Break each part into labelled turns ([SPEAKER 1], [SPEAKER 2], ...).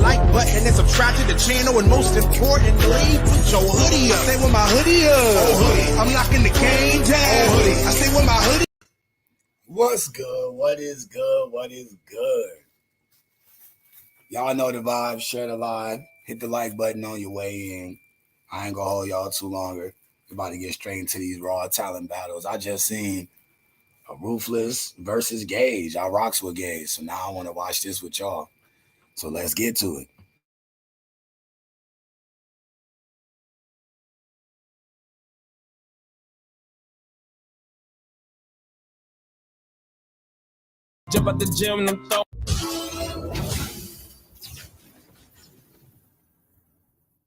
[SPEAKER 1] like button and subscribe to the channel, and most importantly, put your hoodie up. I say with my hoodie up. Oh, hoodie. I'm knocking the game down. Oh, hoodie. I say with my hoodie. What's good? What is good? What is good? Y'all know the vibe. Share the live. Hit the like button on your way in. I ain't gonna hold y'all too longer. We're about to get straight into these raw talent battles. I just seen a Ruthless versus Gage. I rocks with Gage, so now I want to watch this with y'all. So let's get to it.
[SPEAKER 2] Jump out the gym and I'm throwing.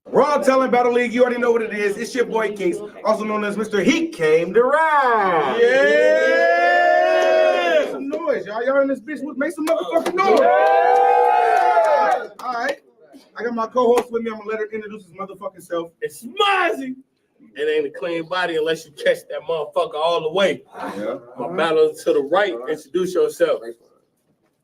[SPEAKER 3] Raw Talent Battle League, you already know what it is. It's your boy Case, also known as Mr. He Came to Ride. Yeah! Make some noise, y'all. Y'all in this bitch, make some motherfucking noise. Yeah! All right. I got my co-host with me. I'm gonna let her introduce his motherfucking self.
[SPEAKER 4] It's Mozzie. It ain't a clean body unless you catch that motherfucker all the way.
[SPEAKER 3] Yeah.
[SPEAKER 4] My battle to the right. Introduce yourself.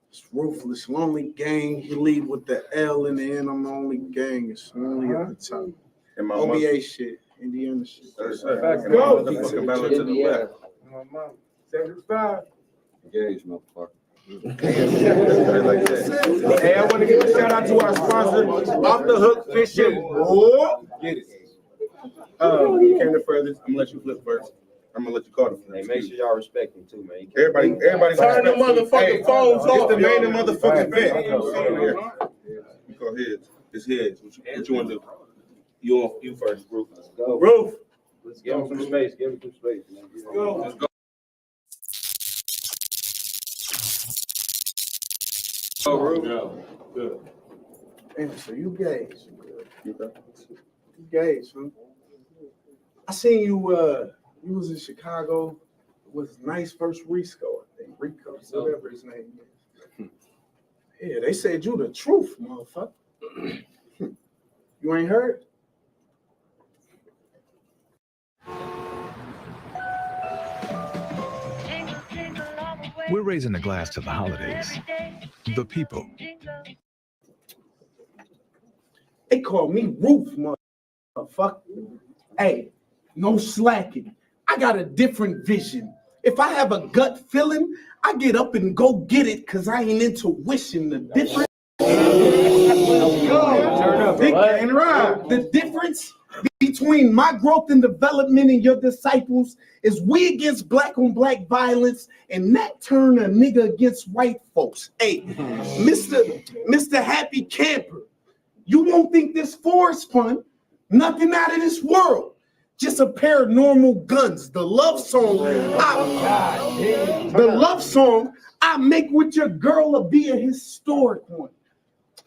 [SPEAKER 5] It's Ruthless, Lonely Gang. You lead with the L in the end. I'm the only gang. It's only at the top.
[SPEAKER 3] And my
[SPEAKER 5] OBA shit, Indiana shit.
[SPEAKER 3] Let's go. Motherfucking battle to the left.
[SPEAKER 5] 75.
[SPEAKER 3] Engage, motherfucker. Hey, I want to give a shout out to our sponsor, Off the Hook Fishing. Oh, get it. You came the furthest. I'm gonna let you flip first. I'm gonna let you call it.
[SPEAKER 6] Hey, make sure y'all respect him too, man.
[SPEAKER 3] Everybody's
[SPEAKER 4] Turn the motherfucking phones off.
[SPEAKER 3] It's the main motherfucking event. You call heads. It's heads. What you want to do? You first, Roof.
[SPEAKER 6] Let's go.
[SPEAKER 4] Roof.
[SPEAKER 6] Let's give him some space. Give him some space, man.
[SPEAKER 3] Let's go. Let's go. Oh, Roof. Good.
[SPEAKER 5] Damn, so you gays. You gays, huh? I seen you, you was in Chicago with Nice First Risco, I think. Rico, whatever his name is. Yeah, they said you the truth, motherfucker. You ain't heard?
[SPEAKER 7] We're raising a glass to the holidays. The people.
[SPEAKER 5] They call me Roof, motherfucker. Hey, no slacking. I got a different vision. If I have a gut feeling, I get up and go get it because I ain't into wishing. The difference. The difference between my growth and development and your disciples is we against black on black violence, and that turn a nigga against white folks. Hey, Mr. Happy Camper, you won't think this forest fun, nothing out of this world. Just a pair of normal guns. The love song I make with your girl will be a historic one.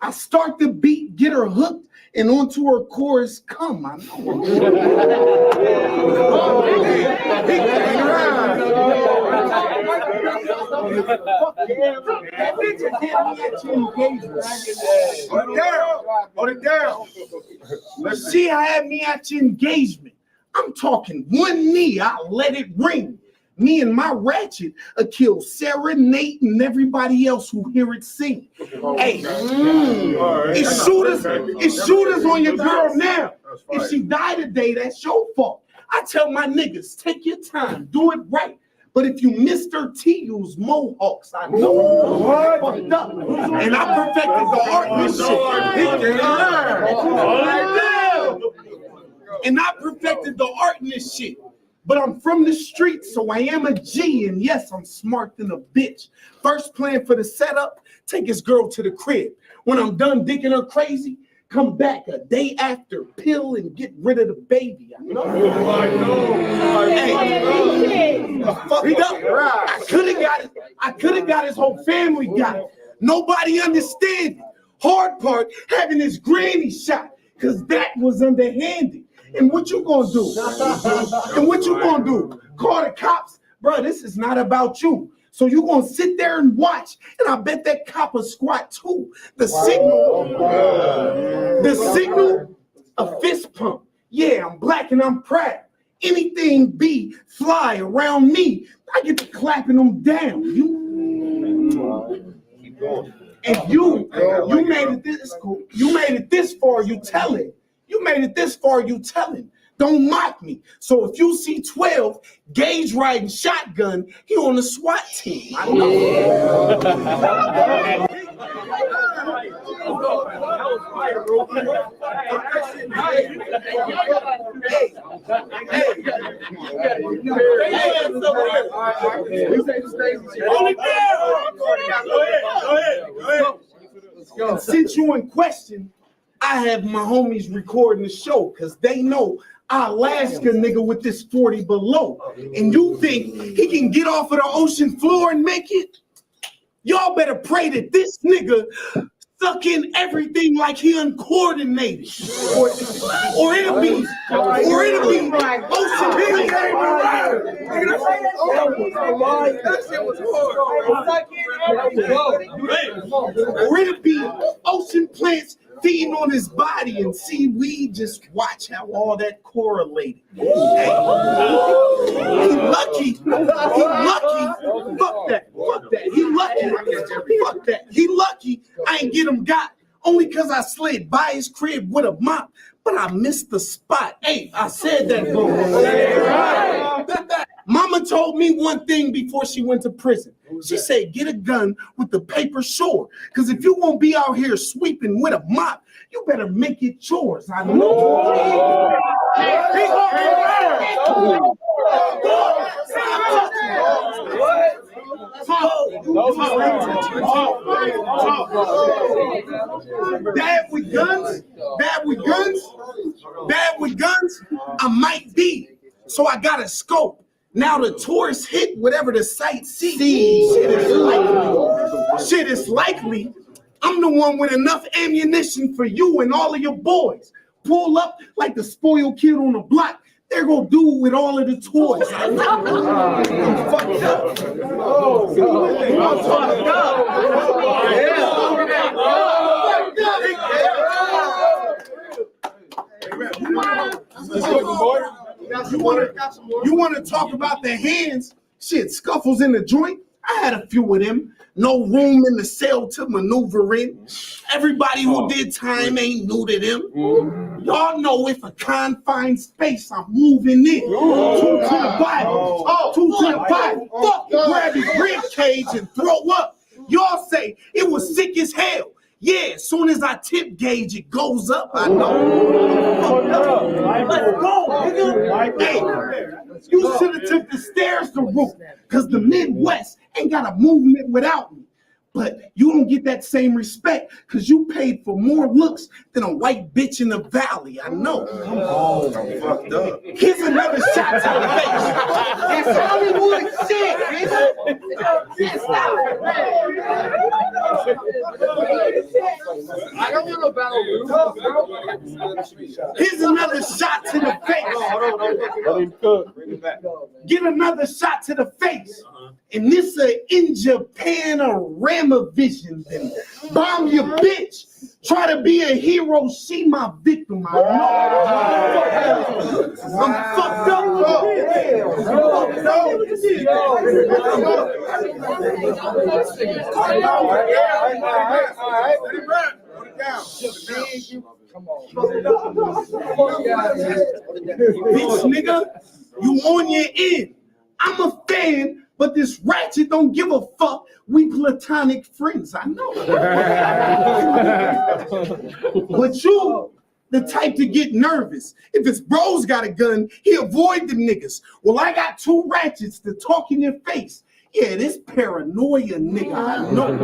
[SPEAKER 5] I start the beat, get her hooked, and onto her chorus, come on.
[SPEAKER 3] Hold it down.
[SPEAKER 5] She had me at your engagement. I'm talking one knee, I'll let it ring. Me and my ratchet will kill Sarah, Nate, and everybody else who hear it sing. Hey, it's shooters on your girl now. If she die today, that's your fault. I tell my niggas, take your time, do it right. But if you Mr. T use mohawks, I know you fucked up. And I perfected the art and shit. And I perfected the art in this shit. But I'm from the streets, so I am a G, and yes, I'm smart than a bitch. First plan for the setup, take his girl to the crib. When I'm done digging her crazy, come back a day after, pill and get rid of the baby. I know. Fucked up. I could have got his whole family got it. Nobody understand it. Hard part, having his granny shot, because that was underhanded. And what you gonna do? Call the cops? Bro, this is not about you. So you gonna sit there and watch, and I bet that cop will squat too. The signal, a fist pump. Yeah, I'm black and I'm proud. Anything be fly around me, I get to clapping them down. Keep going. And you You made it this cool. You made it this far, you telling. You made it this far, you telling. Don't mock me. So if you see 12 Gage riding shotgun, he on the SWAT team. I know. And since you in question, I have my homies recording the show because they know I Alaska nigga with this 40 below. And you think he can get off of the ocean floor and make it? Y'all better pray that this nigga suck in everything like he uncoordinated. Or it'll be ocean or it'll be ocean plants feeding on his body and seaweed. Just watch how all that correlated. Hey, he lucky. Fuck that. He lucky. Fuck that. He lucky I ain't get him got only because I slid by his crib with a mop, but I missed the spot. Hey, I said that, bro. Mama told me one thing before she went to prison. She said, get a gun with the paper shore. Because if you won't be out here sweeping with a mop, you better make it yours. I know. Bad with guns, I might be. So I got a scope. Now the tourists hit whatever the site sees. Shit is likely. I'm the one with enough ammunition for you and all of your boys. Pull up like the spoiled kid on the block. They're gonna do with all of the toys. I'm fucked up. I'm fucked up. You want to talk about the hands? Shit, scuffles in the joint. I had a few of them. No room in the cell to maneuver in. Everybody who did time ain't new to them. Y'all know if a confined space, I'm moving in. Two to the Bible. Fuck, grab his rib cage and throw up. Y'all say it was sick as hell. Yeah, as soon as I tip gauge, it goes up. I know. Let's go, nigga. Hey, you should have took the stairs to roof, because the Midwest ain't got a movement without me. But you don't get that same respect because you paid for more looks than a white bitch in the valley. I know.
[SPEAKER 3] I'm fucked up.
[SPEAKER 5] Here's another shot to the face. That's Hollywood shit, nigga.
[SPEAKER 6] I don't want no battle.
[SPEAKER 5] Here's another shot to the face. Get another shot to the face. And this in Japan a Ramavision then bomb your bitch. Try to be a hero, she my victim. I know. I'm fucked up. Bitch nigga, you on your end. I'm a fan. But this ratchet don't give a fuck. We platonic friends, I know. But you, the type to get nervous. If his bros got a gun, he avoid the niggas. Well, I got two ratchets to talk in your face. Yeah, this paranoia nigga, I know.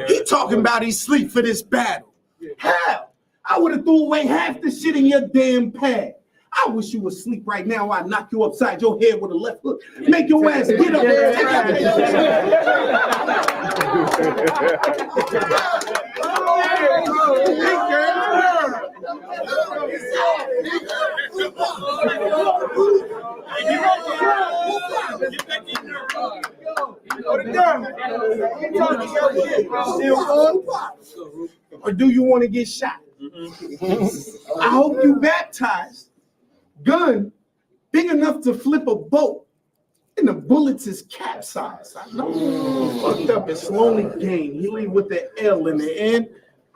[SPEAKER 5] He talking about he sleep for this battle. Hell, I would have threw away half the shit in your damn pad. I wish you would sleep right now. I'd knock you upside your head with a left hook. Make your ass get up. Or do you want to get shot? I hope you baptized. Gun big enough to flip a boat. and the bullets is capsized. I know fucked up and slowly gained. He leave with the L in the end.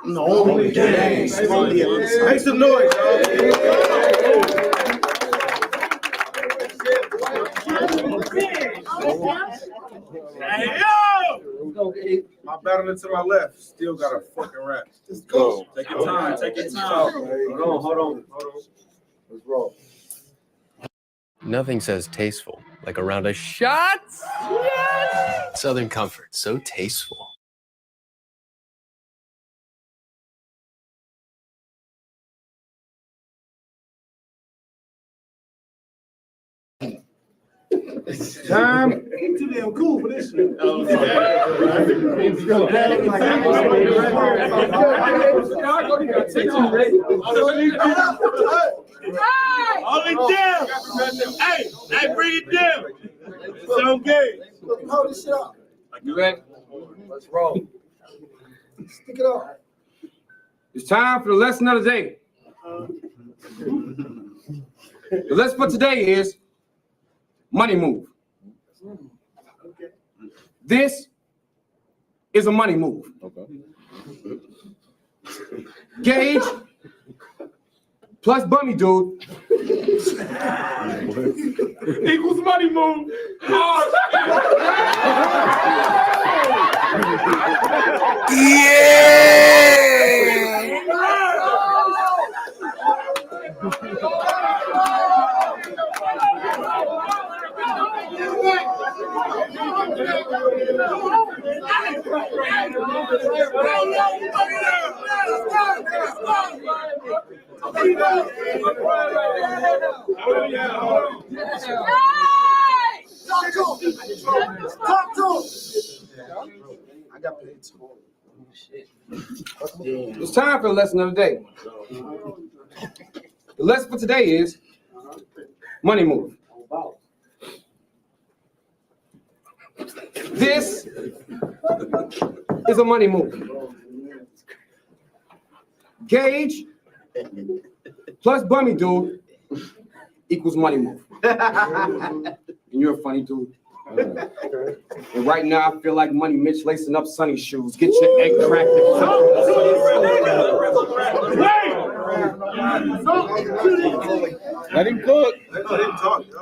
[SPEAKER 5] I'm the only gang. Slowly
[SPEAKER 3] Make some noise, y'all.
[SPEAKER 4] Hey, yo!
[SPEAKER 3] My battler to my left still got a fucking rap. Just go. Take your time. Take your time. Hold on. Let's roll.
[SPEAKER 8] Nothing says tasteful like a round of shots. Yes! Southern Comfort, so tasteful.
[SPEAKER 3] Time.
[SPEAKER 5] too damn cool for this shit.
[SPEAKER 4] Hold it down. Hey, bring it down. It's okay.
[SPEAKER 6] Hold this shit up.
[SPEAKER 3] You ready?
[SPEAKER 6] Let's roll. Stick it up.
[SPEAKER 3] It's time for the lesson of the day. The lesson for today is money move. This is a money move. Okay. Gage plus Bummy Dude equals money move. It's time for the lesson of the day. The lesson for today is money move. This is a money move. Gage plus Bummy Dude equals money move. And you're a funny dude. And right now, I feel like Money Mitch lacing up Sonny shoes. Get your egg cracked.
[SPEAKER 9] Let him cook.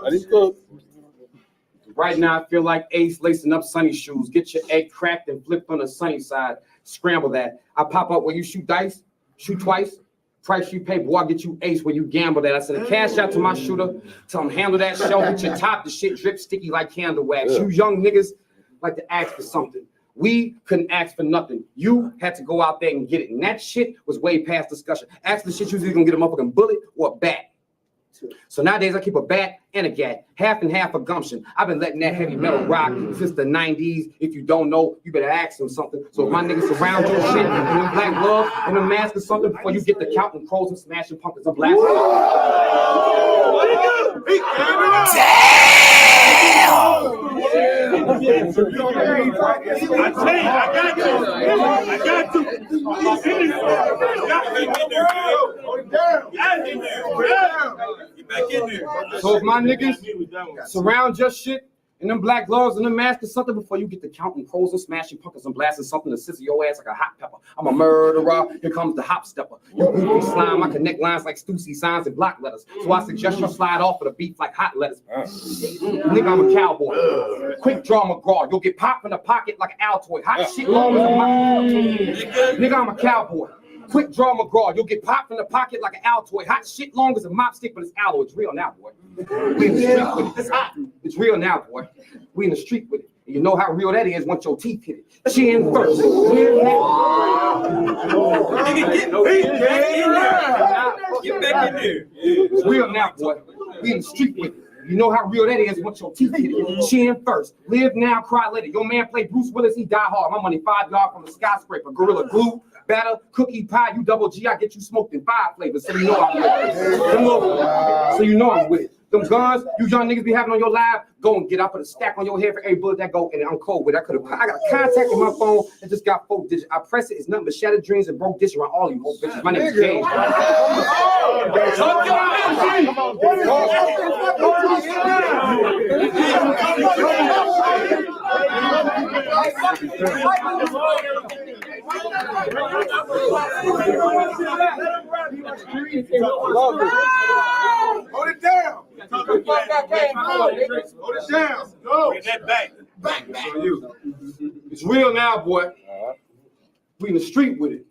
[SPEAKER 9] Let him cook.
[SPEAKER 3] Right now, I feel like Ace lacing up Sonny shoes. Get your egg cracked and flipped on the sunny side. Scramble that. I pop up where you shoot dice, shoot twice. Price you pay, boy, I get you ace when you gamble that. I send a cash out to my shooter, tell him handle that show, get your top, the shit drip sticky like candle wax. You young niggas like to ask for something. We couldn't ask for nothing. You had to go out there and get it. And that shit was way past discussion. Ask for the shit you was either gonna get a motherfucking bullet or a bat. So nowadays I keep a bat and a gat, half and half a gumption. I've been letting that heavy metal rock since the 90s. If you don't know, you better ask them something. So if my niggas surround your shit in black gloves and a mask or something before you get the counting crows and smashing pumpkins and blasting. So if my niggas surround your shit in them black gloves and them masks or something before you get to counting crows and smashing pumpkins and blasting something to sizzle your ass like a hot pepper. I'm a murderer. Here comes the hop stepper. You goofy slime. I connect lines like Stussy signs and block letters. So I suggest you slide off of the beat like hot letters. Nigga, I'm a cowboy. Quick draw McGraw. You'll get popped in the pocket like an Altoid. Hot shit long as a nigga, I'm a cowboy. Quick draw McGraw. You'll get popped in the pocket like an Altoid. Hot shit long as a mop stick, but it's alloy. It's real now, boy. We in the street with it. It's hot. It's real now, boy. We in the street with it. And you know how real that is once your teeth hit it. Chin first. Get back in there. It's real now, boy. We in the street with it. You know how real that is once your teeth hit it. Chin first. Live now, cry later. Your man played Bruce Willis, he die hard. My money 5 yards from the skyscraper. Gorilla glue, batter, cookie pie, you double G, I get you smoked in 5 flavors. So you know I'm with it. So you know I'm with it. Them guns you young niggas be having on your live, go and get up, put a stack on your head for every bullet that go, and I'm cold with it. I got a contact in my phone that just got 4 digits. I press it, it's nothing but shattered dreams and broke dishes around all you whole bitches. My name is Gage.
[SPEAKER 4] Hold it down. Hold it down. Go. Bring that back. Back.
[SPEAKER 3] It's real now, boy. We in the street with it.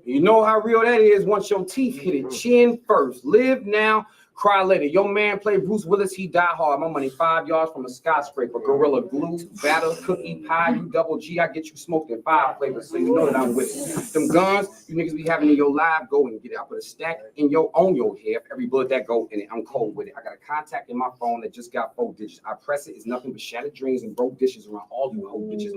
[SPEAKER 3] You know how real that is once your teeth hit it. Chin first. Live now, cry later. Your man played Bruce Willis, he die hard. My money 5 yards from a skyscraper. Gorilla glue, batter, cookie, pie, you double G. I get you smoked in 5 flavors, so you know that I'm with it. Them guns you niggas be having in your live, go and get it. I put a stack on your hair. Every bullet that go in it, I'm cold with it. I got a contact in my phone that just got 4 digits. I press it, it's nothing but shattered dreams and broke dishes around all you whole bitches.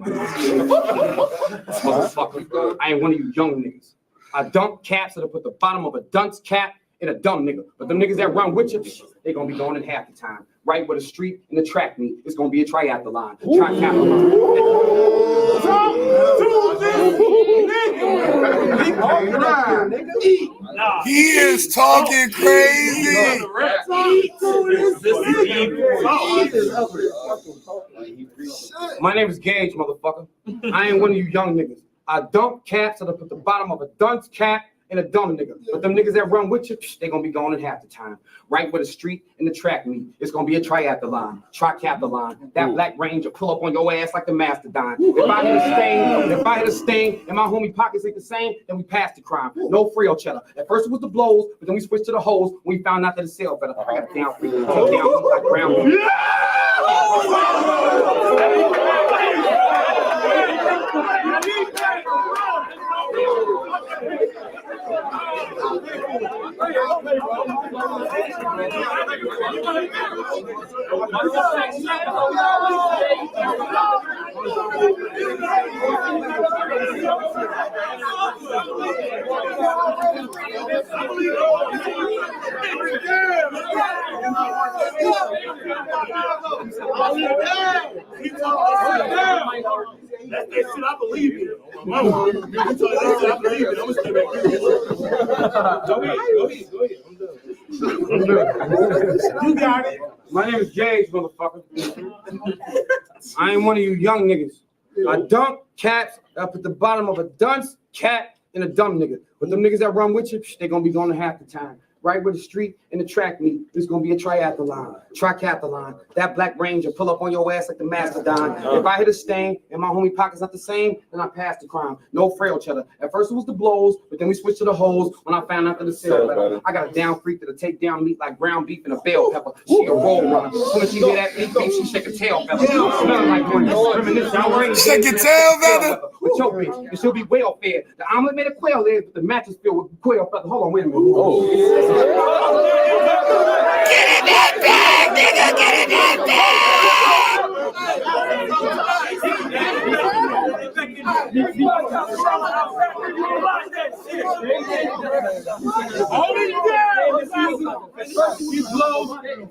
[SPEAKER 3] Motherfucker, I ain't one of you young niggas. I dump caps that'll put the bottom of a dunce cap in a dumb nigga. But them niggas that run with you, they gonna be going in half the time. Right where the street and the track meet, it's gonna be a triathlon.
[SPEAKER 1] He is talking crazy.
[SPEAKER 3] My name is Gage, motherfucker. I ain't one of you young niggas. I dump caps that'll put the bottom of a dunce cap in a dumb nigga. But them niggas that run with you, they gonna be going in half the time. Right where the street and the track meet, it's gonna be a triathlon. That Black Ranger pull up on your ass like the Mastodon. If I hit a stain, and my homie pockets ain't the same, then we pass the crime. No frail cheddar. At first it was the blows, but then we switched to the hoes when we found out that it sell better. I got it down for you. Take down like ground.
[SPEAKER 4] That's that shit I believe in. My mama. You told that shit I believe in. I'm gonna stay back here. Go ahead. I'm done. You got it.
[SPEAKER 3] My name is Gage, motherfucker. I ain't one of you young niggas. I dump caps up at the bottom of a dunce cap in a dumb nigga. But them niggas that run with you, they gonna be going to half the time. Right where the street and the track meet, there's gonna be a triathlon. That Black Ranger pull up on your ass like the Mastodon. If I hit a stain and my homie pocket's not the same, then I pass the crime. No frail cheddar. At first it was the blows, but then we switched to the hoes when I found out that it sell better. I got a down freak that'll take down meat like ground beef and a bell pepper. She a roll runner. As soon as she hear that meat beef, she shake a tail feather. Smelling like one.
[SPEAKER 1] Shake your tail feather.
[SPEAKER 3] With your bitch, and she'll be well fed. The omelet made of quail eggs, but the mattress filled with quail feather. Hold on, wait a minute.
[SPEAKER 1] Get in that bag, nigga! Get in that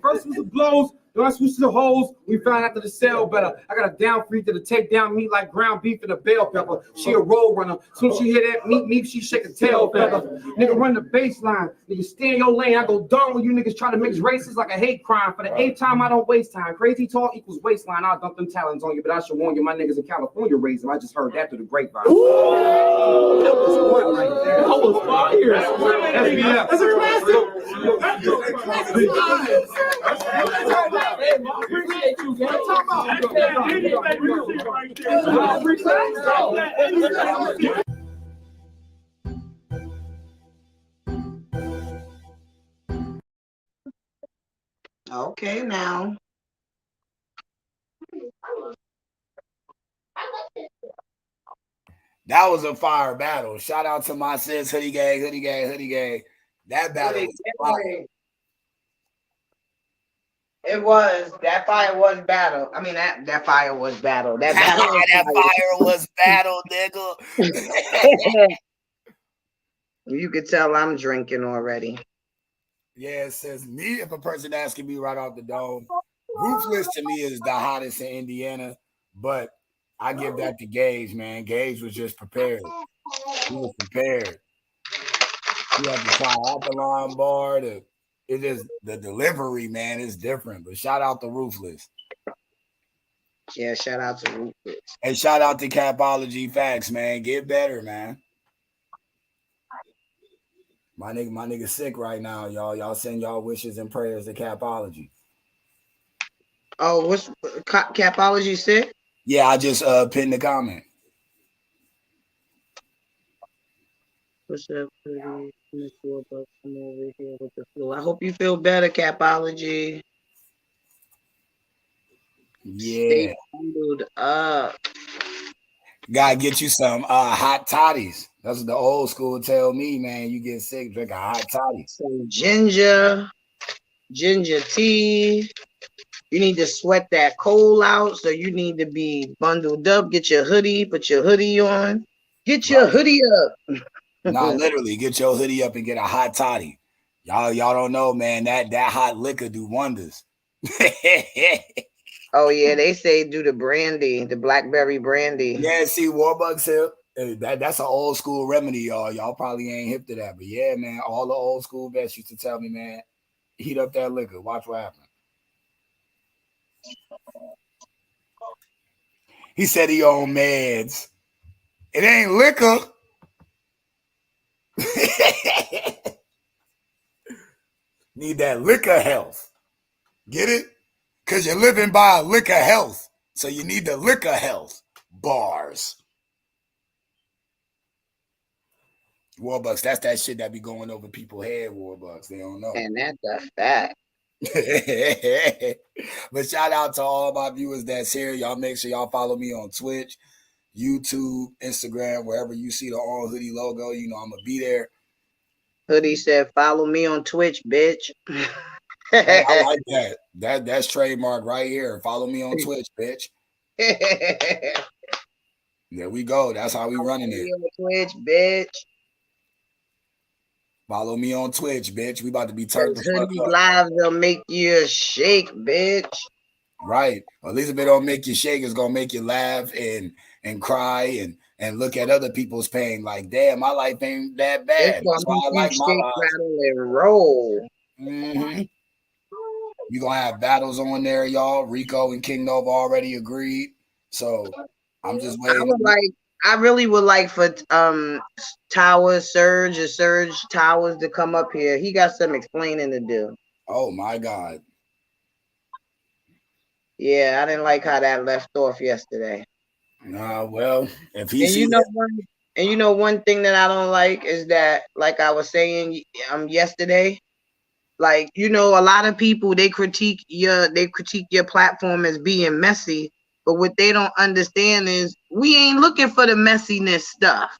[SPEAKER 3] First was the blows. Then I switched to the hoes. We found out that the sell better. I got a down free to take down meat like ground beef and a bell pepper. She a roll runner. Soon as she hear that meat, she shake a tail feather. Nigga run the baseline. Nigga stay in your lane. I go down when you niggas try to mix races like a hate crime. For the 8th time, I don't waste time. Crazy tall equals waistline. I'll dump them talons on you, but I should warn you, my niggas in California raise them. I just heard that through the grapevine. That was right there. That was fire. That's a classic. That's a classic. I appreciate you, man.
[SPEAKER 10] Okay, now.
[SPEAKER 1] That was a fire battle. Shout out to my sis, Hoodiegang. That battle was fire.
[SPEAKER 10] It was. That fire was battle. I mean, that fire was battle. That
[SPEAKER 1] fire was battle, nigga.
[SPEAKER 10] You could tell I'm drinking already.
[SPEAKER 1] Yeah, it says me. If a person asking me right off the dome, Ruthless to me is the hottest in Indiana, but I give that to Gage, man. Gage was just prepared. He was prepared. He had the triathlon bar. It is the delivery, man, is different. But shout out to Ruthless.
[SPEAKER 10] Yeah, shout out to Rufus.
[SPEAKER 1] And shout out to Capology Facts, man. Get better, man. My nigga sick right now, y'all. Y'all send y'all wishes and prayers to Capology.
[SPEAKER 10] Oh, what's Capology sick?
[SPEAKER 1] Yeah, I just pinned the comment.
[SPEAKER 10] What's up, pretty? Miss Warbucks, come over here with the flu. I hope you feel better, Capology. Stay
[SPEAKER 1] Yeah.
[SPEAKER 10] bundled up.
[SPEAKER 1] Gotta get you some hot toddies. That's what the old school tell me, man. You get sick, drink a hot toddy.
[SPEAKER 10] Some ginger tea. You need to sweat that cold out, so you need to be bundled up. Get your hoodie, put your hoodie on. Get your hoodie up.
[SPEAKER 1] Nah, literally, get your hoodie up and get a hot toddy. Y'all don't know, man. That hot liquor do wonders.
[SPEAKER 10] Oh yeah, they say do the brandy, the blackberry brandy.
[SPEAKER 1] Yeah, see, Warbucks here. That's an old school remedy, y'all. Y'all probably ain't hip to that, but yeah, man. All the old school vets used to tell me, man, heat up that liquor. Watch what happens. He said he on meds. It ain't liquor. Need that liquor health. Get it? Because you're living by a liquor health. So you need the liquor health. Bars. Warbucks, that's that shit that be going over people's head, Warbucks. They don't know.
[SPEAKER 10] And that's a fact.
[SPEAKER 1] But shout out to all my viewers that's here. Y'all make sure y'all follow me on Twitch, YouTube, Instagram, wherever you see the On Hoodie logo. You know I'm going to be there.
[SPEAKER 10] Hoodie said, follow me on Twitch, bitch.
[SPEAKER 1] Hey, I like that. That's trademark right here. Follow me on Twitch, bitch. There we go. That's how we running it.
[SPEAKER 10] On Twitch, bitch.
[SPEAKER 1] Follow me on Twitch, bitch. We about to be turned the fuck
[SPEAKER 10] Hoodie
[SPEAKER 1] up.
[SPEAKER 10] lives will make you shake, bitch.
[SPEAKER 1] Right. At least if it don't make you shake, it's gonna make you laugh and cry and look at other people's pain. Like, damn, my life ain't that bad. That's why I like my life.
[SPEAKER 10] Rattle and roll.
[SPEAKER 1] Mm-hmm. You gonna have battles on there, y'all. Rico and King Nova already agreed. So I'm just waiting.
[SPEAKER 10] I really would like for Surge Towers to come up here. He got some explaining to do.
[SPEAKER 1] Oh my God.
[SPEAKER 10] Yeah, I didn't like how that left off yesterday.
[SPEAKER 1] Well, if he
[SPEAKER 10] and you know one thing that I don't like is that, like I was saying yesterday, like, you know, a lot of people they critique your platform as being messy, but what they don't understand is we ain't looking for the messiness stuff.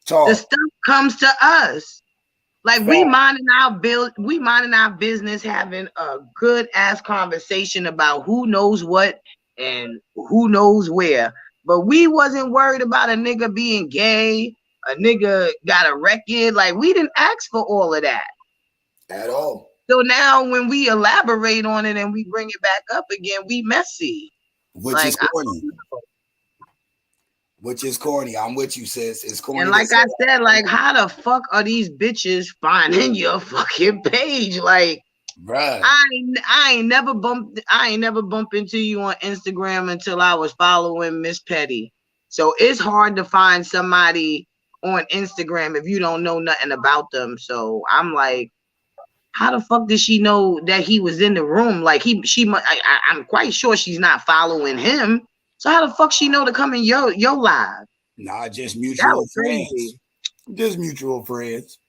[SPEAKER 10] The stuff comes to us. Like we minding our business, having a good ass conversation about who knows what and who knows where. But we wasn't worried about a nigga being gay, a nigga got a record. Like, we didn't ask for all of that
[SPEAKER 1] at all.
[SPEAKER 10] So now when we elaborate on it and we bring it back up again, we messy.
[SPEAKER 1] Which is corny. Which is corny. I'm with you, sis. It's corny.
[SPEAKER 10] And like I said, like, how the fuck are these bitches finding your fucking page? Like,
[SPEAKER 1] bruh.
[SPEAKER 10] I ain't never bump into you on Instagram until I was following Miss Petty. So it's hard to find somebody on Instagram if you don't know nothing about them. So I'm like, how the fuck did she know that he was in the room? Like, I'm quite sure she's not following him. So how the fuck she know to come in your live?
[SPEAKER 1] Nah, just mutual friends. Crazy. Just mutual friends.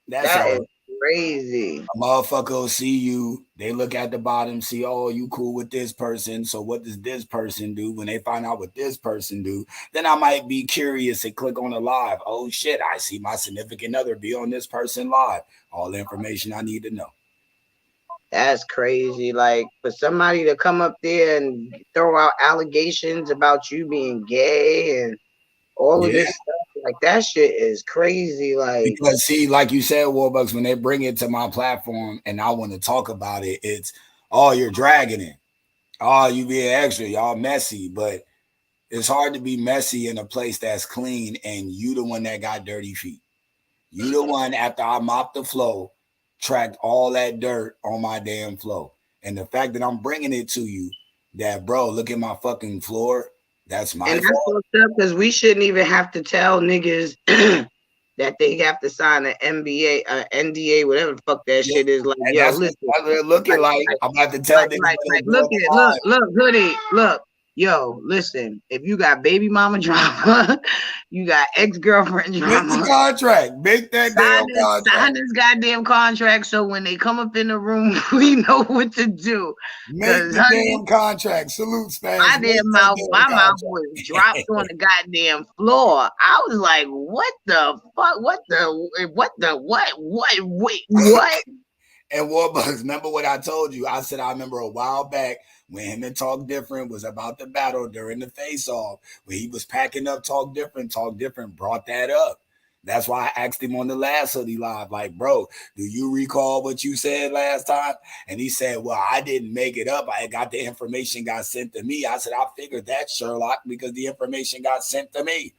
[SPEAKER 1] That's all.
[SPEAKER 10] Is crazy.
[SPEAKER 1] A motherfucker will see you. They look at the bottom, see, oh, you cool with this person. So what does this person do? When they find out what this person do, then I might be curious and click on the live. Oh shit, I see my significant other be on this person live. All the information I need to know.
[SPEAKER 10] That's crazy. Like, for somebody to come up there and throw out allegations about you being gay and all of this stuff. Like that shit is crazy. Like
[SPEAKER 1] because see, like you said, Warbucks, when they bring it to my platform and I want to talk about it, it's you're dragging it. Oh, you being extra, y'all messy, but it's hard to be messy in a place that's clean and you the one that got dirty feet. You the one after I mopped the floor, tracked all that dirt on my damn floor. And the fact that I'm bringing it to you, that bro, look at my fucking floor. That's my
[SPEAKER 10] and
[SPEAKER 1] fault.
[SPEAKER 10] that's fucked up because we shouldn't even have to tell niggas that they have to sign an NBA, NDA, whatever the fuck that shit is. Like,
[SPEAKER 1] And
[SPEAKER 10] yo,
[SPEAKER 1] that's
[SPEAKER 10] listen,
[SPEAKER 1] what they're looking like. I'm about to tell niggas.
[SPEAKER 10] Look, Hoodie, look, yo, listen. If you got baby mama drama, you got ex-girlfriend drama.
[SPEAKER 1] Make the contract. Make that damn contract.
[SPEAKER 10] Sign this goddamn contract so when they come up in the room, we know what to do.
[SPEAKER 1] Make the damn contract. Salute, Spaz.
[SPEAKER 10] My mouth was dropped on the goddamn floor. I was like, what the fuck? What?
[SPEAKER 1] And Warbucks, remember what I told you? I said I remember a while back when him and Talk Different was about the battle during the face-off, when he was packing up Talk Different brought that up. That's why I asked him on the last Hoodie Live, like, bro, do you recall what you said last time? And he said, well, I didn't make it up. I got the information got sent to me. I said, I figured that, Sherlock, because the information got sent to me.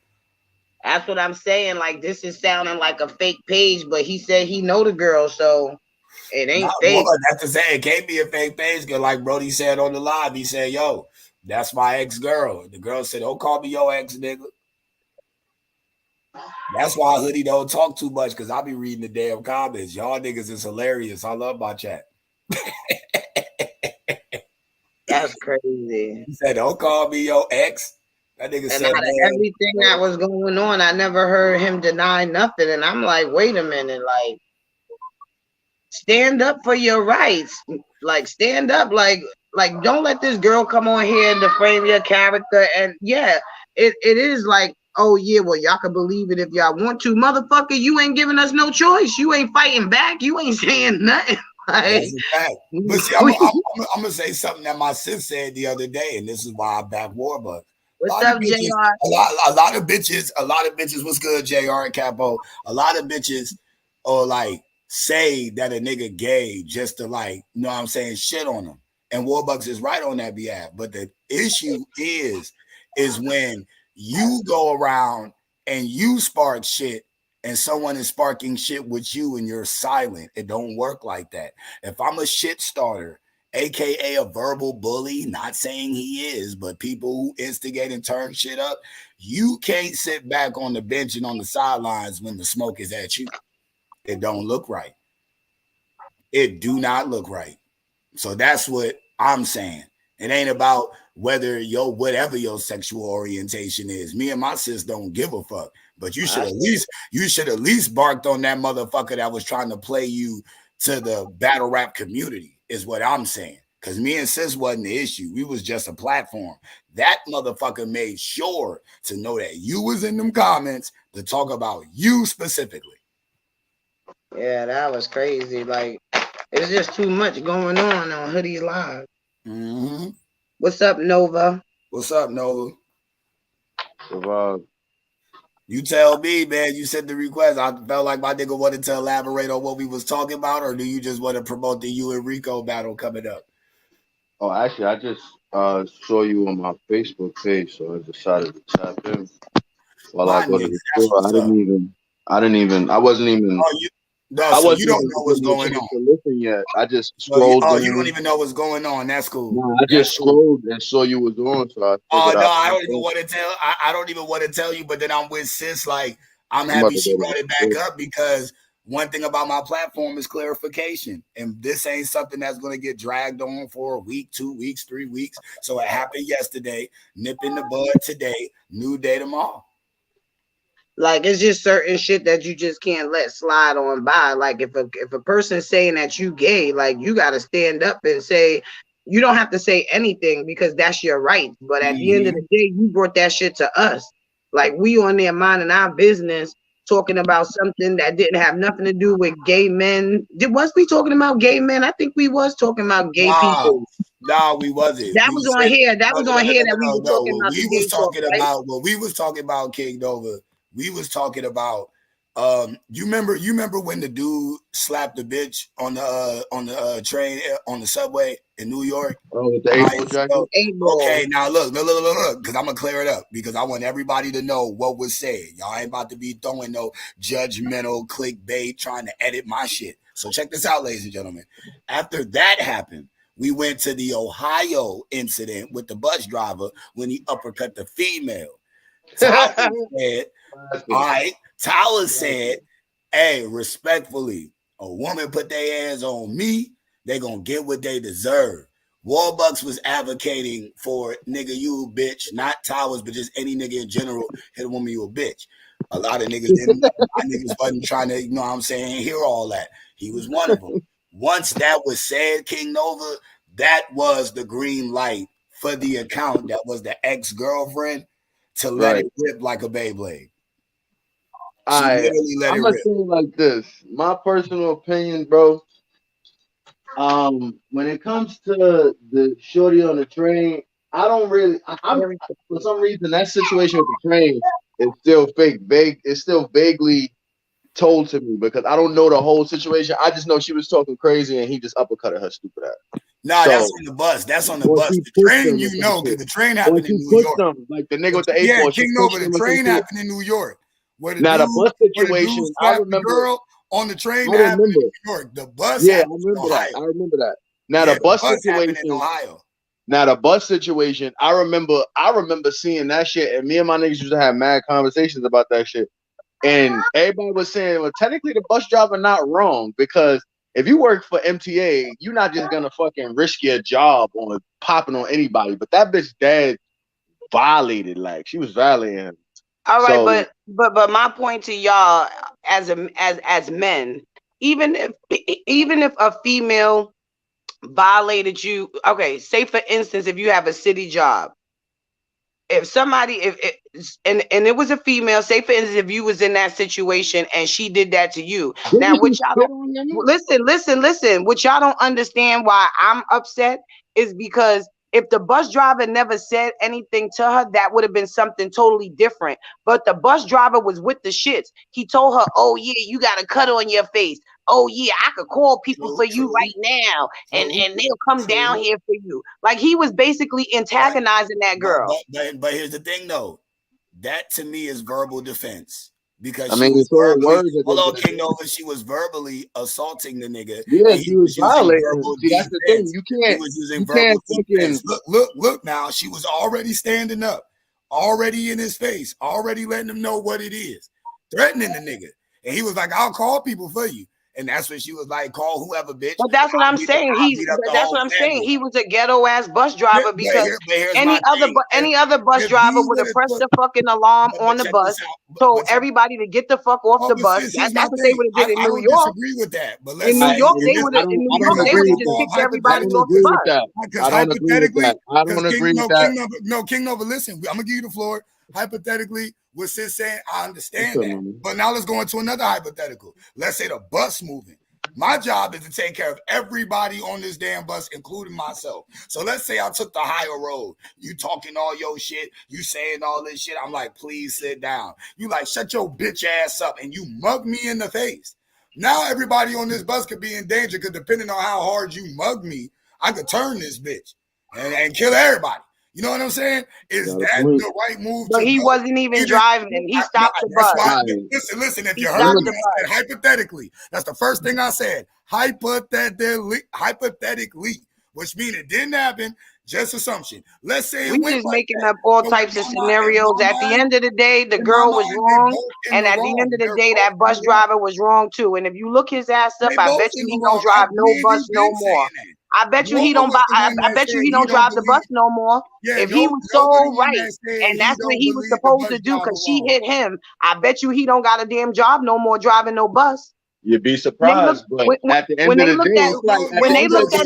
[SPEAKER 10] That's what I'm saying. Like, this is sounding like a fake page, but he said he know the girl, so it ain't fake.
[SPEAKER 1] That's to say, it can't be a fake page, because like Brody said on the live, he said, yo, that's my ex-girl. The girl said, don't call me your ex, nigga. That's why Hoodie don't talk too much, because I be reading the damn comments. Y'all niggas is hilarious. I love my chat.
[SPEAKER 10] That's crazy.
[SPEAKER 1] He said, don't call me your ex. That nigga said,
[SPEAKER 10] out of everything that was going on, I never heard him deny nothing. And I'm like, wait a minute, like, stand up for your rights. Like, stand up, like don't let this girl come on here and defame your character. And yeah, it is like, oh yeah, well, y'all can believe it if y'all want to. Motherfucker, you ain't giving us no choice. You ain't fighting back. You ain't saying nothing. Like,
[SPEAKER 1] that's a fact. But see, I'm gonna say something that my sis said the other day, and this is why I back Warbucks.
[SPEAKER 10] What's up, JR?
[SPEAKER 1] A lot of bitches, what's good, JR and Capo? A lot of bitches are like say that a nigga gay just to like, you know what I'm saying, shit on them. And Warbucks is right on that behalf. But the issue is when you go around and you spark shit and someone is sparking shit with you and you're silent. It don't work like that. If I'm a shit starter, AKA a verbal bully, not saying he is, but people who instigate and turn shit up, you can't sit back on the bench and on the sidelines when the smoke is at you. It don't look right. It do not look right. So that's what I'm saying. It ain't about whether whatever your sexual orientation is. Me and my sis don't give a fuck. But you should at least barked on that motherfucker that was trying to play you to the battle rap community, is what I'm saying. Because me and sis wasn't the issue. We was just a platform. That motherfucker made sure to know that you was in them comments to talk about you specifically.
[SPEAKER 10] Yeah, that was crazy. Like, it's just too much going on Hoodie's Live.
[SPEAKER 1] Mm-hmm.
[SPEAKER 10] What's up, Nova?
[SPEAKER 1] What's up, Nova? You tell me, man. You sent the request. I felt like my nigga wanted to elaborate on what we was talking about, or do you just want to promote the you and Rico battle coming up?
[SPEAKER 9] Oh, actually, I just saw you on my Facebook page, so I decided to tap in while I go to the store. I wasn't even.
[SPEAKER 1] So you don't know what's going on.
[SPEAKER 9] To listen yet. I just scrolled.
[SPEAKER 1] You don't even know what's going on. That's cool.
[SPEAKER 9] No, I just scrolled and saw you was on. So
[SPEAKER 1] I don't even want to tell. I don't even want to tell you. But then I'm with sis. Like, I'm happy she brought it back up, because one thing about my platform is clarification, and this ain't something that's going to get dragged on for a week, 2 weeks, 3 weeks. So it happened yesterday. Nip in the bud today. New day tomorrow.
[SPEAKER 10] Like, it's just certain shit that you just can't let slide on by. Like, if a person's saying that you gay, like, you got to stand up and say, you don't have to say anything because that's your right. But at the end of the day, you brought that shit to us. Like, we on there minding our business, talking about something that didn't have nothing to do with gay men. Was we talking about gay men? I think we was talking about gay people.
[SPEAKER 1] No, we wasn't.
[SPEAKER 10] That was on here. That was on here that we were talking about.
[SPEAKER 1] What we was talking about, King Nova, We was talking about you remember when the dude slapped the bitch on the train on the subway in New York?
[SPEAKER 9] Oh, with the 8-ball jacket.
[SPEAKER 1] Okay, now look, because I'm gonna clear it up because I want everybody to know what was said. Y'all ain't about to be throwing no judgmental clickbait trying to edit my shit. So check this out, ladies and gentlemen. After that happened, we went to the Ohio incident with the bus driver when he uppercut the female. Tyler said, all right, Tyler said, hey, respectfully, a woman put their hands on me, they gonna get what they deserve. Warbucks was advocating for nigga, you a bitch, not Towers, but just any nigga in general, hit a woman, you a bitch. A lot of niggas didn't, my niggas wasn't trying to, you know what I'm saying, hear all that. He was one of them. Once that was said, King Nova, that was the green light for the account that was the ex-girlfriend to let it rip like a Beyblade. She literally let it rip.
[SPEAKER 9] I'm gonna say it like this. My personal opinion, bro. When it comes to the shorty on the train, I don't really. I'm for some reason that situation with the train is still vague. It's still vaguely told to me because I don't know the whole situation. I just know she was talking crazy and he just uppercutted her stupid ass.
[SPEAKER 1] Nah, so, that's on the bus. That's on the bus. The train, you know, because the train happened in New York.
[SPEAKER 9] Them, like the nigga with the 8-ball.
[SPEAKER 1] Yeah, King Nova, the train happened in New York.
[SPEAKER 9] Where the now dude, the bus situation, I remember.
[SPEAKER 1] The girl on the train happened in New York. The bus
[SPEAKER 9] I remember that. I remember that. Now the bus situation
[SPEAKER 1] in Ohio.
[SPEAKER 9] Now the bus situation, I remember seeing that shit, and me and my niggas used to have mad conversations about that shit. And everybody was saying, well, technically the bus driver not wrong because if you work for MTA, you're not just gonna fucking risk your job on popping on anybody. But that bitch dad violated, like she was violating him.
[SPEAKER 10] All right, but my point to y'all as men, even if a female violated you, okay, say for instance, if you have a city job, if somebody and it was a female, say for instance, if you was in that situation and she did that to you, now what y'all don't listen, what y'all don't understand why I'm upset is because if the bus driver never said anything to her, that would have been something totally different. But the bus driver was with the shits. He told her, oh yeah, you got a cut on your face. Oh yeah, I could call people for you right now, and they'll come down here for you. Like he was basically antagonizing that girl.
[SPEAKER 1] But here's the thing, though. That to me is verbal defense. Because
[SPEAKER 9] I mean,
[SPEAKER 1] although King Nova, she was verbally assaulting the nigga.
[SPEAKER 9] Yeah, she was violating. See, that's the thing. You can't.
[SPEAKER 1] He was using verbal defense. Look now. She was already standing up, already in his face, already letting him know what it is, threatening the nigga. And he was like, "I'll call people for you." And that's when she was like, "Call whoever, bitch."
[SPEAKER 10] But that's what I'm saying. That's what I'm saying. He was a ghetto ass bus driver because any other bus driver would have pressed the fucking alarm on the bus, told everybody to get the fuck off the bus. That's what they would have did in New York.
[SPEAKER 1] I don't disagree with that, but
[SPEAKER 10] in New York they would have just kicked everybody off the bus.
[SPEAKER 9] I don't agree with that. I don't agree with that.
[SPEAKER 1] No, King Nova, listen, I'm gonna give you the floor. Hypothetically, with Sis saying, I understand that. But now let's go into another hypothetical. Let's say the bus moving. My job is to take care of everybody on this damn bus, including myself. So let's say I took the higher road. You talking all your shit. You saying all this shit. I'm like, please sit down. You like, shut your bitch ass up. And you mug me in the face. Now everybody on this bus could be in danger because depending on how hard you mug me, I could turn this bitch and kill everybody. You know what I'm saying? Is that the right move?
[SPEAKER 10] But he wasn't even driving. He stopped the bus.
[SPEAKER 1] Listen, if you heard me, I said hypothetically. That's the first thing I said. Hypothetically, which means it didn't happen. Just assumption. Let's say
[SPEAKER 10] we just making up all types of scenarios. At the end of the day, the girl was wrong, and at the end of the day, that bus driver was wrong too. And if you look his ass up, I bet you he don't drive no bus no more. I bet you he don't. I bet you he don't drive the bus no more. If he was so right, and that's what he was supposed to do, because she hit him, I bet you he don't got a damn job no more driving no bus.
[SPEAKER 9] You'd be surprised, but at the end of the day,
[SPEAKER 10] when they looked at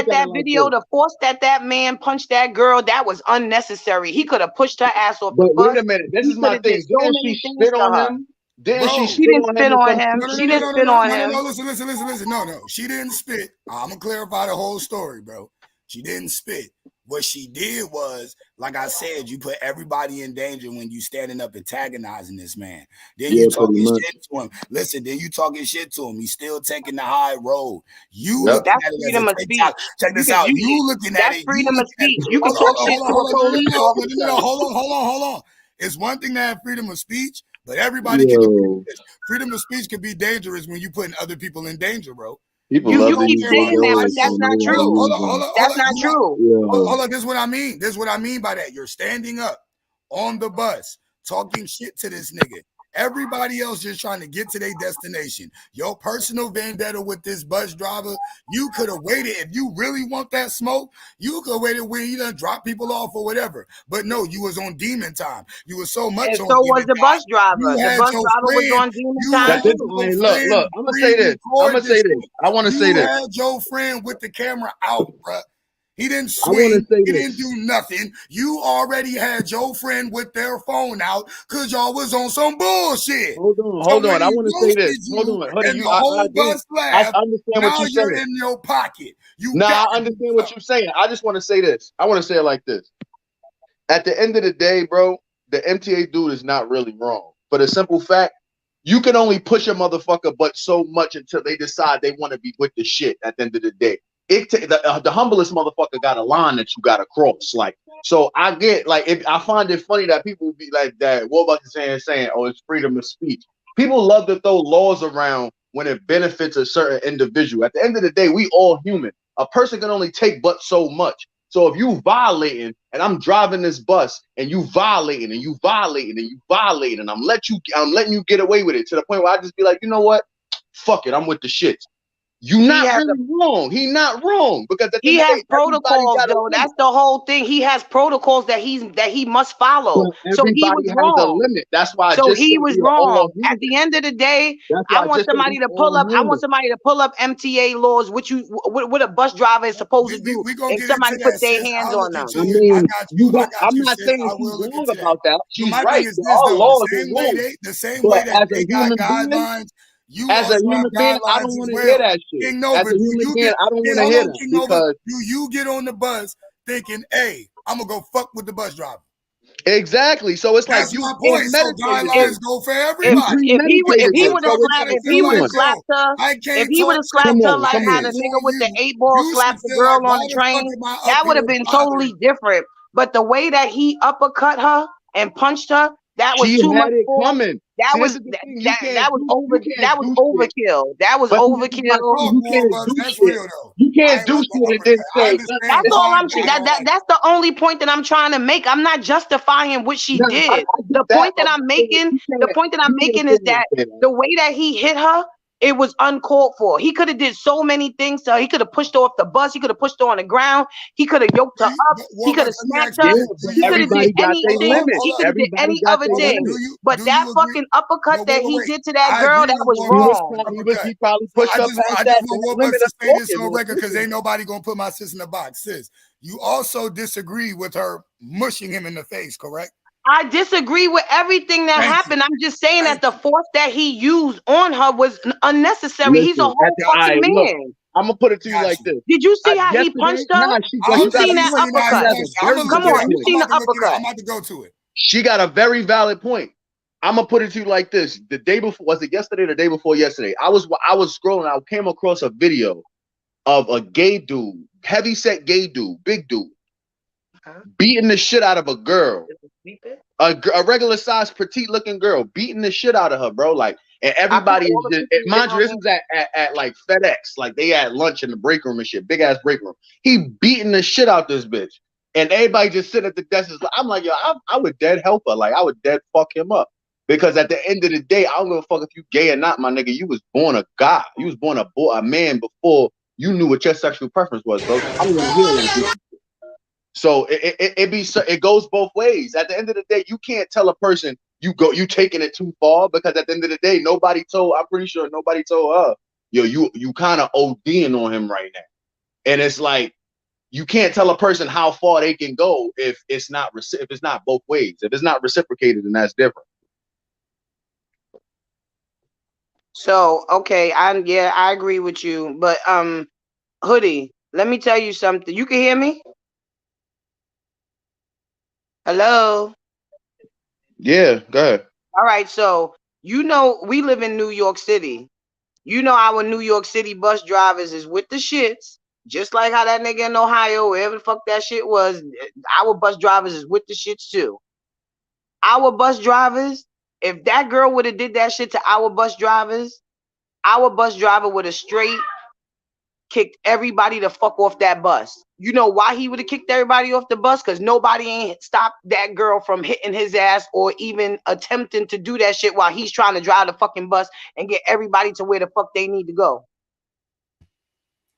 [SPEAKER 10] that video, the force that man punched that girl, that was unnecessary. He could have pushed her ass off the bus.
[SPEAKER 9] Wait a minute, this is my thing. Didn't she spit on him?
[SPEAKER 10] She didn't spit on him. She didn't spit on him.
[SPEAKER 1] No, listen. No. She didn't spit. I'm going to clarify the whole story, bro. She didn't spit. What she did was, like I said, you put everybody in danger when you standing up antagonizing this man. Then you talking shit to him. Listen, then you talking shit to him. He's still taking the high road. You looking
[SPEAKER 10] That's
[SPEAKER 1] at it as
[SPEAKER 10] freedom
[SPEAKER 1] a
[SPEAKER 10] of speech.
[SPEAKER 1] TikTok. Check this out. You looking at
[SPEAKER 10] That's
[SPEAKER 1] it. You
[SPEAKER 10] freedom of
[SPEAKER 1] looking at it.
[SPEAKER 10] speech. You can talk shit to a police officer.
[SPEAKER 1] No. Hold on. It's one thing to have freedom of speech, but everybody can do this. Freedom of speech can be dangerous when you putting other people in danger, bro.
[SPEAKER 10] You keep saying that, but that's not true. That's not true.
[SPEAKER 1] Hold on. This is what I mean. This is what I mean by that. You're standing up on the bus talking shit to this nigga. Everybody else just trying to get to their destination. Your personal vendetta with this bus driver, you could have waited. If you really want that smoke, you could have waited when he done drop people off or whatever. But no, you was on demon time. You was so much
[SPEAKER 10] And
[SPEAKER 1] on
[SPEAKER 10] so
[SPEAKER 1] demon
[SPEAKER 10] was the
[SPEAKER 1] time.
[SPEAKER 10] bus driver.
[SPEAKER 1] You
[SPEAKER 10] The
[SPEAKER 1] had
[SPEAKER 10] bus
[SPEAKER 1] your
[SPEAKER 10] driver was
[SPEAKER 1] friend-
[SPEAKER 10] on demon
[SPEAKER 1] you
[SPEAKER 10] time
[SPEAKER 1] had
[SPEAKER 10] too.
[SPEAKER 1] your
[SPEAKER 9] Look,
[SPEAKER 1] friend
[SPEAKER 9] I'm gonna say this. I'm gonna say this. I want to say
[SPEAKER 1] You
[SPEAKER 9] this.
[SPEAKER 1] had your friend with the camera out, bruh. He didn't
[SPEAKER 9] I wanna
[SPEAKER 1] swing.
[SPEAKER 9] say
[SPEAKER 1] He
[SPEAKER 9] this.
[SPEAKER 1] didn't do nothing. You already had your friend with their phone out because y'all was on some bullshit.
[SPEAKER 9] Hold on. I want to say this. Hold on. Hoodie,
[SPEAKER 1] And
[SPEAKER 9] you,
[SPEAKER 1] the
[SPEAKER 9] I
[SPEAKER 1] whole
[SPEAKER 9] agree.
[SPEAKER 1] bus
[SPEAKER 9] I
[SPEAKER 1] laughed.
[SPEAKER 9] understand what
[SPEAKER 1] Now
[SPEAKER 9] you're
[SPEAKER 1] you're
[SPEAKER 9] saying.
[SPEAKER 1] in your pocket. You
[SPEAKER 9] Nah,
[SPEAKER 1] got
[SPEAKER 9] I understand what you're saying. I just want to say this. I want to say it like this. At the end of the day, bro, the MTA dude is not really wrong. For the simple fact, you can only push a motherfucker but so much until they decide they want to be with the shit at the end of the day. The humblest motherfucker got a line that you got to cross. Like, so I get, like, I find it funny that people be like that. What is saying, oh, it's freedom of speech. People love to throw laws around when it benefits a certain individual. At the end of the day, we all human. A person can only take but so much. So if you violating, and I'm driving this bus, and you violating, and you violating, and you violating, and I'm letting you get away with it to the point where I just be like, you know what? Fuck it, I'm with the shits. You not really wrong. He not wrong because
[SPEAKER 10] He has protocols, though. That's the whole thing. He has protocols that he must follow. So he was
[SPEAKER 9] has
[SPEAKER 10] wrong.
[SPEAKER 9] a limit. That's why I
[SPEAKER 10] so
[SPEAKER 9] just
[SPEAKER 10] he
[SPEAKER 9] said
[SPEAKER 10] was
[SPEAKER 9] we are all
[SPEAKER 10] wrong.
[SPEAKER 9] human.
[SPEAKER 10] At the end of the day,
[SPEAKER 9] That's why
[SPEAKER 10] I want
[SPEAKER 9] just said
[SPEAKER 10] somebody
[SPEAKER 9] we
[SPEAKER 10] to pull
[SPEAKER 9] all
[SPEAKER 10] up. I
[SPEAKER 9] human.
[SPEAKER 10] want somebody to pull up MTA laws, what a bus driver is supposed to do
[SPEAKER 1] we gonna
[SPEAKER 10] if
[SPEAKER 1] get
[SPEAKER 10] somebody
[SPEAKER 1] into
[SPEAKER 10] put
[SPEAKER 1] that,
[SPEAKER 10] their
[SPEAKER 1] sis.
[SPEAKER 10] hands
[SPEAKER 1] I'll
[SPEAKER 10] on
[SPEAKER 1] look
[SPEAKER 10] them.
[SPEAKER 1] into
[SPEAKER 9] I
[SPEAKER 1] it.
[SPEAKER 9] mean,
[SPEAKER 1] I got you.
[SPEAKER 9] I'm not
[SPEAKER 1] sis.
[SPEAKER 9] saying
[SPEAKER 1] I
[SPEAKER 9] she's
[SPEAKER 1] will look
[SPEAKER 9] wrong
[SPEAKER 1] into that.
[SPEAKER 9] about that.
[SPEAKER 1] So
[SPEAKER 9] She's
[SPEAKER 1] my
[SPEAKER 9] right.
[SPEAKER 1] thing is
[SPEAKER 9] There
[SPEAKER 1] this
[SPEAKER 9] are
[SPEAKER 1] though.
[SPEAKER 9] laws
[SPEAKER 1] The
[SPEAKER 9] and
[SPEAKER 1] same way
[SPEAKER 9] rules.
[SPEAKER 1] that
[SPEAKER 9] As a
[SPEAKER 1] they got
[SPEAKER 9] human being,
[SPEAKER 1] guidelines, you
[SPEAKER 9] as a
[SPEAKER 1] also have
[SPEAKER 9] human being, I
[SPEAKER 1] guidelines
[SPEAKER 9] don't
[SPEAKER 1] as
[SPEAKER 9] want to hear
[SPEAKER 1] well.
[SPEAKER 9] that shit.
[SPEAKER 1] King
[SPEAKER 9] As
[SPEAKER 1] Nova,
[SPEAKER 9] a human being, I don't want to
[SPEAKER 1] hold
[SPEAKER 9] hear
[SPEAKER 1] on,
[SPEAKER 9] that
[SPEAKER 1] King Nova,
[SPEAKER 9] because
[SPEAKER 1] do you get on the bus thinking, hey, I'm gonna go fuck with the bus driver?
[SPEAKER 9] exactly. So it's like
[SPEAKER 1] That's
[SPEAKER 9] you
[SPEAKER 1] my point. So
[SPEAKER 9] premeditated
[SPEAKER 10] If
[SPEAKER 9] this.
[SPEAKER 1] guidelines go for
[SPEAKER 10] if
[SPEAKER 1] everybody.
[SPEAKER 10] if he would
[SPEAKER 9] Premeditated this. So it's
[SPEAKER 1] gotta
[SPEAKER 10] if
[SPEAKER 1] feel
[SPEAKER 10] he would
[SPEAKER 1] like,
[SPEAKER 10] have
[SPEAKER 1] yo,
[SPEAKER 10] slapped her,
[SPEAKER 1] I
[SPEAKER 10] if
[SPEAKER 1] can't
[SPEAKER 10] he would
[SPEAKER 1] talk
[SPEAKER 10] have
[SPEAKER 1] shit
[SPEAKER 10] slapped her
[SPEAKER 9] on,
[SPEAKER 10] like
[SPEAKER 9] come
[SPEAKER 10] how
[SPEAKER 9] on.
[SPEAKER 10] the
[SPEAKER 1] on
[SPEAKER 10] nigga with the
[SPEAKER 1] you.
[SPEAKER 10] 8-ball
[SPEAKER 1] You should
[SPEAKER 10] slapped the
[SPEAKER 1] feel
[SPEAKER 10] girl
[SPEAKER 1] like,
[SPEAKER 10] on
[SPEAKER 1] why
[SPEAKER 10] the
[SPEAKER 1] the fuck
[SPEAKER 10] train,
[SPEAKER 1] am I up
[SPEAKER 10] that would
[SPEAKER 1] here
[SPEAKER 10] have been
[SPEAKER 1] bothering?
[SPEAKER 10] totally different. But the way that he uppercut her and punched her, that was
[SPEAKER 9] She
[SPEAKER 10] too much
[SPEAKER 9] had it
[SPEAKER 10] force.
[SPEAKER 9] coming.
[SPEAKER 10] That
[SPEAKER 9] See, this
[SPEAKER 10] was
[SPEAKER 9] is the
[SPEAKER 10] that,
[SPEAKER 9] thing.
[SPEAKER 10] that that was that was
[SPEAKER 9] Shit.
[SPEAKER 10] overkill. That was
[SPEAKER 9] But see, this is my
[SPEAKER 10] overkill.
[SPEAKER 9] thing.
[SPEAKER 1] Talk
[SPEAKER 9] You
[SPEAKER 1] more,
[SPEAKER 9] can't
[SPEAKER 1] Buzz.
[SPEAKER 9] do
[SPEAKER 1] That's
[SPEAKER 9] shit.
[SPEAKER 1] real though.
[SPEAKER 9] You
[SPEAKER 1] I
[SPEAKER 9] can't
[SPEAKER 1] ain't
[SPEAKER 9] do
[SPEAKER 1] like
[SPEAKER 9] shit
[SPEAKER 1] the
[SPEAKER 9] and then
[SPEAKER 1] uppercut. I
[SPEAKER 9] say,
[SPEAKER 1] understand
[SPEAKER 10] That's
[SPEAKER 9] it's
[SPEAKER 10] all
[SPEAKER 1] why,
[SPEAKER 10] I'm
[SPEAKER 1] but I
[SPEAKER 10] that,
[SPEAKER 1] don't
[SPEAKER 10] that
[SPEAKER 1] like it.
[SPEAKER 10] that's the only point that I'm trying to make. I'm not justifying what she
[SPEAKER 9] nah, I
[SPEAKER 10] did.
[SPEAKER 9] get
[SPEAKER 10] The
[SPEAKER 9] that,
[SPEAKER 10] point that
[SPEAKER 9] but
[SPEAKER 10] I'm making, the point that I'm
[SPEAKER 9] you can't
[SPEAKER 10] making
[SPEAKER 9] sit
[SPEAKER 10] is
[SPEAKER 9] here and
[SPEAKER 10] that
[SPEAKER 9] say that.
[SPEAKER 10] the way that he hit her, it was uncalled for. He could have did so many things to her. He could have pushed her off the bus. He could have pushed her on the ground. He could have yoked her up. He could have
[SPEAKER 1] Let me
[SPEAKER 10] snatched
[SPEAKER 1] ask you
[SPEAKER 10] her.
[SPEAKER 9] Yeah,
[SPEAKER 1] this.
[SPEAKER 9] but
[SPEAKER 10] He could have did
[SPEAKER 9] everybody got their
[SPEAKER 10] anything.
[SPEAKER 9] limits.
[SPEAKER 10] He could have did
[SPEAKER 9] Everybody
[SPEAKER 10] any
[SPEAKER 9] got
[SPEAKER 10] other
[SPEAKER 9] their
[SPEAKER 10] thing.
[SPEAKER 9] limits.
[SPEAKER 10] But
[SPEAKER 1] Do
[SPEAKER 10] that
[SPEAKER 1] you agree?
[SPEAKER 10] fucking uppercut
[SPEAKER 1] No,
[SPEAKER 10] that he
[SPEAKER 1] wait.
[SPEAKER 10] did to that
[SPEAKER 1] I
[SPEAKER 10] girl,
[SPEAKER 1] agree
[SPEAKER 10] that
[SPEAKER 1] with
[SPEAKER 10] was
[SPEAKER 1] War Bus
[SPEAKER 10] wrong.
[SPEAKER 1] uppercut.
[SPEAKER 9] He probably
[SPEAKER 1] So
[SPEAKER 9] pushed
[SPEAKER 1] I
[SPEAKER 9] up
[SPEAKER 1] just
[SPEAKER 9] past that
[SPEAKER 1] want War Bus
[SPEAKER 9] limit
[SPEAKER 1] to
[SPEAKER 9] of
[SPEAKER 1] say this
[SPEAKER 9] talking.
[SPEAKER 1] on record because ain't nobody gonna put my sis in the box. Sis, you also disagree with her mushing him in the face, correct?
[SPEAKER 10] I disagree with everything that
[SPEAKER 1] Thank you.
[SPEAKER 10] happened. I'm just saying
[SPEAKER 1] Thank
[SPEAKER 10] that the force that he used on her was unnecessary. He's a
[SPEAKER 9] Listen,
[SPEAKER 10] whole fucking
[SPEAKER 9] look,
[SPEAKER 10] man.
[SPEAKER 9] I'm gonna put it to you
[SPEAKER 1] Got
[SPEAKER 9] like
[SPEAKER 1] you.
[SPEAKER 9] this.
[SPEAKER 10] Did you see how he
[SPEAKER 9] Yesterday,
[SPEAKER 10] punched her?
[SPEAKER 1] I
[SPEAKER 10] You
[SPEAKER 1] hope that
[SPEAKER 10] seen
[SPEAKER 1] you
[SPEAKER 10] that
[SPEAKER 1] seen how he
[SPEAKER 10] uppercut?
[SPEAKER 1] punched. I'm gonna
[SPEAKER 10] Come
[SPEAKER 1] look it
[SPEAKER 10] on,
[SPEAKER 1] up.
[SPEAKER 10] you
[SPEAKER 1] I'm
[SPEAKER 10] seen
[SPEAKER 1] about
[SPEAKER 10] the
[SPEAKER 1] to look it up. I'm
[SPEAKER 10] uppercut?
[SPEAKER 1] about to go to it.
[SPEAKER 9] She got a very valid point. I'm gonna put it to you like this: the day before, was it yesterday or the day before yesterday? I was scrolling. I came across a video of a gay dude, heavy set gay dude, big dude, beating the shit out of a girl, a regular size petite looking girl, beating the shit out of her, bro. Like, and everybody is just, mind you, this is at like FedEx, like they had lunch in the break room and shit, big ass break room. He beating the shit out this bitch, and everybody just sitting at the desk. I'm like, yo, I would dead help her, like I would dead fuck him up. Because at the end of the day, I don't give a fuck if you gay or not, my nigga. You was born a guy. You was born a man before you knew what your sexual preference was, bro. I don't want to hear all this. So it goes both ways. At the end of the day, you can't tell a person you taking it too far, because at the end of the day, I'm pretty sure nobody told her, yo, you kind of ODing on him right now. And it's like, you can't tell a person how far they can go if it's not both ways. If it's not reciprocated, then that's different.
[SPEAKER 10] So okay, I agree with you, but Hoodie, let me tell you something. You can hear me? Hello?
[SPEAKER 9] Yeah, go ahead.
[SPEAKER 10] All right, so you know we live in New York City. You know our New York City bus drivers is with the shits, just like how that nigga in Ohio, wherever the fuck that shit was, our bus drivers is with the shits too. Our bus drivers, if that girl would have did that shit to our bus driver would have straight kicked everybody the fuck off that bus. You know why he would have kicked everybody off the bus? Because nobody ain't stopped that girl from hitting his ass or even attempting to do that shit while he's trying to drive the fucking bus and get everybody to where the fuck they need to go.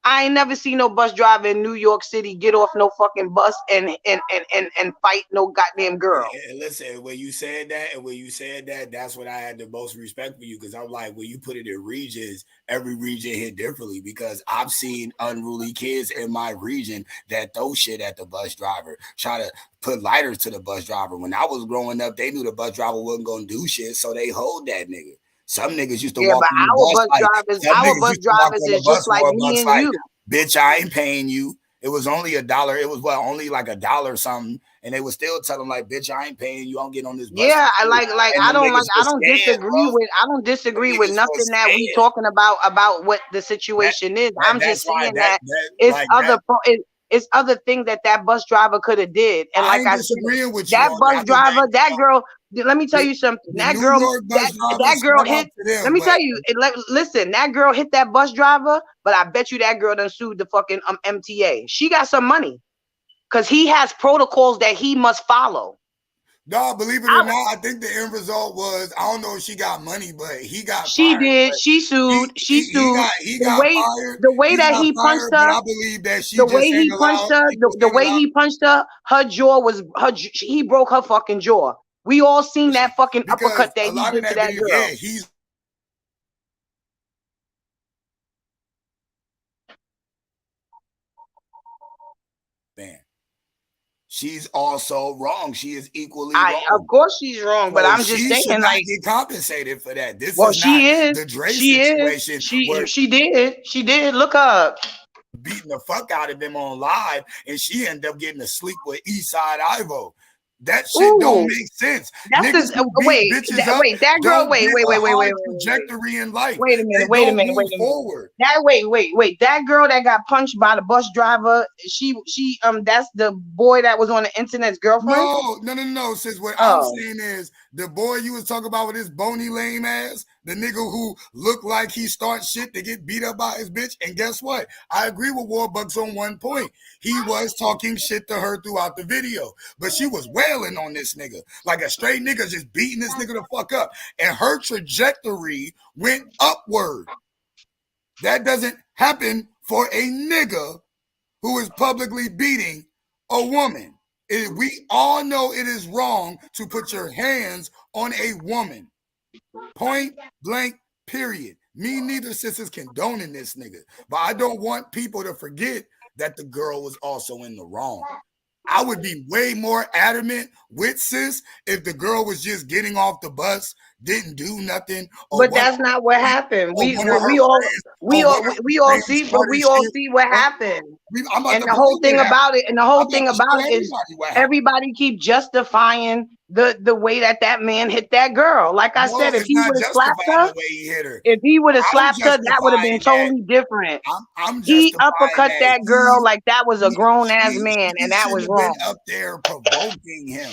[SPEAKER 10] I ain't never seen no bus driver in New York City get off no fucking bus and fight no goddamn girl.
[SPEAKER 1] And listen, when you said that, that's when I had the most respect for you, because I'm like, when you put it in regions, every region hit differently, because I've seen unruly kids in my region that throw shit at the bus driver, try to put lighters to the bus driver. When I was growing up, they knew the bus driver wasn't gonna do shit, so they hold that nigga. Some niggas used to walk
[SPEAKER 10] but
[SPEAKER 1] on the bus like
[SPEAKER 10] our bus drivers is just like me and you.
[SPEAKER 1] Bitch, I ain't paying you. It was only $1. It was only like $1 something, and they would still tell them like, "Bitch, I ain't paying you. I'm getting on this bus."
[SPEAKER 10] Yeah, I don't disagree with nothing that we talking about what the situation is. I'm just saying that it's other things that bus driver could have did, and like I said, that bus driver, that girl. Let me tell you something. That girl hit. Let me tell you. Listen, that girl hit that bus driver, but I bet you that girl done sued the fucking MTA. She got some money, cause he has protocols that he must follow.
[SPEAKER 1] No, believe it or not, I think the end result was, I don't know if she got money, but he got
[SPEAKER 10] she
[SPEAKER 1] fired.
[SPEAKER 10] Did. She sued. She sued.
[SPEAKER 1] He got fired.
[SPEAKER 10] The way that he punched her,
[SPEAKER 1] but I believe that she the way he punched her,
[SPEAKER 10] the way he punched her, her jaw was he broke her fucking jaw. We all seen that fucking uppercut that he did to that girl.
[SPEAKER 1] Yeah, he's man. She's also wrong. She is equally wrong.
[SPEAKER 10] Of course she's wrong, but I'm just saying,
[SPEAKER 1] should not
[SPEAKER 10] like,
[SPEAKER 1] get compensated for that. This
[SPEAKER 10] well,
[SPEAKER 1] is
[SPEAKER 10] she
[SPEAKER 1] not
[SPEAKER 10] is
[SPEAKER 1] the Dre
[SPEAKER 10] she
[SPEAKER 1] situation.
[SPEAKER 10] Is. She did. Look up.
[SPEAKER 1] Beating the fuck out of him on live, and she ended up getting to sleep with Eastside Ivo. That shit don't make sense.
[SPEAKER 10] That's wait, that girl, wait.
[SPEAKER 1] Trajectory in life.
[SPEAKER 10] Wait a minute.
[SPEAKER 1] Forward.
[SPEAKER 10] That girl that got punched by the bus driver, she that's the boy that was on the internet's girlfriend.
[SPEAKER 1] No. Sis, what I'm saying is the boy you was talking about with his bony lame ass, the nigga who looked like he starts shit to get beat up by his bitch. And guess what? I agree with Warbucks on one point. He was talking shit to her throughout the video, but she was wailing on this nigga like a straight nigga, just beating this nigga the fuck up, and her trajectory went upward. That doesn't happen for a nigga who is publicly beating a woman. We all know it is wrong to put your hands on a woman. Point blank, period. Me neither, sisters, condoning this nigga. But I don't want people to forget that the girl was also in the wrong. I would be way more adamant with sis if the girl was just getting off the bus, didn't do nothing.
[SPEAKER 10] But that's not what happened. We all see what happened. And the whole thing about it is everybody keep justifying the way that man hit that girl. Like I said, if he would have slapped her, that would have been totally different. He uppercut that girl like that was a grown ass man, and that was wrong.
[SPEAKER 1] Up there provoking him.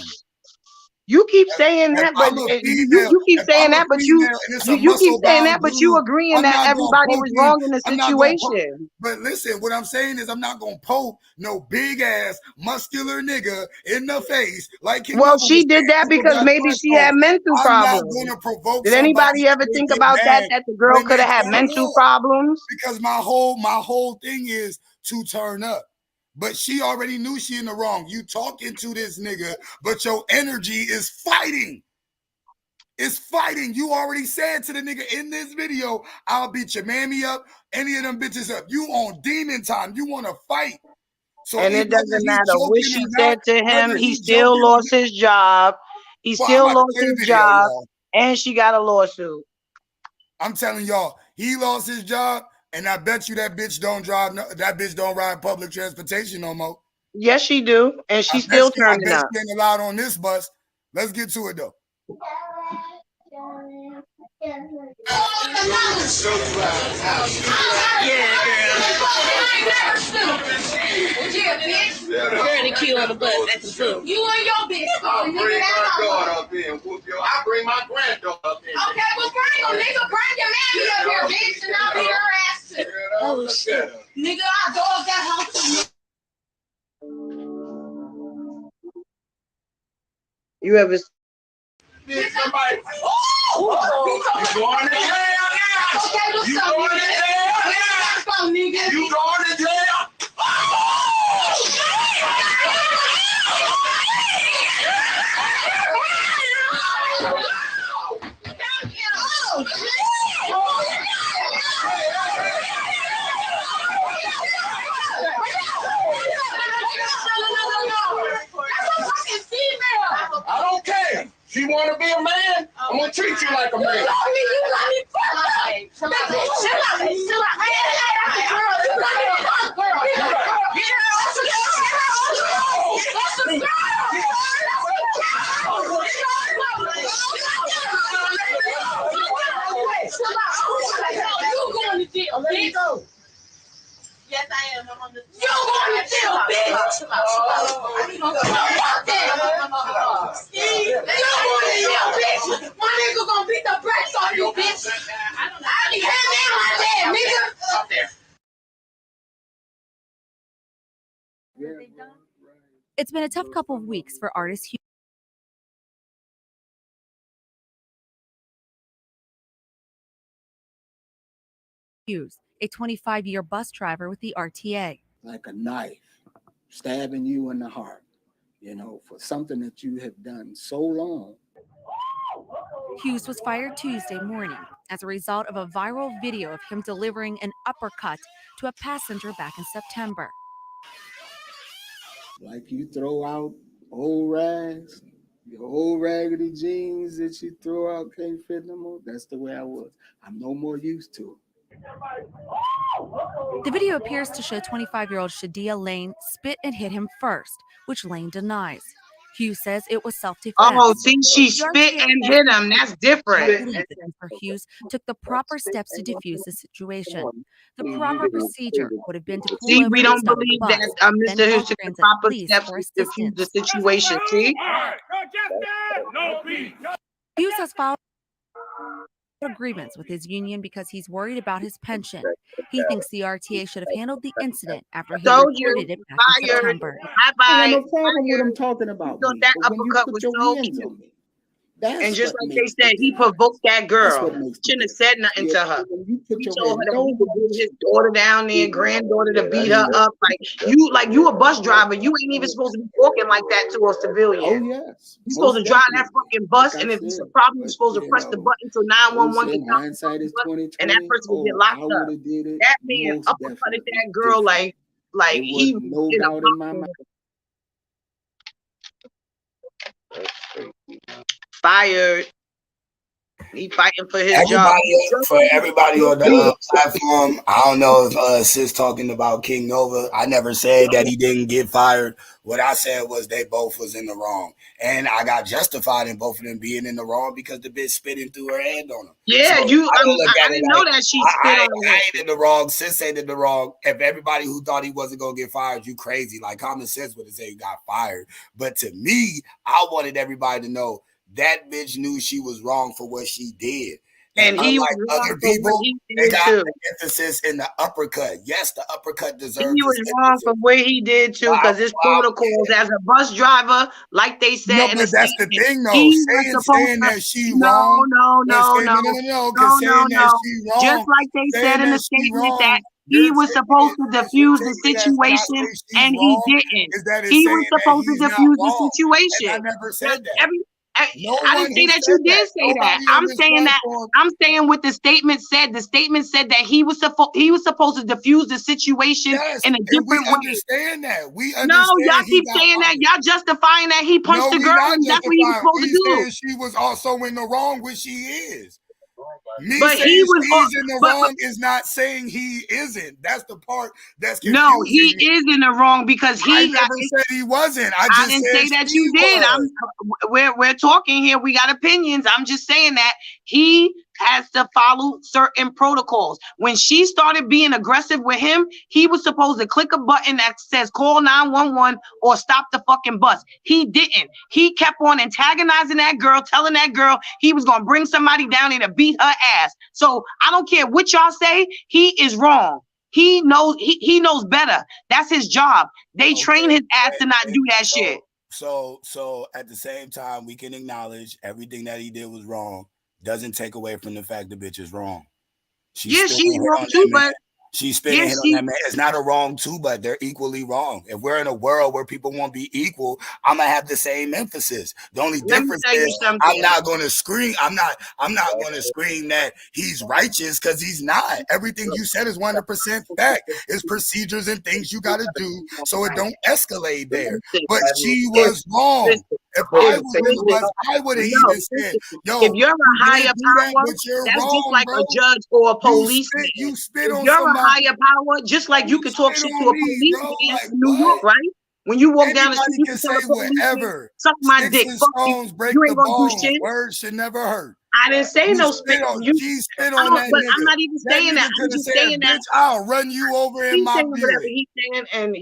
[SPEAKER 10] You keep saying that, but you keep saying that, but you keep saying that, but you agreeing that everybody was wrong in the situation.
[SPEAKER 1] But listen, what I'm saying is I'm not gonna poke no big ass muscular nigga in the face like him.
[SPEAKER 10] Well, she did that because maybe she had mental problems. Did anybody ever think about that the girl could have had mental problems?
[SPEAKER 1] Because my whole thing is to turn up. But she already knew she in the wrong. You talking to this nigga, but your energy is fighting. It's fighting. You already said to the nigga in this video, I'll beat your mammy up, any of them bitches up. You on demon time. You want to fight. So
[SPEAKER 10] and it doesn't matter what she said to him. He still lost his job. He still lost his job. And she got a lawsuit.
[SPEAKER 1] I'm telling y'all, he lost his job. And I bet you that bitch don't ride public transportation no more.
[SPEAKER 10] Yes, she do, and she's
[SPEAKER 1] I
[SPEAKER 10] still
[SPEAKER 1] bet
[SPEAKER 10] turning up.
[SPEAKER 1] she ain't allowed on this bus. Let's get to it though.
[SPEAKER 11] Girl, the kid on the bus at the zoo. You and your bitch.
[SPEAKER 12] I'll bring my daughter up there and whoop your. I'll bring my granddaughter up there.
[SPEAKER 11] Okay, well, bring your nigga, bring your mammy up here, bitch, and I'll beat her ass too. Oh, shit. Nigga, our dog got home too.
[SPEAKER 10] You ever?
[SPEAKER 12] Did somebody? Oh! You going to jail now?
[SPEAKER 11] Okay, what's
[SPEAKER 12] you
[SPEAKER 11] up,
[SPEAKER 12] going
[SPEAKER 11] nigga?
[SPEAKER 12] to jail now? You going to jail? I don't care. She want to be a man? I'm going to treat you like a man.
[SPEAKER 11] You got me fucked up. Chill out. Yes, I am. I'm on the. You going to jail, bitch? Chill out. You going to jail, bitch. My nigga gonna beat the brakes on you, bitch. I be handing in my leg, nigga. Up there.
[SPEAKER 13] It's been a tough couple of weeks for artist Hughes, a 25-year bus driver with the RTA.
[SPEAKER 14] Like a knife stabbing you in the heart, for something that you have done so long.
[SPEAKER 13] Hughes was fired Tuesday morning as a result of a viral video of him delivering an uppercut to a passenger back in September.
[SPEAKER 14] Like you throw out old rags, your old raggedy jeans that you throw out can't fit no more. That's the way I was. I'm no more used to it.
[SPEAKER 13] The video appears to show 25-year-old Shadia Lane spit and hit him first, which Lane denies. Hughes says it was self-defense.
[SPEAKER 10] Oh, see, she spit and hit him. That's different.
[SPEAKER 13] Hughes took the proper steps to defuse the situation. The proper procedure would have been to pull
[SPEAKER 10] See,
[SPEAKER 13] over
[SPEAKER 10] we
[SPEAKER 13] and
[SPEAKER 10] don't
[SPEAKER 13] stop the
[SPEAKER 10] believe
[SPEAKER 13] bus,
[SPEAKER 10] that Mr.
[SPEAKER 13] then
[SPEAKER 10] Hughes
[SPEAKER 13] call
[SPEAKER 10] took the
[SPEAKER 13] transit
[SPEAKER 10] proper
[SPEAKER 13] police
[SPEAKER 10] steps
[SPEAKER 13] for
[SPEAKER 10] to defuse
[SPEAKER 13] assistance.
[SPEAKER 10] the situation. See?
[SPEAKER 13] Hughes has filed a grievance with his union because he's worried about his pension. He thinks the RTA should have handled the incident after he reported it back in September.
[SPEAKER 14] I have no problem with him talking about me,
[SPEAKER 10] that
[SPEAKER 14] but when you
[SPEAKER 10] uppercut
[SPEAKER 14] put
[SPEAKER 10] was
[SPEAKER 14] your
[SPEAKER 10] so
[SPEAKER 14] hands
[SPEAKER 10] cute.
[SPEAKER 14] on me, that's
[SPEAKER 10] And just
[SPEAKER 14] what
[SPEAKER 10] like they
[SPEAKER 14] makes
[SPEAKER 10] said, he provoked that girl. Shouldn't have said nothing to her.
[SPEAKER 14] You put
[SPEAKER 10] He
[SPEAKER 14] your
[SPEAKER 10] told her
[SPEAKER 14] hands
[SPEAKER 10] that he would bring his daughter down there, granddaughter, to beat her up. Like you a bus driver. You ain't even supposed to be talking like that to a civilian.
[SPEAKER 14] Oh yes.
[SPEAKER 10] You're supposed to drive that fucking bus, and if it's a problem, you're supposed to press the button so 911 can come.
[SPEAKER 14] Hindsight is 2020.
[SPEAKER 10] And that person will get locked up. That man uppercutted that girl like he was in a fired. He fighting for his job.
[SPEAKER 1] For everybody on the platform, I don't know if Sis talking about King Nova. I never said that he didn't get fired. What I said was they both was in the wrong. And I got justified in both of them being in the wrong because the bitch spitting through her hand on him.
[SPEAKER 10] Yeah,
[SPEAKER 1] so
[SPEAKER 10] I didn't know that she spit on him.
[SPEAKER 1] I ain't in the wrong. Sis ain't in the wrong. If everybody who thought he wasn't going to get fired, you crazy. Like common sense would have said he got fired. But to me, I wanted everybody to know that bitch knew she was wrong for what she did.
[SPEAKER 10] And he was
[SPEAKER 1] unlike other people, they got the emphasis in the uppercut. Yes, the uppercut deserves.
[SPEAKER 10] He was wrong for what he did too, because it's protocols as a bus driver, like they said.
[SPEAKER 1] No,
[SPEAKER 10] in
[SPEAKER 1] but that's the thing, though. Saying that she
[SPEAKER 10] no,
[SPEAKER 1] wrong.
[SPEAKER 10] No. Just like they said in the statement that he was supposed to diffuse the situation, and he didn't. He was supposed to diffuse the situation.
[SPEAKER 1] I never said that.
[SPEAKER 10] I didn't say that you did say that. I'm saying what the statement said. The statement said that he was supposed to diffuse the situation in a different way.
[SPEAKER 1] Understand that. We understand.
[SPEAKER 10] No, y'all keep saying that. Y'all justifying that he punched the girl, and that's what he was supposed to do.
[SPEAKER 1] She was also in the wrong, which she is. Me
[SPEAKER 10] But
[SPEAKER 1] saying
[SPEAKER 10] he was
[SPEAKER 1] she's in the
[SPEAKER 10] but,
[SPEAKER 1] wrong is not saying he isn't. That's the part that's confusing.
[SPEAKER 10] No, he is in the wrong because
[SPEAKER 1] I never said he wasn't. I just
[SPEAKER 10] didn't
[SPEAKER 1] said
[SPEAKER 10] say that
[SPEAKER 1] she
[SPEAKER 10] you did.
[SPEAKER 1] was.
[SPEAKER 10] We're talking here. We got opinions. I'm just saying that he has to follow certain protocols. When she started being aggressive with him, he was supposed to click a button that says call 911 or stop the fucking bus. He didn't. He kept on antagonizing that girl, telling that girl he was gonna bring somebody down there to beat her ass. So I don't care what y'all say, he is wrong. He knows he knows better. That's his job. They train his ass to not do that shit.
[SPEAKER 1] So at the same time, we can acknowledge everything that he did was wrong. Doesn't take away from the fact the bitch is wrong.
[SPEAKER 10] She's wrong too, but
[SPEAKER 1] she's spinning hit on that man. It's not a wrong too, but they're equally wrong. If we're in a world where people won't be equal, I'm gonna have the same emphasis. The only difference is I'm not gonna scream. I'm not gonna scream that he's righteous because he's not. Everything you said is 100% fact. It's procedures and things you gotta do so it don't escalate there. But she was wrong. If I was in the bus, I would have even said, "Yo,
[SPEAKER 10] if you're a higher power, that's
[SPEAKER 1] wrong,
[SPEAKER 10] just like
[SPEAKER 1] bro.
[SPEAKER 10] a judge or a policeman.
[SPEAKER 1] You spit
[SPEAKER 10] if
[SPEAKER 1] on
[SPEAKER 10] you're
[SPEAKER 1] somebody.
[SPEAKER 10] a higher power, just like you could talk shit to a policeman in New York, right? When you walk down the street, you can tell a policeman, suck my dick, fuck you. You ain't gonna do shit.
[SPEAKER 1] Words should never hurt.
[SPEAKER 10] I didn't say no spit on you.
[SPEAKER 1] She spit on that
[SPEAKER 10] but
[SPEAKER 1] nigga.
[SPEAKER 10] I'm not even saying that. I'm just saying that.
[SPEAKER 1] I'll run you over in my
[SPEAKER 10] whatever he's saying, and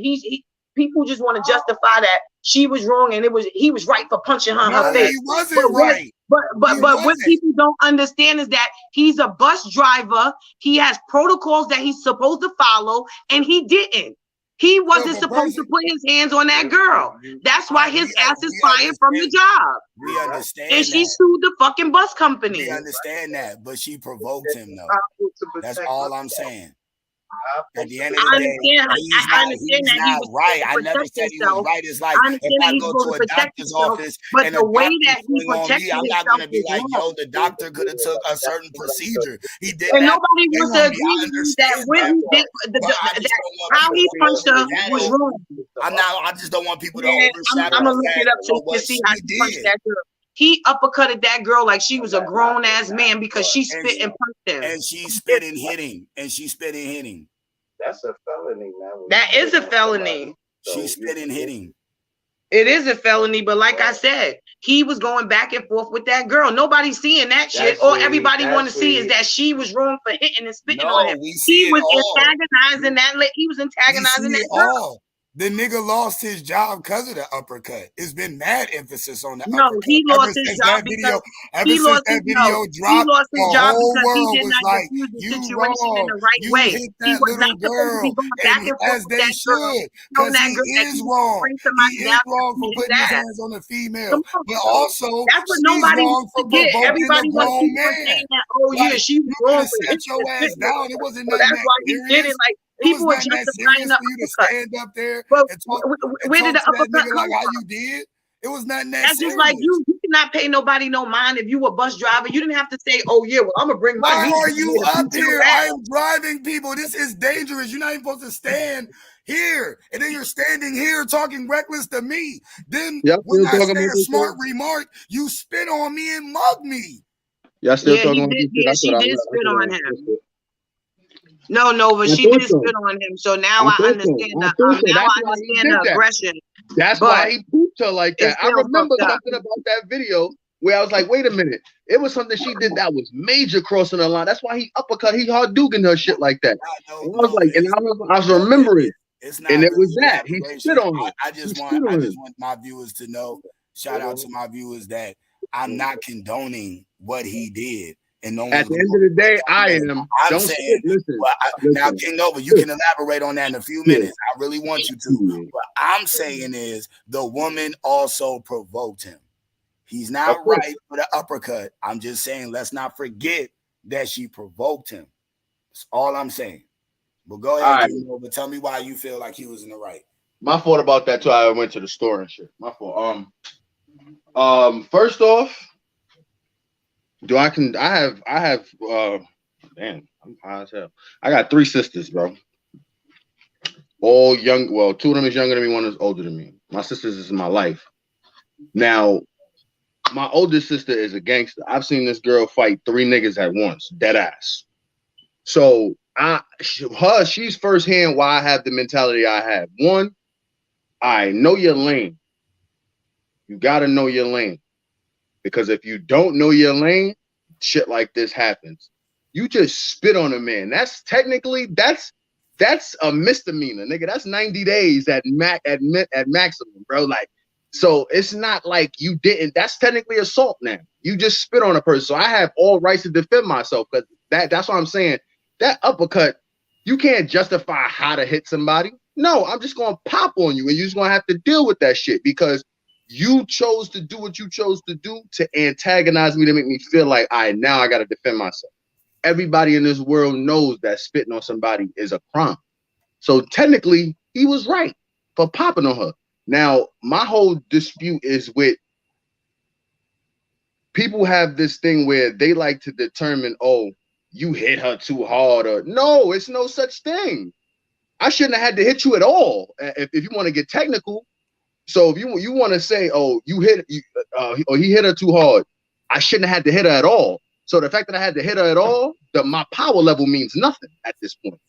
[SPEAKER 10] people just want to justify that she was wrong and he was right for punching her in her face.
[SPEAKER 1] He wasn't right.
[SPEAKER 10] But what people don't understand is that he's a bus driver. He has protocols that he's supposed to follow, and he didn't. He wasn't supposed to put his hands on that girl. That's why his ass is fired from the job.
[SPEAKER 1] We understand.
[SPEAKER 10] And she sued the fucking bus company.
[SPEAKER 1] We understand that, but she provoked him though. That's all I'm saying. At the end of the day, he's not right. I never said he was right. It's like if I go to a doctor's office and the way that he protected himself, I'm not gonna be like, yo, the doctor could have took a certain procedure. He did that.
[SPEAKER 10] And nobody wants to agree with you that when he did how he punched her was wrong.
[SPEAKER 1] I just don't want people to overshadow.
[SPEAKER 10] I'm gonna look it up so you can see how he punched that girl. He uppercutted that girl like she was a grown ass man because she spit and punched him.
[SPEAKER 1] And she spit and hitting. That's
[SPEAKER 9] a felony, man.
[SPEAKER 10] That is a felony.
[SPEAKER 1] She spit and hitting.
[SPEAKER 10] It is a felony, but like I said, he was going back and forth with that girl. Nobody's seeing that shit. All everybody want to see is that she was wrong for hitting and spitting on him. He was antagonizing that. He was antagonizing that girl.
[SPEAKER 1] The nigga lost his job because of the uppercut. It's been mad emphasis on the uppercut.
[SPEAKER 10] No, he lost his job because he lost his job because he did not diffuse the situation in the right way. He was not supposed to be going back and forth with that girl.
[SPEAKER 1] Because he is wrong. He is wrong for putting his hands on a female. But also,
[SPEAKER 10] that's what nobody wants to get. Everybody wants to saying that, oh yeah, she was wrong.
[SPEAKER 1] Set your ass down. It wasn't nothing.
[SPEAKER 10] That's why he did it. Like people were justifying the uppercut.
[SPEAKER 1] Stand up there
[SPEAKER 10] but
[SPEAKER 1] and talk,
[SPEAKER 10] where did the uppercut come
[SPEAKER 1] like how
[SPEAKER 10] from?
[SPEAKER 1] you did? It was nothing that
[SPEAKER 10] That's just like you cannot pay nobody no mind if you a bus driver. You didn't have to say, oh yeah, well, I'm gonna bring my
[SPEAKER 1] Why are you up here? I am driving people. This is dangerous. You're not even supposed to stand here. And then you're standing here talking reckless to me. Then when I say a smart remark, you spit on me and mug me.
[SPEAKER 9] Y'all still talking
[SPEAKER 10] about this shit? She did spit on him. No, Nova, she did spit on him. So now I understand the aggression.
[SPEAKER 9] That's why he pooped her like that. I remember something about that video where I was like, wait a minute. It was something she did that was major crossing the line. That's why he uppercut, he hard duking her shit like that. I was remembering. And it was that. He spit on her.
[SPEAKER 1] I just want my viewers to know, shout out to my viewers, that I'm not condoning what he did. And no
[SPEAKER 9] at the end of the day, I am.
[SPEAKER 1] I'm saying, listen. Now, King Nova, you can elaborate on that in a few minutes. I really want you to. What I'm saying is the woman also provoked him. He's not right for the uppercut. I'm just saying, let's not forget that she provoked him. That's all I'm saying. But go ahead, King Nova. Tell me why you feel like he was in the right.
[SPEAKER 9] My fault about that too. I went to the store and shit. My fault. First off, I have damn, I'm high as hell. I got 3 sisters, bro. All young, well, 2 of them is younger than me, 1 is older than me. My sisters is in my life. Now, my oldest sister is a gangster. I've seen this girl fight 3 niggas at once, dead ass. So she's firsthand why I have the mentality I have. One, I know your lane. You gotta know your lane. Because if you don't know your lane, shit like this happens. You just spit on a man. That's technically that's a misdemeanor, nigga. That's 90 days at maximum, bro. Like, so it's not like you didn't. That's technically assault now. You just spit on a person. So I have all rights to defend myself. Because that's what I'm saying. That uppercut, you can't justify how to hit somebody. No, I'm just gonna pop on you, and you're just gonna have to deal with that shit because you chose to do what you chose to do to antagonize me, to make me feel like, all right, now I got to defend myself. Everybody in this world knows that spitting on somebody is a crime. So technically, he was right for popping on her. Now, my whole dispute is with people have this thing where they like to determine, oh, you hit her too hard, or no, it's no such thing. I shouldn't have had to hit you at all. If you want to get technical. So if you want to say, oh, or he hit her too hard, I shouldn't have had to hit her at all. So the fact that I had to hit her at all, my power level means nothing at this point.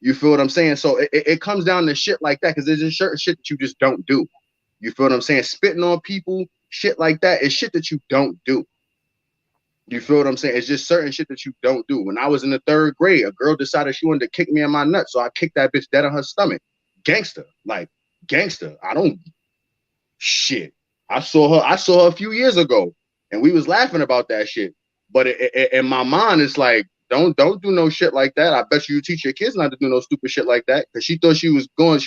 [SPEAKER 9] You feel what I'm saying? So it comes down to shit like that because there's just certain shit that you just don't do. You feel what I'm saying? Spitting on people, shit like that is shit that you don't do. You feel what I'm saying? It's just certain shit that you don't do. When I was in the 3rd grade, a girl decided she wanted to kick me in my nuts, so I kicked that bitch dead on her stomach. Gangster, like gangster. Shit, I saw her a few years ago, and we was laughing about that shit. But in my mind, it's like, don't do no shit like that. I bet you teach your kids not to do no stupid shit like that. Because she thought she was gonna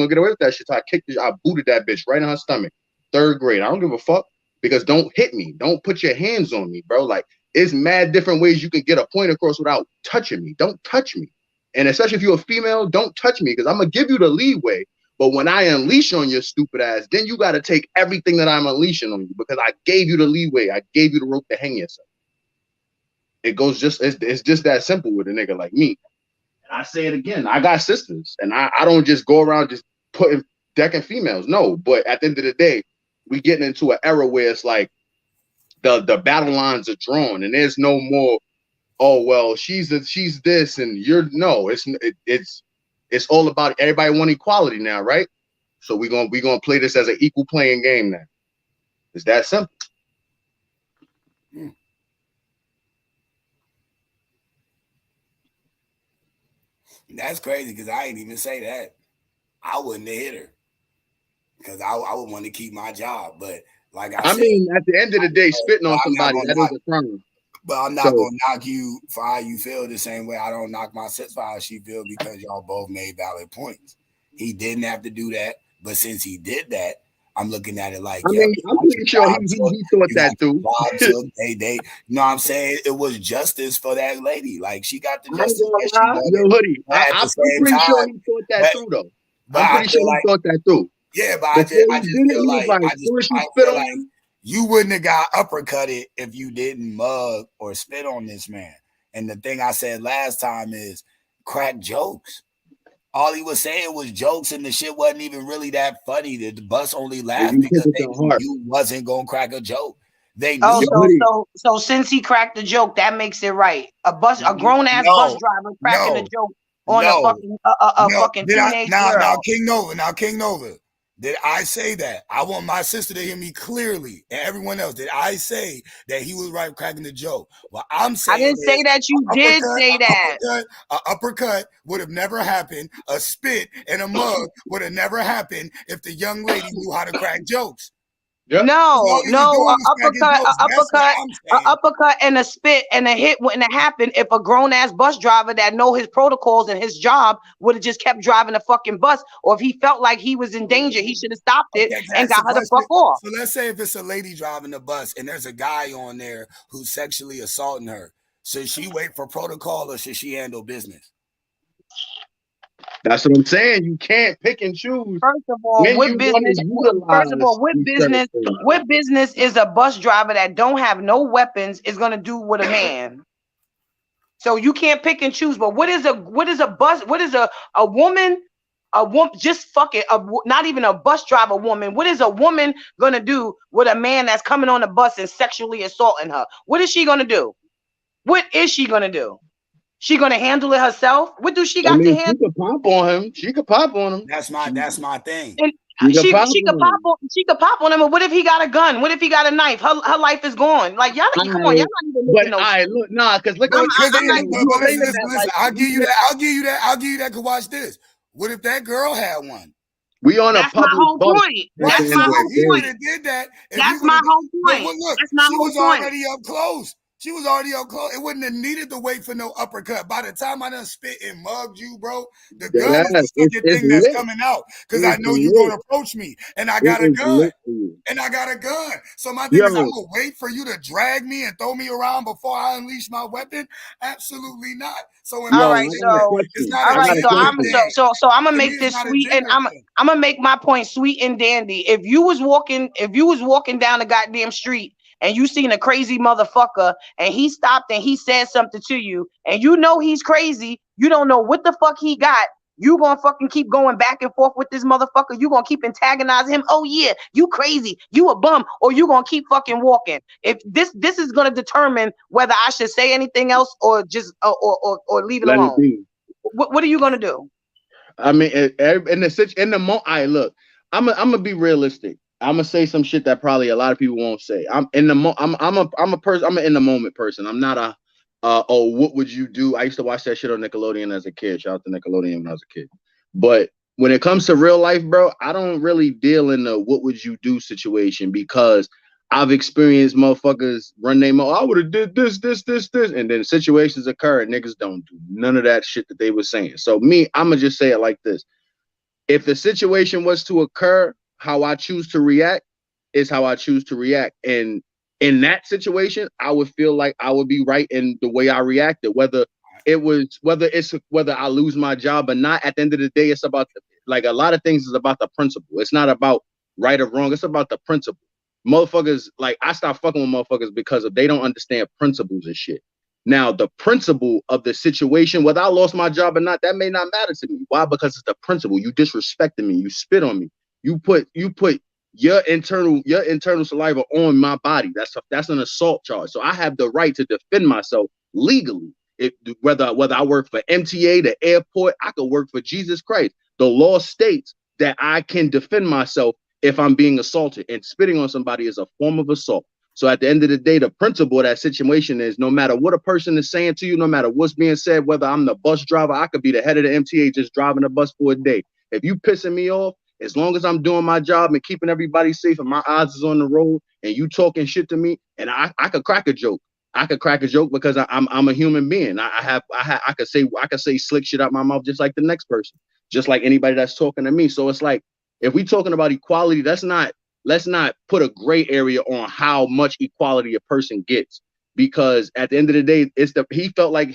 [SPEAKER 9] get away with that shit. So I booted that bitch right in her stomach. 3rd grade. I don't give a fuck because don't hit me. Don't put your hands on me, bro. Like, it's mad different ways you can get a point across without touching me. Don't touch me. And especially if you're a female, don't touch me because I'm gonna give you the leeway. But when I unleash on your stupid ass, then you got to take everything that I'm unleashing on you because I gave you the leeway. I gave you the rope to hang yourself. It's just that simple with a nigga like me. And I say it again, I got sisters and I don't just go around just decking females. No, but at the end of the day, we getting into an era where it's like the battle lines are drawn and there's no more, oh, well, she's this and you're no, it's all about everybody want equality now, right? So we're gonna play this as an equal playing game now. It's that simple.
[SPEAKER 1] That's crazy because I ain't even say that. I wouldn't have hit her because I would want to keep my job. But like I said,
[SPEAKER 9] mean, at the end of the day, spitting on somebody, that is a crime.
[SPEAKER 1] But I'm not gonna knock you for how you feel the same way I don't knock my sis for how she feel because y'all both made valid points. He didn't have to do that, but since he did that, I'm looking at it like,
[SPEAKER 9] I'm pretty sure he thought that too.
[SPEAKER 1] They, you know what I'm saying? It was justice for that lady. Like she got the justice that she wanted.
[SPEAKER 9] Yo, Hoodie, I'm pretty sure he thought that too, though. I'm pretty sure he thought that too.
[SPEAKER 1] Yeah, but I just feel like you wouldn't have got uppercutted if you didn't mug or spit on this man. And the thing I said last time is crack jokes. All he was saying was jokes, and the shit wasn't even really that funny. The bus only laughed because they knew you wasn't gonna crack a joke. They knew.
[SPEAKER 10] So since he cracked the joke, that makes it right. A grown ass bus driver cracking a joke on a fucking teenage girl.
[SPEAKER 1] Now King Nova. Did I say that? I want my sister to hear me clearly, and everyone else. Did I say that he was right cracking the joke? Well, I'm saying
[SPEAKER 10] I didn't say that. You did say that.
[SPEAKER 1] An uppercut would have never happened. A spit and a mug would have never happened if the young lady knew how to crack jokes.
[SPEAKER 10] Yep. No, an uppercut and a spit and a hit wouldn't have happened if a grown ass bus driver that know his protocols and his job would have just kept driving the fucking bus, or if he felt like he was in danger, he should have stopped it and got her the fuck off.
[SPEAKER 1] So let's say if it's a lady driving the bus and there's a guy on there who's sexually assaulting her, should she wait for protocol or should she handle business?
[SPEAKER 9] That's what I'm saying. You can't pick and choose.
[SPEAKER 10] First of all, what business is a bus driver that don't have no weapons is gonna do with a man? So you can't pick and choose. But what is a woman A woman, just fuck it. Not even a bus driver woman. What is a woman gonna do with a man that's coming on the bus and sexually assaulting her? What is she gonna do? What is she gonna do? She gonna handle it herself? What do she got to handle?
[SPEAKER 9] She could pop on him. She could pop on him.
[SPEAKER 1] That's my thing.
[SPEAKER 10] And she could pop on him. But what if he got a gun? What if he got a knife? Her life is gone. Like y'all, come on, y'all not even making no shit.
[SPEAKER 9] Look, nah, because look,
[SPEAKER 1] listen, I'll give you that. Cause watch this. What if that girl had one?
[SPEAKER 9] We on
[SPEAKER 10] That's
[SPEAKER 9] a public
[SPEAKER 10] my whole
[SPEAKER 9] bus.
[SPEAKER 10] point. That's my whole point.
[SPEAKER 1] Did that.
[SPEAKER 10] That's my whole point.
[SPEAKER 1] Look,
[SPEAKER 10] That's my
[SPEAKER 1] she
[SPEAKER 10] whole
[SPEAKER 1] was
[SPEAKER 10] point.
[SPEAKER 1] already up close. She was already up close. It wouldn't have needed to wait for no uppercut. By the time I done spit and mugged you, bro, the gun is the second thing that's coming out. Because I know you're going to approach me. And I got a gun. So my thing is, I'm going to wait for you to drag me and throw me around before I unleash my weapon? Absolutely not. So I'm
[SPEAKER 10] gonna make this sweet, and I'm gonna make my point sweet and dandy. If you was walking down the goddamn street and you seen a crazy motherfucker and he stopped and he said something to you and you know he's crazy, you don't know what the fuck he got, you gonna fucking keep going back and forth with this motherfucker. You gonna keep antagonizing him. Oh yeah, you crazy, you a bum, or you gonna keep fucking walking. If this is gonna determine whether I should say anything else or just or leave it alone. What are you gonna do?
[SPEAKER 9] I mean, in the moment, look, I'm gonna be realistic. I'm gonna say some shit that probably a lot of people won't say. I'm in the I'm a person. I'm an in the moment person. I'm not a oh, what would you do? I used to watch that shit on Nickelodeon as a kid. Shout out to Nickelodeon when I was a kid. But when it comes to real life, bro, I don't really deal in the what would you do situation because I've experienced motherfuckers run their mouth. I would have did this, and then situations occur and niggas don't do none of that shit that they were saying. So me, I'm gonna just say it like this: if the situation was to occur, how I choose to react is how I choose to react. And in that situation, I would feel like I would be right in the way I reacted, whether I lose my job or not. At the end of the day, it's about like a lot of things is about the principle. It's not about right or wrong. It's about the principle. Motherfuckers, like I stop fucking with motherfuckers because they don't understand principles and shit. Now, the principle of the situation, whether I lost my job or not, that may not matter to me. Why? Because it's the principle. You disrespected me. You spit on me. You put your internal saliva on my body. That's an assault charge. So I have the right to defend myself legally. Whether I work for MTA, the airport, I could work for Jesus Christ. The law states that I can defend myself if I'm being assaulted, and spitting on somebody is a form of assault. So at the end of the day, the principle of that situation is no matter what a person is saying to you, no matter what's being said, whether I'm the bus driver, I could be the head of the MTA just driving the bus for a day. If you pissing me off, as long as I'm doing my job and keeping everybody safe and my eyes is on the road and you talking shit to me, and I could crack a joke. I could crack a joke because I'm a human being. I could say slick shit out my mouth just like the next person, just like anybody that's talking to me. So it's like, if we talking about equality, let's not put a gray area on how much equality a person gets, because at the end of the day, he felt like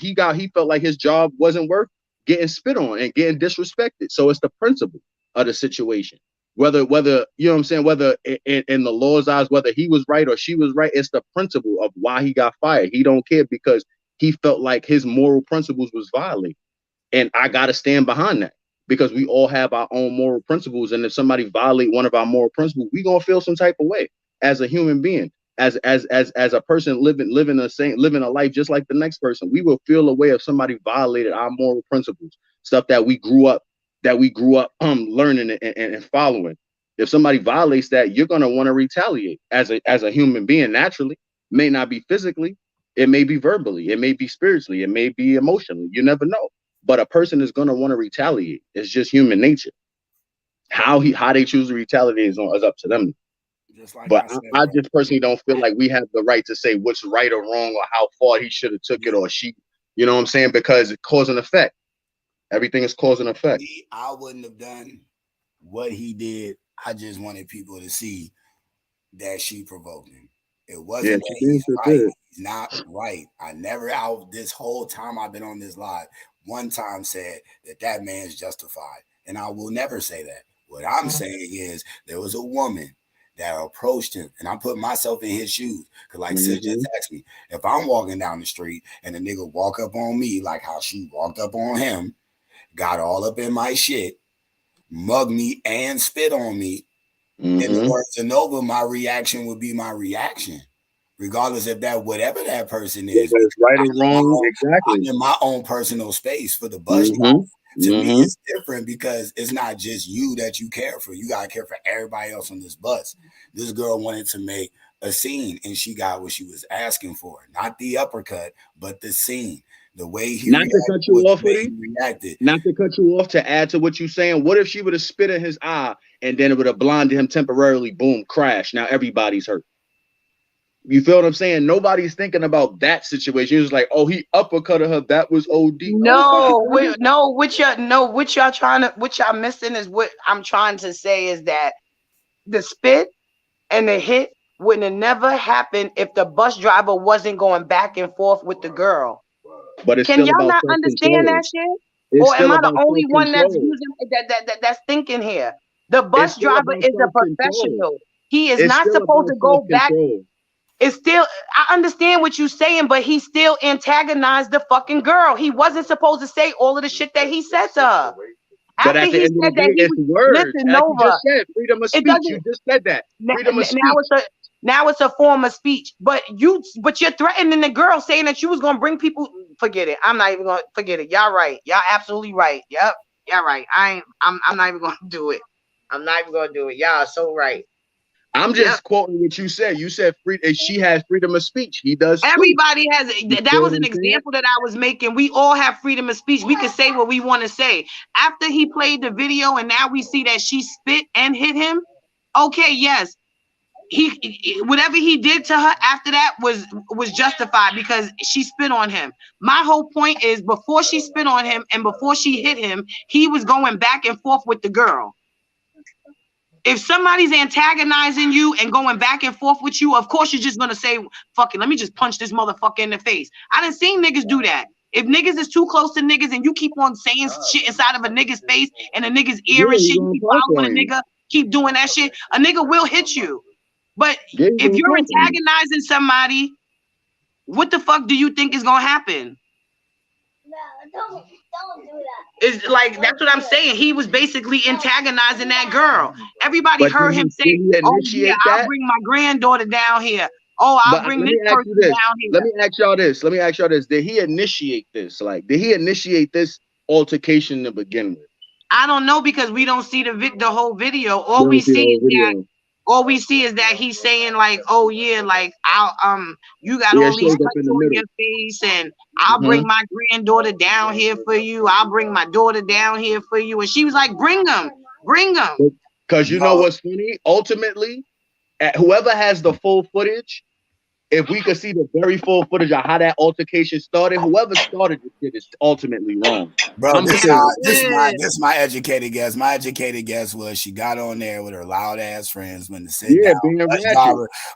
[SPEAKER 9] his job wasn't worth getting spit on and getting disrespected. So it's the principle of the situation. Whether you know what I'm saying, whether in the law's eyes, whether he was right or she was right, it's the principle of why he got fired. He don't care because he felt like his moral principles was violated, and I gotta stand behind that. Because we all have our own moral principles, and if somebody violate one of our moral principles, we gonna feel some type of way as a human being, as a person living a life just like the next person. We will feel a way if somebody violated our moral principles, stuff that we grew up learning and following. If somebody violates that, you're gonna want to retaliate as a human being naturally. May not be physically, it may be verbally, it may be spiritually, it may be emotionally. You never know. But a person is going to want to retaliate. It's just human nature. How they choose to retaliate is up to them. But I just personally don't feel like we have the right to say what's right or wrong or how far he should have took it or she. You know what I'm saying? Because it's cause and effect. Everything is cause and effect.
[SPEAKER 1] I wouldn't have done what he did. I just wanted people to see that she provoked him. It wasn't that he's right. He's not right. I never, this whole time I've been on this live, one time said that man's justified. And I will never say that. What I'm saying is there was a woman that approached him, and I put myself in his shoes. Because like Sid just asked me, if I'm walking down the street and a nigga walk up on me like how she walked up on him, got all up in my shit, mug me, and spit on me, in the words of Nova, my reaction would be my reaction, regardless if that whatever that person is.
[SPEAKER 9] It's right or wrong, exactly.
[SPEAKER 1] I'm in my own personal space for the bus driver. To me, it's different because it's not just you that you care for. You gotta care for everybody else on this bus. This girl wanted to make a scene, and she got what she was asking for. Not the uppercut, but the scene. The way he
[SPEAKER 9] not to cut you off,
[SPEAKER 1] reacted.
[SPEAKER 9] Not to cut you off, to add to what you're saying. What if she would have spit in his eye and then it would have blinded him temporarily? Boom, crash. Now everybody's hurt. You feel what I'm saying? Nobody's thinking about that situation. It was like, oh, he uppercutted her. That was OD.
[SPEAKER 10] What y'all missing is what I'm trying to say is that the spit and the hit would have never happened if the bus driver wasn't going back and forth with the girl.
[SPEAKER 9] But it's
[SPEAKER 10] Can
[SPEAKER 9] still
[SPEAKER 10] y'all
[SPEAKER 9] about
[SPEAKER 10] not understand that shit? Or am I the only one that's using that's thinking here? The bus driver is a professional. He is not supposed to go back. It's still, I understand what you're saying, but he still antagonized the fucking girl. He wasn't supposed to say all of the shit that he said to her.
[SPEAKER 9] But at the end of the day, it's words. As you just said, freedom of speech. You just said that. Freedom of speech.
[SPEAKER 10] Now it's a form of speech. But you're threatening the girl, saying that you was gonna bring people. Forget it. I'm not even gonna forget it. Y'all right. Y'all absolutely right. Yep. Y'all right. I'm not even gonna do it. I'm not even gonna do it. Y'all are so right.
[SPEAKER 9] I'm just quoting what you said. You said she has freedom of speech. He does.
[SPEAKER 10] Everybody has. That was an example that I was making. We all have freedom of speech. We can say what we want to say. After he played the video, and now we see that she spit and hit him. Okay, yes, whatever he did to her after that was justified because she spit on him. My whole point is before she spit on him and before she hit him, he was going back and forth with the girl. If somebody's antagonizing you and going back and forth with you, of course you're just gonna say, fuck it, let me just punch this motherfucker in the face. I done seen niggas do that. If niggas is too close to niggas and you keep on saying shit inside of a nigga's face and a nigga's ear and shit, you keep following a nigga, keep doing that shit, a nigga will hit you. But if you're antagonizing somebody, what the fuck do you think is gonna happen?
[SPEAKER 11] No, don't do that.
[SPEAKER 10] It's like, that's what I'm saying. He was basically antagonizing that girl. Everybody heard him say, oh yeah, I'll bring my granddaughter down here. Oh, I'll bring this person down here.
[SPEAKER 9] Let me ask y'all this. Did he initiate this? Like, did he initiate this altercation to begin with?
[SPEAKER 10] I don't know because we don't see the whole video. All we see is that he's saying like, oh yeah, like you got all these cuts on your face, and I'll bring my granddaughter down here for you. I'll bring my daughter down here for you. And she was like, bring them.
[SPEAKER 9] Because you know what's funny? Ultimately, whoever has the full footage, if we could see the very full footage of how that altercation started, whoever started this shit is ultimately wrong.
[SPEAKER 1] Bro, this is my educated guess. My educated guess was she got on there with her loud ass friends when the sit down.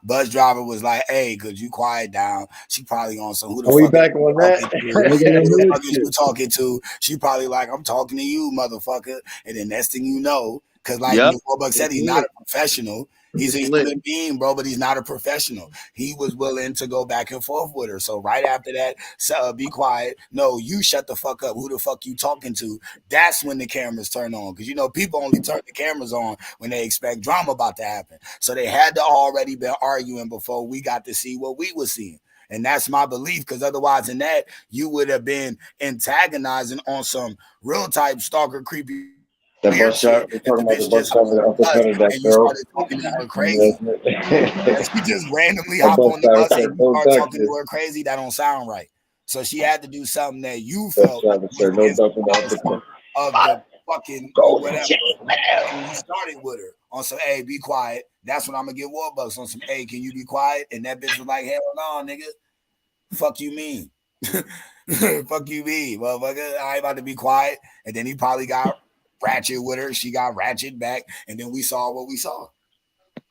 [SPEAKER 1] Bus driver was like, "Hey, could you quiet down?" She probably on some who the fuck
[SPEAKER 15] back on that?
[SPEAKER 1] Who the fuck is you talking to? She probably like, "I'm talking to you, motherfucker." And then next thing you know, because like Warbuck said, he's not a professional. He's a human being, bro, but he's not a professional. He was willing to go back and forth with her. So right after that, be quiet. No, you shut the fuck up. Who the fuck you talking to? That's when the cameras turn on. Because, you know, people only turn the cameras on when they expect drama about to happen. So they had to already been arguing before we got to see what we were seeing. And that's my belief, because otherwise in that, you would have been antagonizing on some real type stalker creepy.
[SPEAKER 15] The bus driver, we're talking about the bus driver that uppercutted that girl.
[SPEAKER 1] Talking to her crazy. She just randomly hop on the bus and you start talking to her crazy. That don't sound right. So she had to do something that you felt of the fucking whatever. And you started with her on some, hey, be quiet. That's when I'm gonna get Warbucks on some, hey, can you be quiet? And that bitch was like, hell no, nigga. Fuck you mean? Fuck you mean, motherfucker. I ain't about to be quiet. And then he probably got ratchet with her. She got ratchet back, and then we saw what we saw.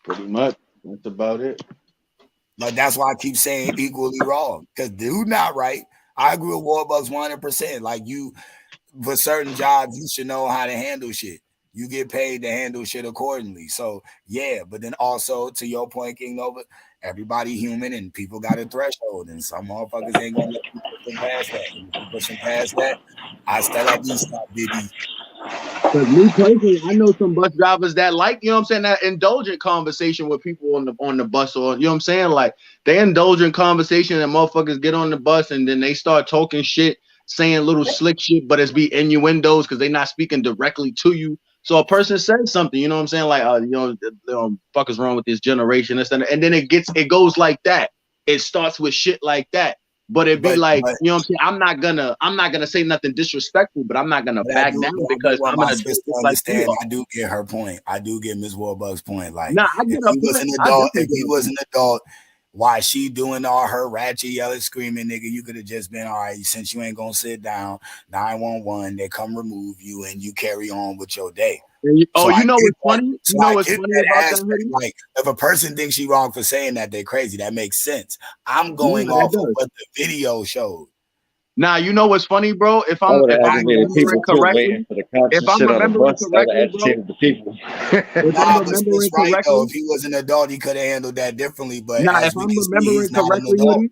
[SPEAKER 9] Pretty much. That's about it.
[SPEAKER 1] Like, that's why I keep saying equally wrong. Because dude not right. I agree with Warbucks 100%. Like, you, for certain jobs, you should know how to handle shit. You get paid to handle shit accordingly. So, yeah. But then also, to your point, King Nova, everybody human and people got a threshold. And some motherfuckers ain't going to let you push them past that. And if you push them past that, I start up these stop, baby.
[SPEAKER 9] Because me personally, I know some bus drivers that like, you know what I'm saying, that indulgent conversation with people on the bus, or you know what I'm saying, like they indulge in conversation and motherfuckers get on the bus and then they start talking shit, saying little slick shit, but it's be innuendos because they're not speaking directly to you. So a person says something, you know what I'm saying, like fuck is wrong with this generation, and then it goes like that. It starts with shit like that. But it'd be like, you know what I'm saying? I'm not gonna say nothing disrespectful, but I'm not gonna back down because I'm an adult just like you are.
[SPEAKER 1] I do get her point. I do get Ms. Warbucks' point. Like,
[SPEAKER 9] nah, I get
[SPEAKER 1] if he was an adult, why she doing all her ratchet, yelling, screaming, nigga? You could have just been, all right, since you ain't gonna sit down, 911, they come remove you and you carry on with your day.
[SPEAKER 9] Oh, so you know what's funny? You know what's funny about that?
[SPEAKER 1] Like, if a person thinks she wrong for saying that, they're crazy. That makes sense. I'm going off of what the video showed.
[SPEAKER 9] Now, you know what's funny, bro? If I'm remembering correctly, if I'm remembering correctly,
[SPEAKER 1] if he was an adult, he could have handled that differently. But
[SPEAKER 9] if I'm remembering correctly,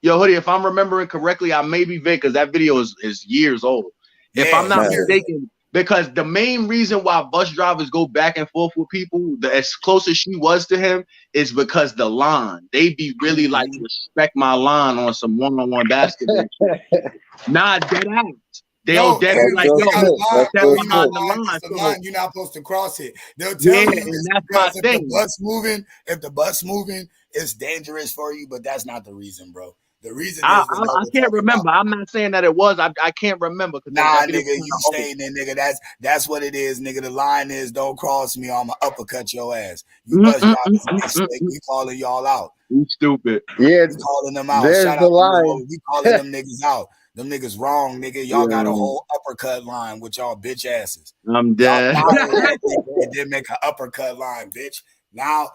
[SPEAKER 9] Hoodie, if I'm remembering correctly, I may be vague because that video is years old. If I'm not mistaken. Because the main reason why bus drivers go back and forth with people, as close as she was to him, is because the line. They be really like, respect my line on some one-on-one basketball. Nah, dead ass. They'll dead be like, yo, step behind the line.
[SPEAKER 1] The line. You're not supposed to cross it. They'll tell you
[SPEAKER 9] and that's my thing.
[SPEAKER 1] If the bus moving, it's dangerous for you, but that's not the reason, bro. The reason
[SPEAKER 9] I can't remember. I'm not saying that it was. I can't remember.
[SPEAKER 1] Nah, nigga, you saying that, nigga. That's what it is, nigga. The line is, don't cross me, or I'ma uppercut your ass. You bus drivers, we calling y'all out.
[SPEAKER 9] You stupid.
[SPEAKER 1] Yeah, we calling them out.
[SPEAKER 14] There's
[SPEAKER 1] Shout
[SPEAKER 14] the
[SPEAKER 1] out
[SPEAKER 14] line.
[SPEAKER 1] We calling them niggas out. Them niggas wrong, nigga. Y'all got a whole uppercut line with y'all bitch asses.
[SPEAKER 9] I'm dead.
[SPEAKER 1] It did make an uppercut line, bitch. Now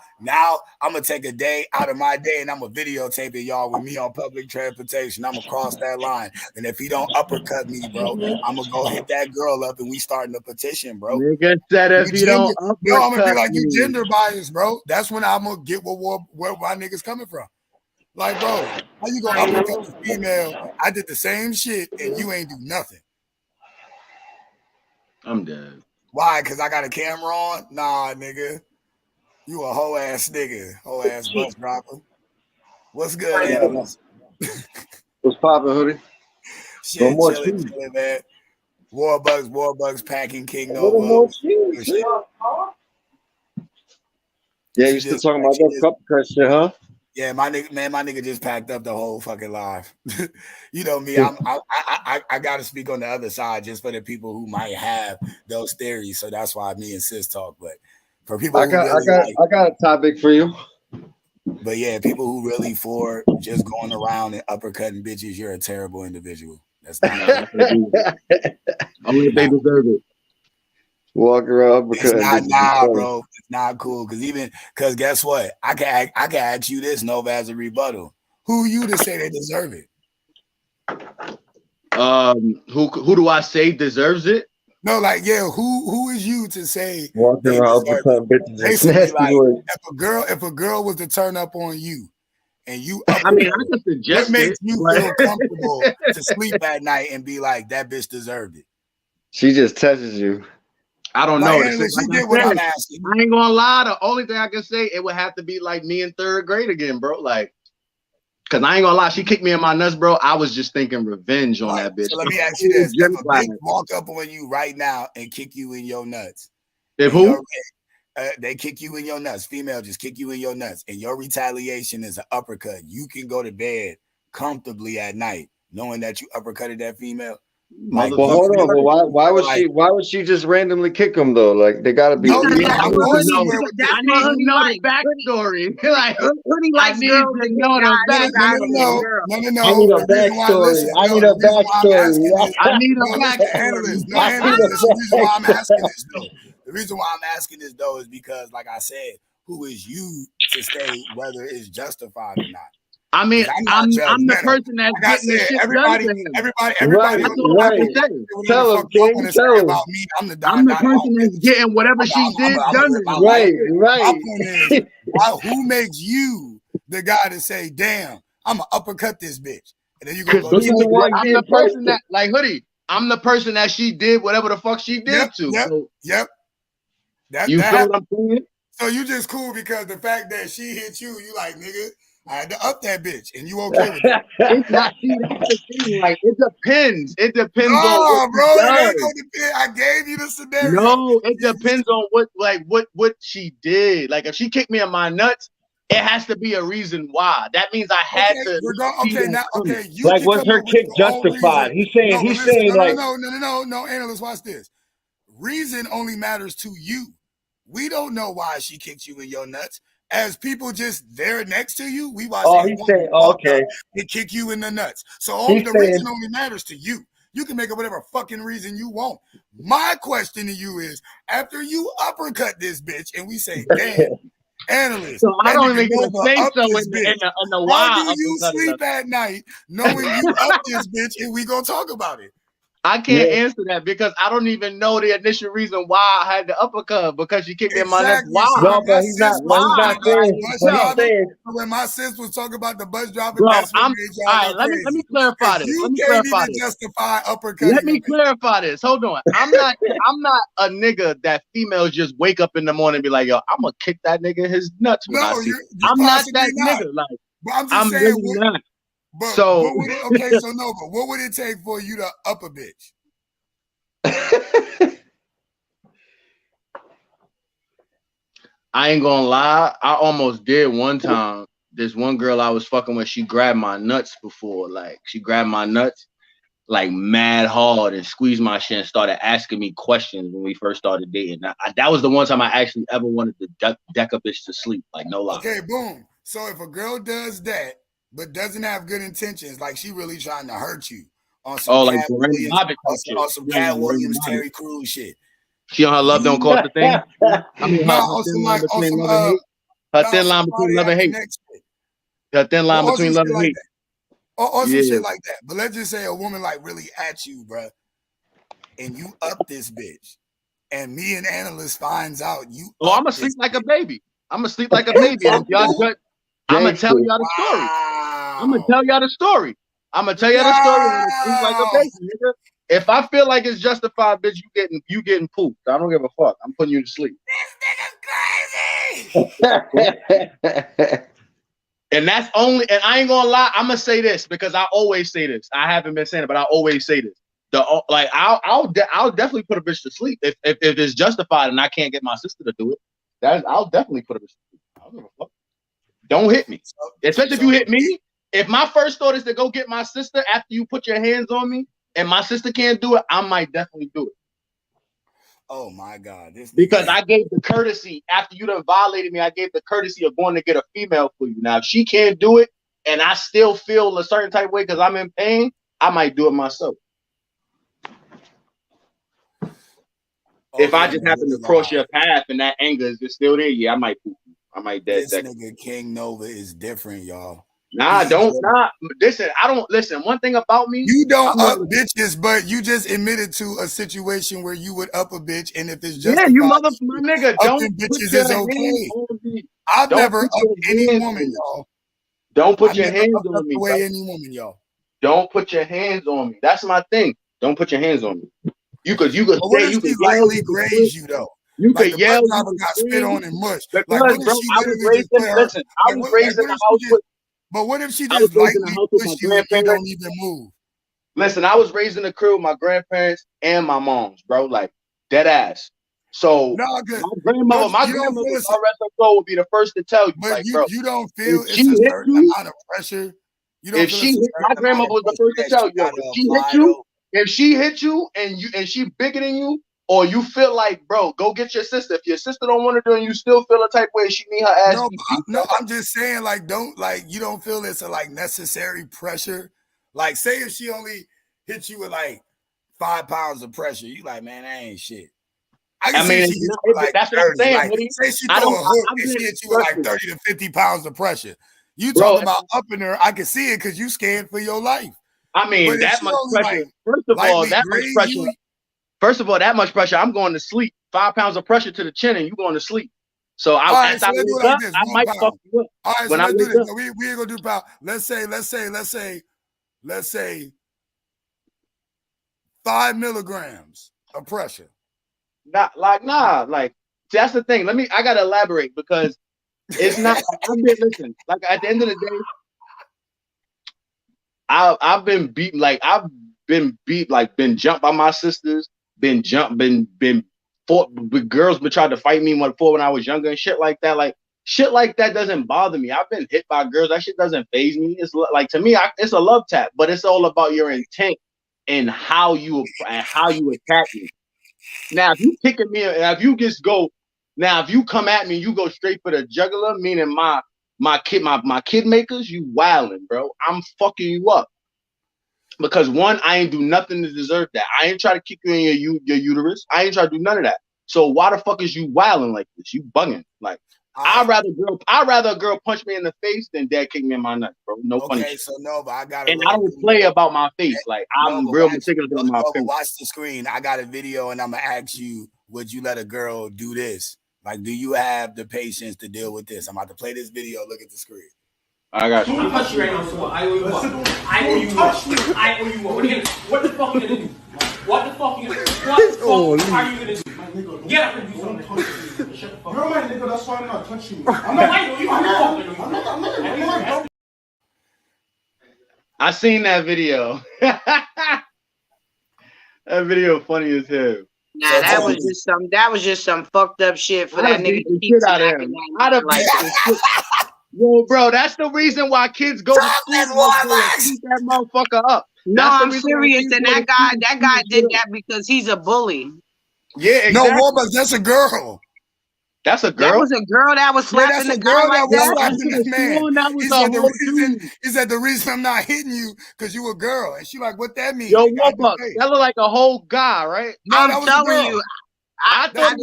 [SPEAKER 1] I'm gonna take a day out of my day and I'm gonna videotape it, y'all, with me on public transportation. I'm gonna cross that line, and if he don't uppercut me, bro, I'm gonna go hit that girl up, and we starting a petition, bro.
[SPEAKER 9] Nigga said if you don't uppercut me,
[SPEAKER 1] I'm gonna be like, you gender biased, bro. That's when I'm gonna get where my niggas coming from. Like, bro, how you gonna uppercut the female? I did the same shit, and you ain't do nothing.
[SPEAKER 9] I'm dead.
[SPEAKER 1] Why? Because I got a camera on? Nah, nigga. You a whole ass nigga, whole ass bus driver. What's good, animals?
[SPEAKER 15] What's poppin', Hoodie?
[SPEAKER 1] Shit, chilling, man. Warbucks, packing King Nova.
[SPEAKER 15] Yeah, you still talking about that cup cut shit, huh?
[SPEAKER 1] Yeah, my nigga just packed up the whole fucking live. You know me, I gotta speak on the other side just for the people who might have those theories. So that's why me and Sis talk. But for people
[SPEAKER 15] I got a topic for you.
[SPEAKER 1] But yeah, people who really for just going around and uppercutting bitches, you're a terrible individual. That's not
[SPEAKER 9] only if they deserve it.
[SPEAKER 15] Walk around because
[SPEAKER 1] it's not, bro. It's not cool. Because guess what? I can ask you this, Nova, as a rebuttal. Who you to say they deserve it?
[SPEAKER 9] Who do I say deserves it?
[SPEAKER 1] No, like, yeah, who is you to say
[SPEAKER 15] walking around bitches?
[SPEAKER 1] Basically, like, if a girl was to turn up on you and you
[SPEAKER 9] I can suggest
[SPEAKER 1] what makes you feel comfortable to sleep at night and be like, that bitch deserved it?
[SPEAKER 15] She just touches you.
[SPEAKER 9] I don't know.
[SPEAKER 1] You get what I'm asking.
[SPEAKER 9] I ain't gonna lie. The only thing I can say, it would have to be like me in third grade again, bro. Like, cause I ain't gonna lie, she kicked me in my nuts, bro. I was just thinking revenge on that bitch.
[SPEAKER 1] So let me ask you this: if a bitch walk up on you right now and kick you in your nuts,
[SPEAKER 9] if who?
[SPEAKER 1] They kick you in your nuts, female just kick you in your nuts, and your retaliation is an uppercut, you can go to bed comfortably at night knowing that you uppercutted that female.
[SPEAKER 15] Like, well, hold on. But why would she just randomly kick him though? Like, they gotta be.
[SPEAKER 9] I need to know the backstory. Like, I need to know the backstory.
[SPEAKER 1] No.
[SPEAKER 15] I need a backstory. I need a backstory.
[SPEAKER 9] I need a backstory.
[SPEAKER 1] The reason why I'm asking this though. The reason why I'm asking this though is because, like I said, who is you to say whether it's justified or not?
[SPEAKER 9] I mean, I'm the person that's getting this shit
[SPEAKER 1] everybody.
[SPEAKER 15] Right. Tell him, King. Tell him.
[SPEAKER 9] I'm the person that's getting whatever she did done.
[SPEAKER 15] Right.
[SPEAKER 1] My point is, who makes you the guy to say, "Damn, I'm gonna uppercut this bitch," and then you go.
[SPEAKER 9] I'm the person that, like, Hoodie. I'm the person that she did whatever the fuck she did to. So, you feel what I'm saying?
[SPEAKER 1] So you just cool because the fact that she hit you, you like, nigga, I had to up that bitch, and you okay with it?
[SPEAKER 9] It's not. See, that's the thing. Like, it depends. It depends on
[SPEAKER 1] No,
[SPEAKER 9] what
[SPEAKER 1] bro,
[SPEAKER 9] she
[SPEAKER 1] it ain't
[SPEAKER 9] does.
[SPEAKER 1] gonna depend. I gave you the scenario.
[SPEAKER 9] No, it depends on what she did. Like, if she kicked me in my nuts, it has to be a reason why. That means I had to.
[SPEAKER 1] You
[SPEAKER 15] like,
[SPEAKER 1] can
[SPEAKER 15] was
[SPEAKER 1] come
[SPEAKER 15] her
[SPEAKER 1] up with
[SPEAKER 15] kick
[SPEAKER 1] your own reason.
[SPEAKER 15] justified? He's saying,
[SPEAKER 1] No, analyst, watch this. Reason only matters to you. We don't know why she kicked you in your nuts. As people just there next to you, we watch a woman walk up and kick you in the nuts. So the reason only matters to you. You can make up whatever fucking reason you want. My question to you is, after you uppercut this bitch and we say, damn, analyst,
[SPEAKER 9] so I don't even
[SPEAKER 1] Nova
[SPEAKER 9] say
[SPEAKER 1] up
[SPEAKER 9] so
[SPEAKER 1] this
[SPEAKER 9] in
[SPEAKER 1] bitch.
[SPEAKER 9] the
[SPEAKER 1] How
[SPEAKER 9] why.
[SPEAKER 1] do you sleep at night knowing you up this bitch and we gonna talk about it?
[SPEAKER 9] I can't answer that because I don't even know the initial reason why I had the uppercut because she kicked me in my nuts. Why?
[SPEAKER 15] No, but he's not saying.
[SPEAKER 1] When my sis was talking about the bus driving,
[SPEAKER 9] Bro,
[SPEAKER 1] that's what made y'all
[SPEAKER 9] all right.
[SPEAKER 1] go
[SPEAKER 9] Let
[SPEAKER 1] crazy.
[SPEAKER 9] me clarify this.
[SPEAKER 1] You
[SPEAKER 9] Let me
[SPEAKER 1] can't
[SPEAKER 9] clarify
[SPEAKER 1] even
[SPEAKER 9] this.
[SPEAKER 1] justify uppercutting.
[SPEAKER 9] Let me clarify this. Hold on. I'm not a nigga that females just wake up in the morning and be like, yo, I'm gonna kick that nigga in his nuts when I see.
[SPEAKER 1] You
[SPEAKER 9] I'm not that
[SPEAKER 1] not.
[SPEAKER 9] nigga. Like,
[SPEAKER 1] but I'm just
[SPEAKER 9] I'm
[SPEAKER 1] saying,
[SPEAKER 9] really not.
[SPEAKER 1] But
[SPEAKER 9] so
[SPEAKER 1] what would it, okay, so Nova, what would it take for you to up a bitch?
[SPEAKER 9] I ain't gonna lie. I almost did one time. This one girl I was fucking with, she grabbed my nuts before. Like, she grabbed my nuts like mad hard and squeezed my shit and started asking me questions when we first started dating. That was the one time I actually ever wanted to deck a bitch to sleep. Like, no lie.
[SPEAKER 1] Okay, boom. So if a girl does that but doesn't have good intentions, like she really trying to hurt you on some Cat Williams, on some Cat Williams, Terry Crews shit.
[SPEAKER 9] She on her love don't cost a thing. I mean, her thin line between love and hate. Her thin line between love and hate. Her thin line between love and hate.
[SPEAKER 1] Or some shit like that. But let's just say a woman like really at you, bruh, and you up this bitch, and me and analyst finds out you.
[SPEAKER 9] Oh, I'm gonna sleep like a baby. I'm gonna sleep like a baby. I'm gonna tell y'all the story. I'm gonna tell y'all the story. I'm gonna tell y'all the story. I'm gonna sleep like a baby, nigga. If I feel like it's justified, bitch, you getting pooped. I don't give a fuck. I'm putting you to sleep.
[SPEAKER 1] This nigga's
[SPEAKER 9] crazy. And that's only. And I ain't gonna lie. I'm gonna say this because I always say this. I haven't been saying it, but I always say this. I'll definitely put a bitch to sleep if it's justified and I can't get my sister to do it. I'll definitely put a bitch to sleep. I don't give a fuck. Don't hit me, especially if you hit me. If my first thought is to go get my sister after you put your hands on me, and my sister can't do it, I might definitely do it.
[SPEAKER 1] Oh my God!
[SPEAKER 9] Because I gave the courtesy after you done violated me. I gave the courtesy of going to get a female for you. Now, if she can't do it, and I still feel a certain type of way because I'm in pain, I might do it myself. If I just happen to cross your path and that anger is just still there, yeah, I might poop you. I might dead second.
[SPEAKER 1] This nigga King Nova is different, y'all.
[SPEAKER 9] Listen, I don't listen. One thing about me,
[SPEAKER 1] you don't up bitches, but you just admitted to a situation where you would up a bitch, and if it's justified,
[SPEAKER 9] you my nigga, don't
[SPEAKER 1] bitches is okay. I've never upped any woman, y'all.
[SPEAKER 9] Don't put your hands on me.
[SPEAKER 1] Any woman, y'all.
[SPEAKER 9] Don't put your hands on me. That's my thing. Don't put your hands on me. You could say you could
[SPEAKER 1] lightly graze you though.
[SPEAKER 9] You could yell.
[SPEAKER 1] The bus driver got spit on and mush.
[SPEAKER 9] Like, bro, I was raised in the house with.
[SPEAKER 1] But what if she just lightly push you and you don't even move?
[SPEAKER 9] Listen, I was raised in the crib with my grandparents and my moms, bro. Like, dead ass. So my grandmother, rest of soul would be the first to tell you.
[SPEAKER 1] But
[SPEAKER 9] like,
[SPEAKER 1] you don't feel it's a certain amount of pressure.
[SPEAKER 9] My grandmother was the first to tell you, if she hit you and she bigger than you, or you feel like, bro, go get your sister. If your sister don't want to do it and you still feel a type way, she need her ass.
[SPEAKER 1] No, I'm just saying, you don't feel it's a necessary pressure. Like, say if she only hit you with 5 pounds of pressure, you like, man, that ain't shit. I mean, she hits you
[SPEAKER 9] that's
[SPEAKER 1] 30.
[SPEAKER 9] What I'm saying.
[SPEAKER 1] Say she throw a hook and she hits you with 30 to 50 pounds of pressure. You talking about upping her? I can see it because you scared for your life.
[SPEAKER 9] I mean, that much pressure. First of all, that much pressure. First of all, that much pressure. I'm going to sleep. 5 pounds of pressure to the chin, and you going to sleep. So I might fuck you up.
[SPEAKER 1] All right, so let's do this. No, we ain't gonna do pound. Let's say 5 milligrams of pressure.
[SPEAKER 9] Not like that's the thing. I gotta elaborate because it's not. Listen, like at the end of the day, I've been beat. Like I've been beat. Like been jumped by my sisters. Been fought. Girls been trying to fight me when I was younger and shit like that. Like shit like that doesn't bother me. I've been hit by girls. That shit doesn't faze me. It's like to me, it's a love tap, but it's all about your intent and how you attack me. Now, if you kicking me, if you just go, now if you come at me, you go straight for the jugular, meaning my kid makers, you wilding, bro. I'm fucking you up because one, I ain't do nothing to deserve that. I ain't try to kick you in your uterus. I ain't try to do none of that. So why the fuck is you wilding like this? You bugging. Like I'd rather a girl punch me in the face than dad kick me in my nuts, bro. No funny shit.
[SPEAKER 1] So Nova, I got
[SPEAKER 9] and I don't play about my face. Like I'm real meticulous about my face.
[SPEAKER 1] Watch the screen. I got a video, and I'm gonna ask you: would you let a girl do this? Like, do you have the patience to deal with this? I'm about to play this video. Look at the screen.
[SPEAKER 9] I got you.
[SPEAKER 12] I'm touching you right now, so what? I owe you what? I owe you what? I owe you what? What the fuck are you gonna do? What the fuck are you gonna do? What the fuck are you gonna do? Get up and do something.
[SPEAKER 4] You're my nigga, that's why I'm not touching you.
[SPEAKER 12] I'm not like you. I'm not.
[SPEAKER 9] I seen that video. That video funny as hell.
[SPEAKER 10] Nah, that was just some fucked up shit for that nigga to keep acting like
[SPEAKER 9] Yo, bro, that's the reason why kids go to school to keep that motherfucker up.
[SPEAKER 10] No, I'm serious, and that guy did that because he's a bully.
[SPEAKER 9] Yeah, exactly.
[SPEAKER 1] No, Warbucks, that's a girl.
[SPEAKER 9] That's a girl.
[SPEAKER 10] That was a girl that was slapping the guy like
[SPEAKER 1] that. He said the reason I'm not hitting you because you a girl, and she like, what that mean?
[SPEAKER 9] Yo, Warbucks, that look like a whole guy, right?
[SPEAKER 10] No, I'm telling you. I thought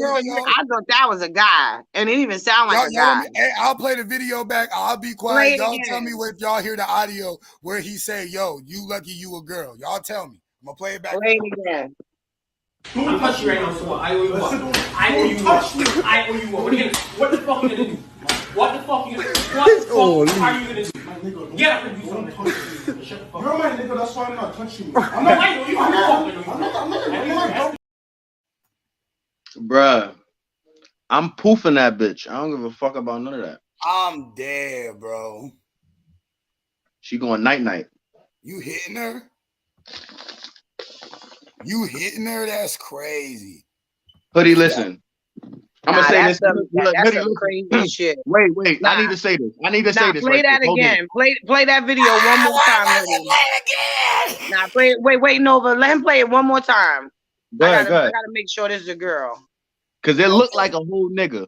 [SPEAKER 10] that was a guy, and it didn't even sound like a guy.
[SPEAKER 1] Hey, I'll play the video back. I'll be quiet. Y'all tell me if y'all hear the audio where he say, "Yo, you lucky you a girl." Y'all tell me. I'm gonna play it back.
[SPEAKER 10] Play it again.
[SPEAKER 12] I'm touching you right now, so what? I owe you what? I owe you what? I owe you what? What the fuck are you gonna do? What the fuck are you gonna do? What the fuck are you gonna do? Get up and do something.
[SPEAKER 4] You're my nigga, that's why I'm not touching you.
[SPEAKER 12] I'm not like you. I'm not.
[SPEAKER 9] Bruh, I'm poofing that bitch. I don't give a fuck about none of that.
[SPEAKER 1] I'm dead, bro.
[SPEAKER 9] She going night.
[SPEAKER 1] You hitting her? You hitting her? That's crazy.
[SPEAKER 9] Hoodie, listen. I'm gonna say this.
[SPEAKER 10] That's some crazy shit.
[SPEAKER 9] Wait. Nah, I need to say this.
[SPEAKER 10] Play that again. Play that video one more time. Nah, play it. Wait, Nova. Let him play it one more time.
[SPEAKER 9] Go ahead.
[SPEAKER 10] I gotta make sure this is a girl.
[SPEAKER 9] Cause it looked like a whole nigga.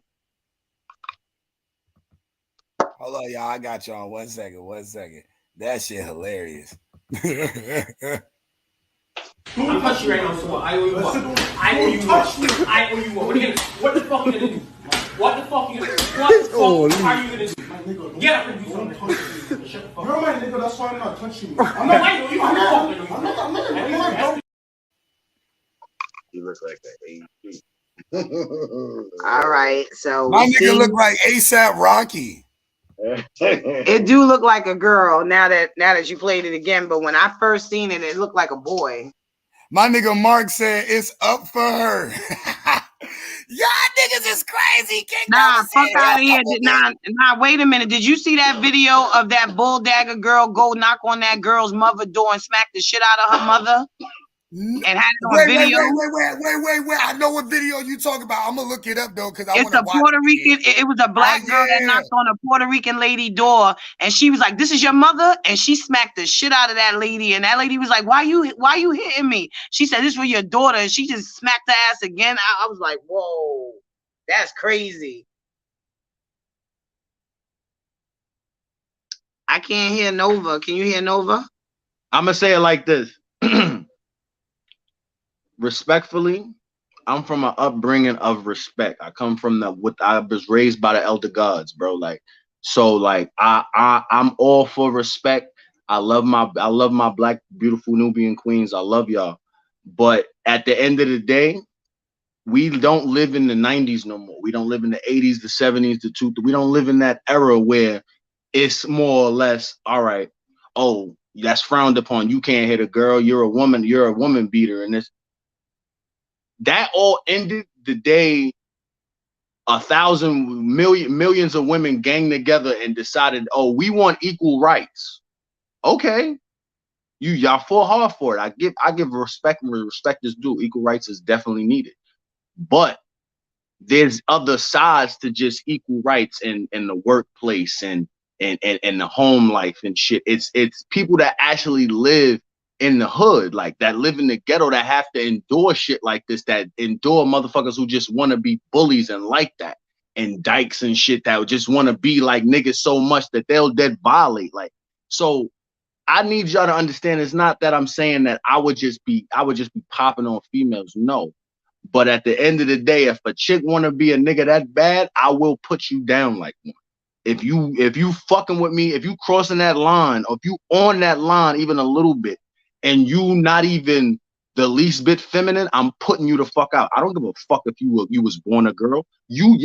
[SPEAKER 1] Hold on, y'all. I got y'all. 1 second. That shit hilarious.
[SPEAKER 12] I'm touching you right now, so what? I owe you what? I owe you what? I owe you what? What the fuck are you gonna do? What the fuck are you gonna do? What the fuck are you gonna do? Get up and do something.
[SPEAKER 4] You're my nigga, that's why I'm not touching you.
[SPEAKER 12] I'm not like you. I'm not.
[SPEAKER 9] You look like an AG.
[SPEAKER 10] All right, so
[SPEAKER 1] my nigga look like ASAP Rocky.
[SPEAKER 10] It do look like a girl now that you played it again, but when I first seen it, it looked like a boy.
[SPEAKER 1] My nigga Mark said it's up for her. Y'all niggas is crazy.
[SPEAKER 10] Nah, fuck out of here. Nah, wait a minute. Did you see that video of that bull dagger girl go knock on that girl's mother door and smack the shit out of her mother? And had it on video.
[SPEAKER 1] Wait. I know what video you talking about. I'm gonna look it up though, because
[SPEAKER 10] it's a Puerto Rican. It was a black girl that knocked on a Puerto Rican lady door, and she was like, "This is your mother," and she smacked the shit out of that lady. And that lady was like, "Why you hitting me?" She said, "This was your daughter," and she just smacked her ass again. I was like, "Whoa, that's crazy." I can't hear Nova. Can you hear Nova?
[SPEAKER 9] I'm gonna say it like this. Respectfully, I'm from an upbringing of respect. I come from I was raised by the elder gods, bro. Like, so like I'm all for respect. I love my black, beautiful Nubian queens. I love y'all. But at the end of the day, we don't live in the 90s no more. We don't live in the 80s, the 70s, the 2000s. We don't live in that era where it's more or less, all right, oh, That's frowned upon. You can't hit a girl. You're a woman. You're a woman beater. And that all ended the day 1,000 millions of women gang together and decided, oh, we want equal rights. Okay, y'all fought hard for it. I give respect where respect is due. Equal rights is definitely needed, but there's other sides to just equal rights in the workplace and the home life and shit. It's people that actually live in the hood, like that live in the ghetto, that have to endure shit like this, that endure motherfuckers who just want to be bullies and like that, and dykes and shit that just want to be like niggas so much that they'll dead violate. Like, so I need y'all to understand, it's not that I'm saying that I would just be popping on females. No. But at the end of the day, if a chick want to be a nigga that bad, I will put you down like one. If you fucking with me, if you crossing that line, or if you on that line even a little bit, and you not even the least bit feminine, I'm putting you the fuck out. I don't give a fuck if you was born a girl. You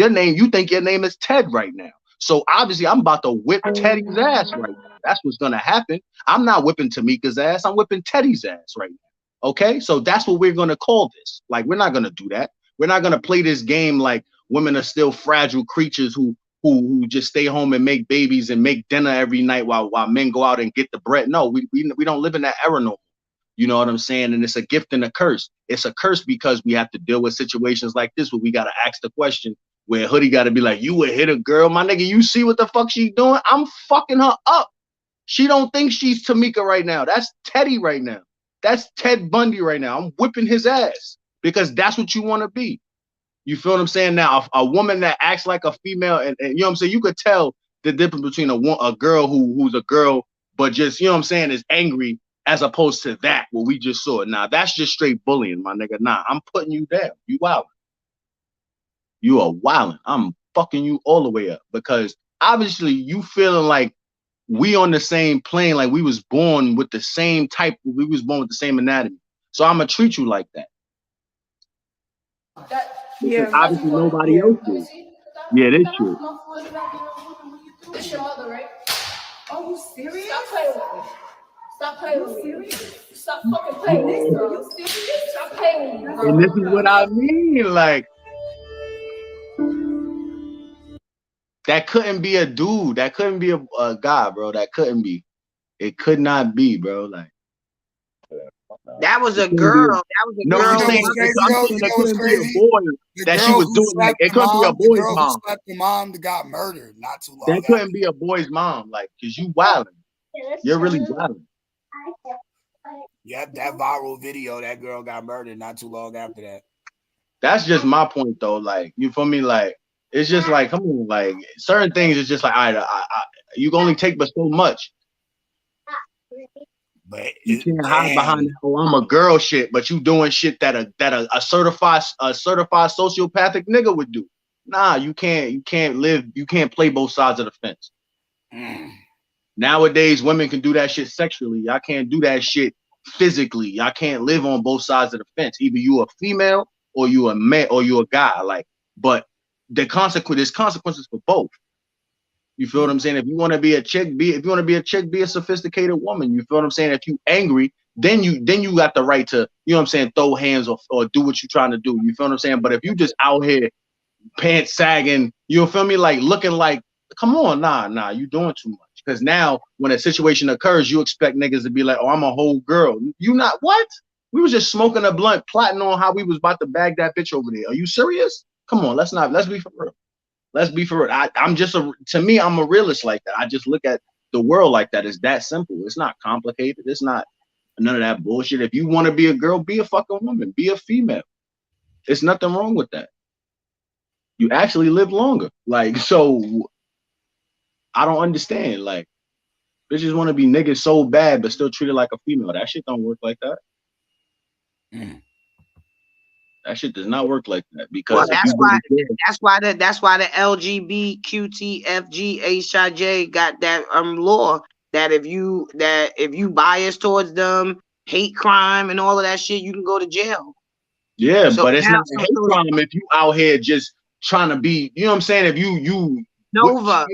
[SPEAKER 9] think your name is Ted right now. So obviously I'm about to whip Teddy's ass right now. That's what's gonna happen. I'm not whipping Tamika's ass. I'm whipping Teddy's ass right now. Okay, so that's what we're gonna call this. Like, we're not gonna do that. We're not gonna play this game like women are still fragile creatures who just stay home and make babies and make dinner every night while men go out and get the bread. No, we don't live in that era no more. You know what I'm saying? And it's a gift and a curse. It's a curse because we have to deal with situations like this where we gotta ask the question, where Hoodie gotta be like, you would hit a girl, my nigga, you see what the fuck she's doing? I'm fucking her up. She don't think she's Tamika right now. That's Teddy right now. That's Ted Bundy right now. I'm whipping his ass because that's what you want to be. You feel what I'm saying? Now, a woman that acts like a female, and you know what I'm saying, you could tell the difference between a girl who's a girl, but just, you know what I'm saying, is angry, as opposed to that, what we just saw. Nah, that's just straight bullying, my nigga. Nah, I'm putting you down. You wildin'. You are wildin'. I'm fucking you all the way up, because obviously you feeling like we on the same plane, like we was born with the same type, we was born with the same anatomy. So I'm gonna treat you like that.
[SPEAKER 11] Yeah,
[SPEAKER 9] obviously nobody else is. Yeah, this shit.
[SPEAKER 11] This your mother, right? Oh, you serious? Stop playing with me. Stop playing with me. Stop fucking playing with me, bro. You serious? Stop playing with me, bro.
[SPEAKER 9] And this is what I mean, like, that couldn't be a dude. That couldn't be a guy, bro. That couldn't be. It could not be, bro. Like,
[SPEAKER 10] that was a girl. That was a
[SPEAKER 9] no,
[SPEAKER 10] girl.
[SPEAKER 9] I'm saying that couldn't be a boy. That she was doing, like, it couldn't be a boy's mom. The girl who
[SPEAKER 1] slapped the mom that got murdered not too long.
[SPEAKER 9] That couldn't be a boy's mom, like, cause you wilding. You're really wilding.
[SPEAKER 1] Yep, that viral video, that girl got murdered not too long after that.
[SPEAKER 9] That's just my point, though. Like, you feel me? Like, it's just like, come on, like, certain things is just like, you can only take but so much.
[SPEAKER 1] But
[SPEAKER 9] you can't hide behind, oh, I'm a girl shit, but you doing shit that a certified sociopathic nigga would do. Nah, you can't play both sides of the fence. Nowadays, women can do that shit sexually. Y'all can't do that shit physically. Y'all can't live on both sides of the fence. Either you a female or you a man or you a guy. Like, but there's consequences for both. You feel what I'm saying? If you want to be a chick, be a sophisticated woman. You feel what I'm saying? If you angry, then you got the right to, you know what I'm saying, throw hands or do what you're trying to do. You feel what I'm saying? But if you just out here pants sagging, you feel me, like looking like, come on, nah, you doing too much. Because now when a situation occurs, you expect niggas to be like, oh, I'm a whole girl. You not what? We was just smoking a blunt, plotting on how we was about to bag that bitch over there. Are you serious? Come on, let's be for real. Let's be for real. To me, I'm a realist like that. I just look at the world like that. It's that simple. It's not complicated. It's not none of that bullshit. If you want to be a girl, be a fucking woman. Be a female. There's nothing wrong with that. You actually live longer. Like, so I don't understand. Like, bitches want to be niggas so bad, but still treated like a female. That shit don't work like that. That shit does not work like that, because
[SPEAKER 10] that's why the LGBTQTFGHIJ got that law that if you bias towards them, hate crime and all of that shit, you can go to jail.
[SPEAKER 9] Yeah, so but it's not a hate crime if you out here just trying to be, you know what I'm saying? If you
[SPEAKER 10] Nova,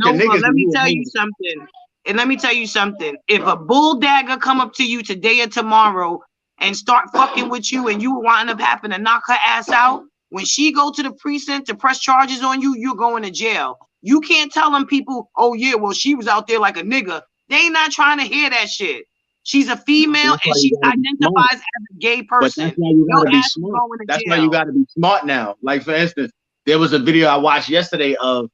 [SPEAKER 10] let me tell you something. And let me tell you something. If a bull dagger come up to you today or tomorrow and start fucking with you and you wind up having to knock her ass out, when she go to the precinct to press charges on you, you're going to jail. You can't tell them people, oh yeah, well, she was out there like a nigga. They ain't not trying to hear that shit. She's a female and she identifies as a gay person.
[SPEAKER 9] But that's why you gotta be smart. That's why you gotta be smart now. Like for instance, there was a video I watched yesterday of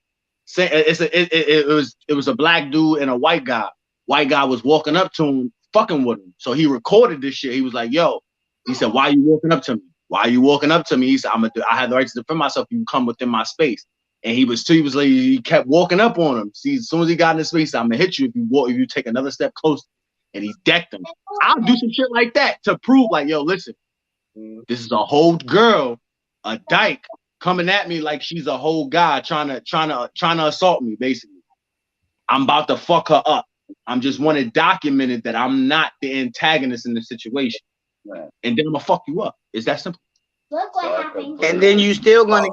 [SPEAKER 9] it was a black dude and a white guy. White guy was walking up to him, fucking with him. So he recorded this shit. He was like, "Yo," he said, "Why are you walking up to me? Why are you walking up to me?" He said, I have the right to defend myself. You come within my space." And he kept walking up on him. See, as soon as he got in his space, I'm gonna hit you if you take another step closer. And he decked him. I'll do some shit like that to prove, like, yo, listen, this is a whole girl, a dyke, coming at me like she's a whole guy trying to assault me, basically. I'm about to fuck her up. I'm just want to document it that I'm not the antagonist in the situation. Right. And then I'm gonna fuck you up. It's that simple.
[SPEAKER 11] Look what happened.
[SPEAKER 10] And then you still gonna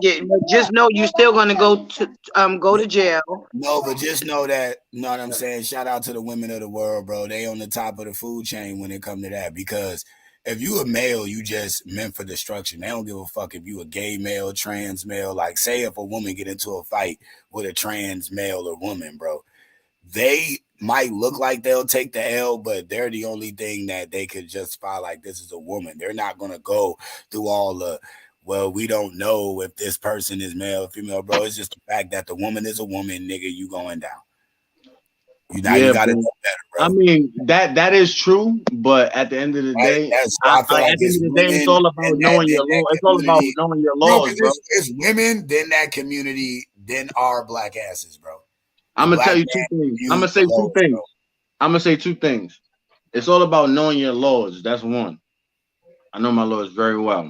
[SPEAKER 10] just know you still gonna go to jail.
[SPEAKER 1] No, but just know that, you know what I'm saying? Shout out to the women of the world, bro. They on the top of the food chain when it come to that. Because if you a male, you just meant for destruction. They don't give a fuck if you a gay male, trans male. Like, say if a woman get into a fight with a trans male or woman, bro, they might look like they'll take the L, but they're the only thing that they could justify, like, this is a woman. They're not going to go through all the, well, we don't know if this person is male or female, bro. It's just the fact that the woman is a woman, nigga, you going down. You got to know better, bro.
[SPEAKER 9] I mean, that is true, but at the end of the day, it's all about knowing your law. It's all about knowing your laws, bro.
[SPEAKER 1] It's women, then that community, then our black asses, bro.
[SPEAKER 9] I'm gonna tell you two things. I'm gonna say two things. It's all about knowing your laws. That's one. I know my laws very well,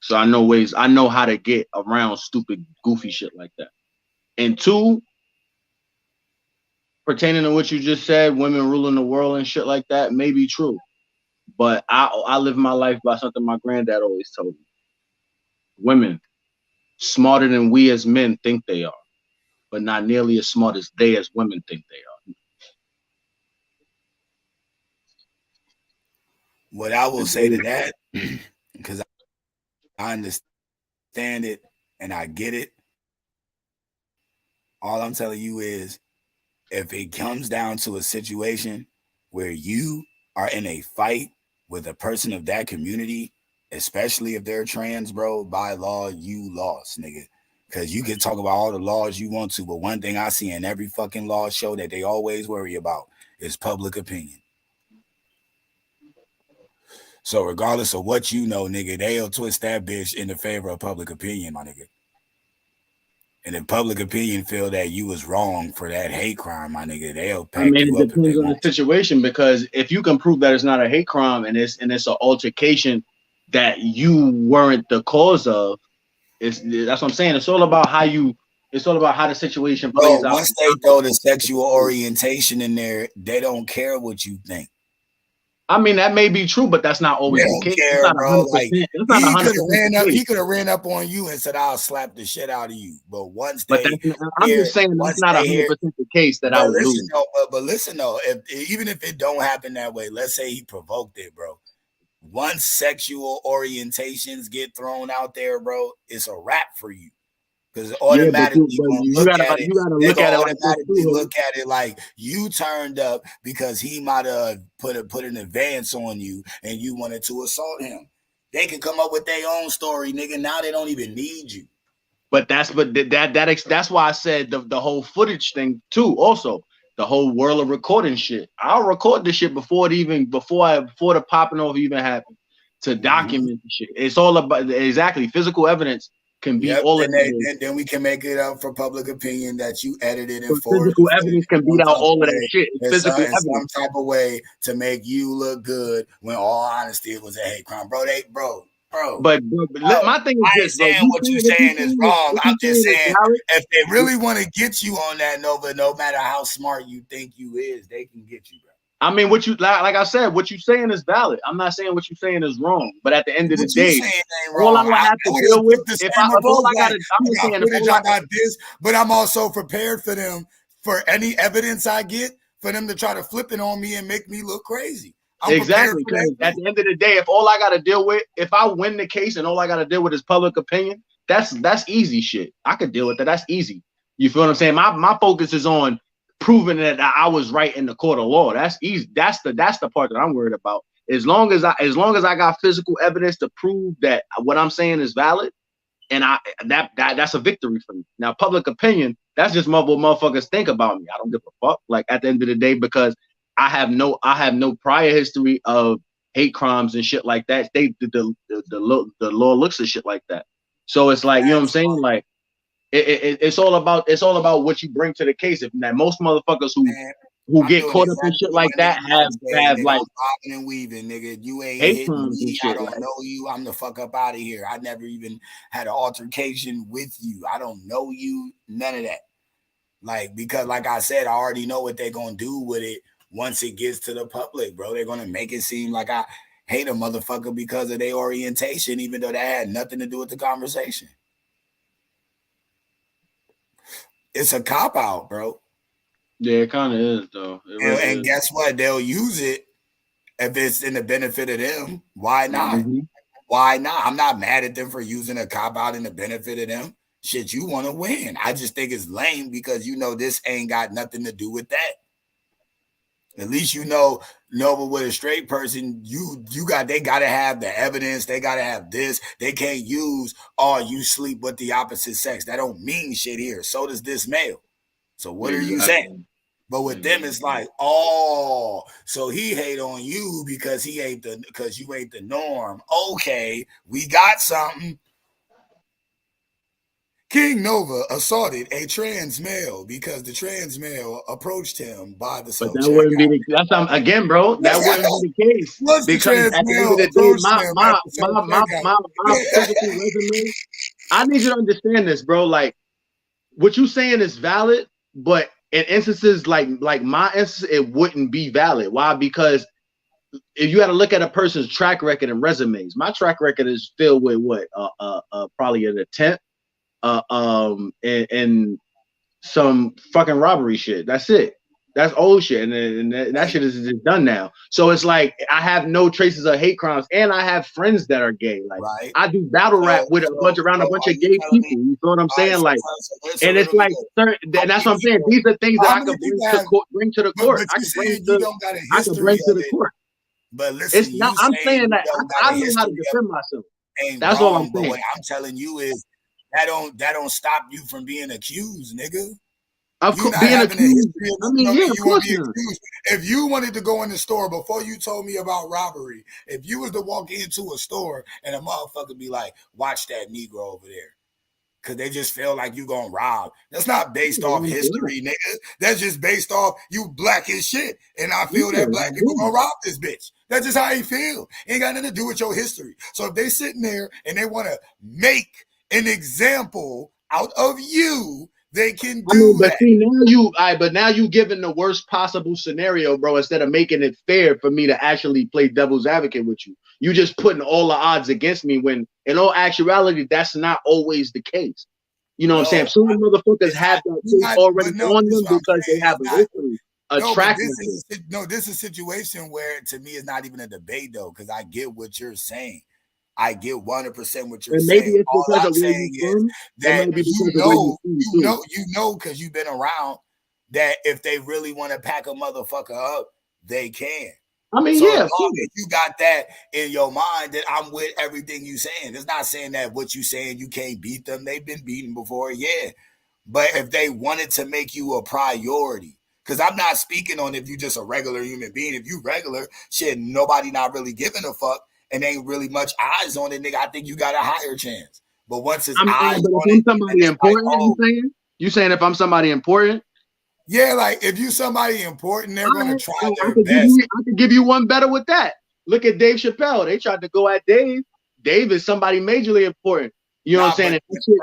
[SPEAKER 9] so I know how to get around stupid, goofy shit like that. And two, pertaining to what you just said, women ruling the world and shit like that may be true, but I live my life by something my granddad always told me. Women smarter than we as men think they are, but not nearly as smart as they as women think they are.
[SPEAKER 1] What I will say to that, because I understand it and I get it, all I'm telling you is, if it comes down to a situation where you are in a fight with a person of that community, especially if they're trans, bro, by law, you lost, nigga. Because you can talk about all the laws you want to, but one thing I see in every fucking law show that they always worry about is public opinion. So regardless of what you know, nigga, they'll twist that bitch in the favor of public opinion, my nigga. And if public opinion feel that you was wrong for that hate crime, my nigga, they'll pack you up.
[SPEAKER 9] It depends on the situation, because if you can prove that it's not a hate crime and it's an altercation that you weren't the cause of, that's what I'm saying. It's all about how the situation plays out.
[SPEAKER 1] Once they throw the sexual orientation in there, they don't care what you think.
[SPEAKER 9] I mean, that may be true, but that's not always the case.
[SPEAKER 1] Care, bro. Like, he could have ran up on you and said, "I'll slap the shit out of you." But once
[SPEAKER 9] I'm just saying that's not 100% the case that I would lose.
[SPEAKER 1] But listen though, even if it don't happen that way, let's say he provoked it, bro. Once sexual orientations get thrown out there, bro, it's a wrap for you. Because automatically you gotta look at it like you turned up because he might have put an advance on you and you wanted to assault him. They can come up with their own story, nigga. Now they don't even need you.
[SPEAKER 9] But that's why I said the whole footage thing too. Also, the whole world of recording shit. I'll record this shit before the popping off even happened to document the shit. It's all about physical evidence. Can be all of
[SPEAKER 1] that. Then we can make it up for public opinion that you edited and forwarded.
[SPEAKER 9] Physical evidence can beat out all of that shit. Physical
[SPEAKER 1] evidence, some type of way to make you look good. When all honesty, it was a hate crime, bro.
[SPEAKER 9] But my thing is this:
[SPEAKER 1] saying what you're saying is wrong. I'm just saying, if they really want to get you on that, Nova, no matter how smart you think you is, they can get you, bro.
[SPEAKER 9] I mean, what you like I said, what you're saying is valid. I'm not saying what you're saying is wrong, but at the end of the day, all I have to deal with
[SPEAKER 1] but I'm also prepared for them for any evidence I get for them to try to flip it on me and make me look crazy.
[SPEAKER 9] Exactly. Because at the end of the day, if all I got to deal with, if I win the case and all I got to deal with is public opinion, that's easy shit. I could deal with that. That's easy. You feel what I'm saying? My focus is on proving that I was right in the court of law. That's easy. That's the part that I'm worried about. As long as I got physical evidence to prove that what I'm saying is valid, and that's a victory for me. Now, public opinion, that's just what motherfuckers think about me. I don't give a fuck. Like at the end of the day, because I have no prior history of hate crimes and shit like that. The law looks at shit like that. So it's like, you know what I'm saying? Like it's all about what you bring to the case. If that most motherfuckers who get caught up in shit like that have like
[SPEAKER 1] bobbing and weaving, nigga. You ain't
[SPEAKER 9] hate
[SPEAKER 1] hit
[SPEAKER 9] crimes and
[SPEAKER 1] me.
[SPEAKER 9] shit.
[SPEAKER 1] I don't know you. I'm the fuck up out of here. I never even had an altercation with you. I don't know you. None of that. Like, because like I said, I already know what they're gonna do with it once it gets to the public, bro. They're gonna make it seem like I hate a motherfucker because of their orientation, even though that had nothing to do with the conversation. It's a cop out, bro.
[SPEAKER 9] Yeah, it kind of is, though.
[SPEAKER 1] And guess what? They'll use it if it's in the benefit of them. Why not?
[SPEAKER 9] Mm-hmm.
[SPEAKER 1] Why not? I'm not mad at them for using a cop out in the benefit of them. Shit, you want to win. I just think it's lame because you know this ain't got nothing to do with that. At least you know, but with a straight person, they gotta have the evidence, they gotta have this. They can't use, oh, you sleep with the opposite sex. That don't mean shit here. So does this male. So what are you saying? But with them, it's like, oh, so he hate on you because you ain't the norm. Okay, we got something. King Nova assaulted a trans male because the trans male approached him by the self-checkout.
[SPEAKER 9] But that wouldn't be that's again, bro. That wouldn't be the case.
[SPEAKER 1] Once the trans
[SPEAKER 9] at the end
[SPEAKER 1] male
[SPEAKER 9] of the day,
[SPEAKER 1] approached him at the self-checkout.
[SPEAKER 9] my physical resume. I need you to understand this, bro. Like what you saying is valid, but in instances like my instance, it wouldn't be valid. Why? Because if you had to look at a person's track record and resumes, my track record is filled with what probably an attempt, and some fucking robbery shit. That's it. That's old shit, and that shit is just done now. So it's like I have no traces of hate crimes, and I have friends that are gay. Like I do battle rap with a bunch of gay people. You know what I'm saying? Like, and it's like, and that's what I'm saying. These are things that I could bring to the court. I can bring to the court.
[SPEAKER 1] But listen,
[SPEAKER 9] it's not. I'm saying that I know how to defend myself. That's all I'm saying.
[SPEAKER 1] What I'm telling you is that don't stop you from being accused, nigga.
[SPEAKER 9] Of course, being accused. I mean, yeah, of course not.
[SPEAKER 1] If you wanted to go in the store before you told me about robbery, if you was to walk into a store and a motherfucker be like, "Watch that Negro over there," because they just feel like you gonna rob. That's not based off history, nigga. That's just based off you black as shit, and I feel that black people gonna rob this bitch. That's just how you feel. Ain't got nothing to do with your history. So if they sitting there and they want to make an example out of you, they can do that.
[SPEAKER 9] But now you giving the worst possible scenario, bro, instead of making it fair for me to actually play devil's advocate with you. You just putting all the odds against me when in all actuality, that's not always the case. You know what I'm saying? Some motherfuckers have that case already on them because they have a history.
[SPEAKER 1] This is a situation where to me it's not even a debate though, because I get what you're saying. I get 100% what you're saying.
[SPEAKER 9] It's
[SPEAKER 1] all
[SPEAKER 9] because
[SPEAKER 1] I'm
[SPEAKER 9] of
[SPEAKER 1] saying is that you know, because you've been around that if they really want to pack a motherfucker up, they can.
[SPEAKER 9] I mean,
[SPEAKER 1] so
[SPEAKER 9] yeah,
[SPEAKER 1] as long as you got that in your mind, that I'm with everything you saying. It's not saying that what you saying you can't beat them. They've been beaten before, yeah. But if they wanted to make you a priority, because I'm not speaking on if you just a regular human being. If you regular, shit, nobody not really giving a fuck. And ain't really much eyes on it, nigga. I think you got a higher chance. But once it's eyes on it,
[SPEAKER 9] somebody important, like, you saying if I'm somebody important?
[SPEAKER 1] Yeah, like if you somebody important, they're gonna try their best.
[SPEAKER 9] I could give you one better with that. Look at Dave Chappelle. They tried to go at Dave. Dave is somebody majorly important. You know what I'm saying?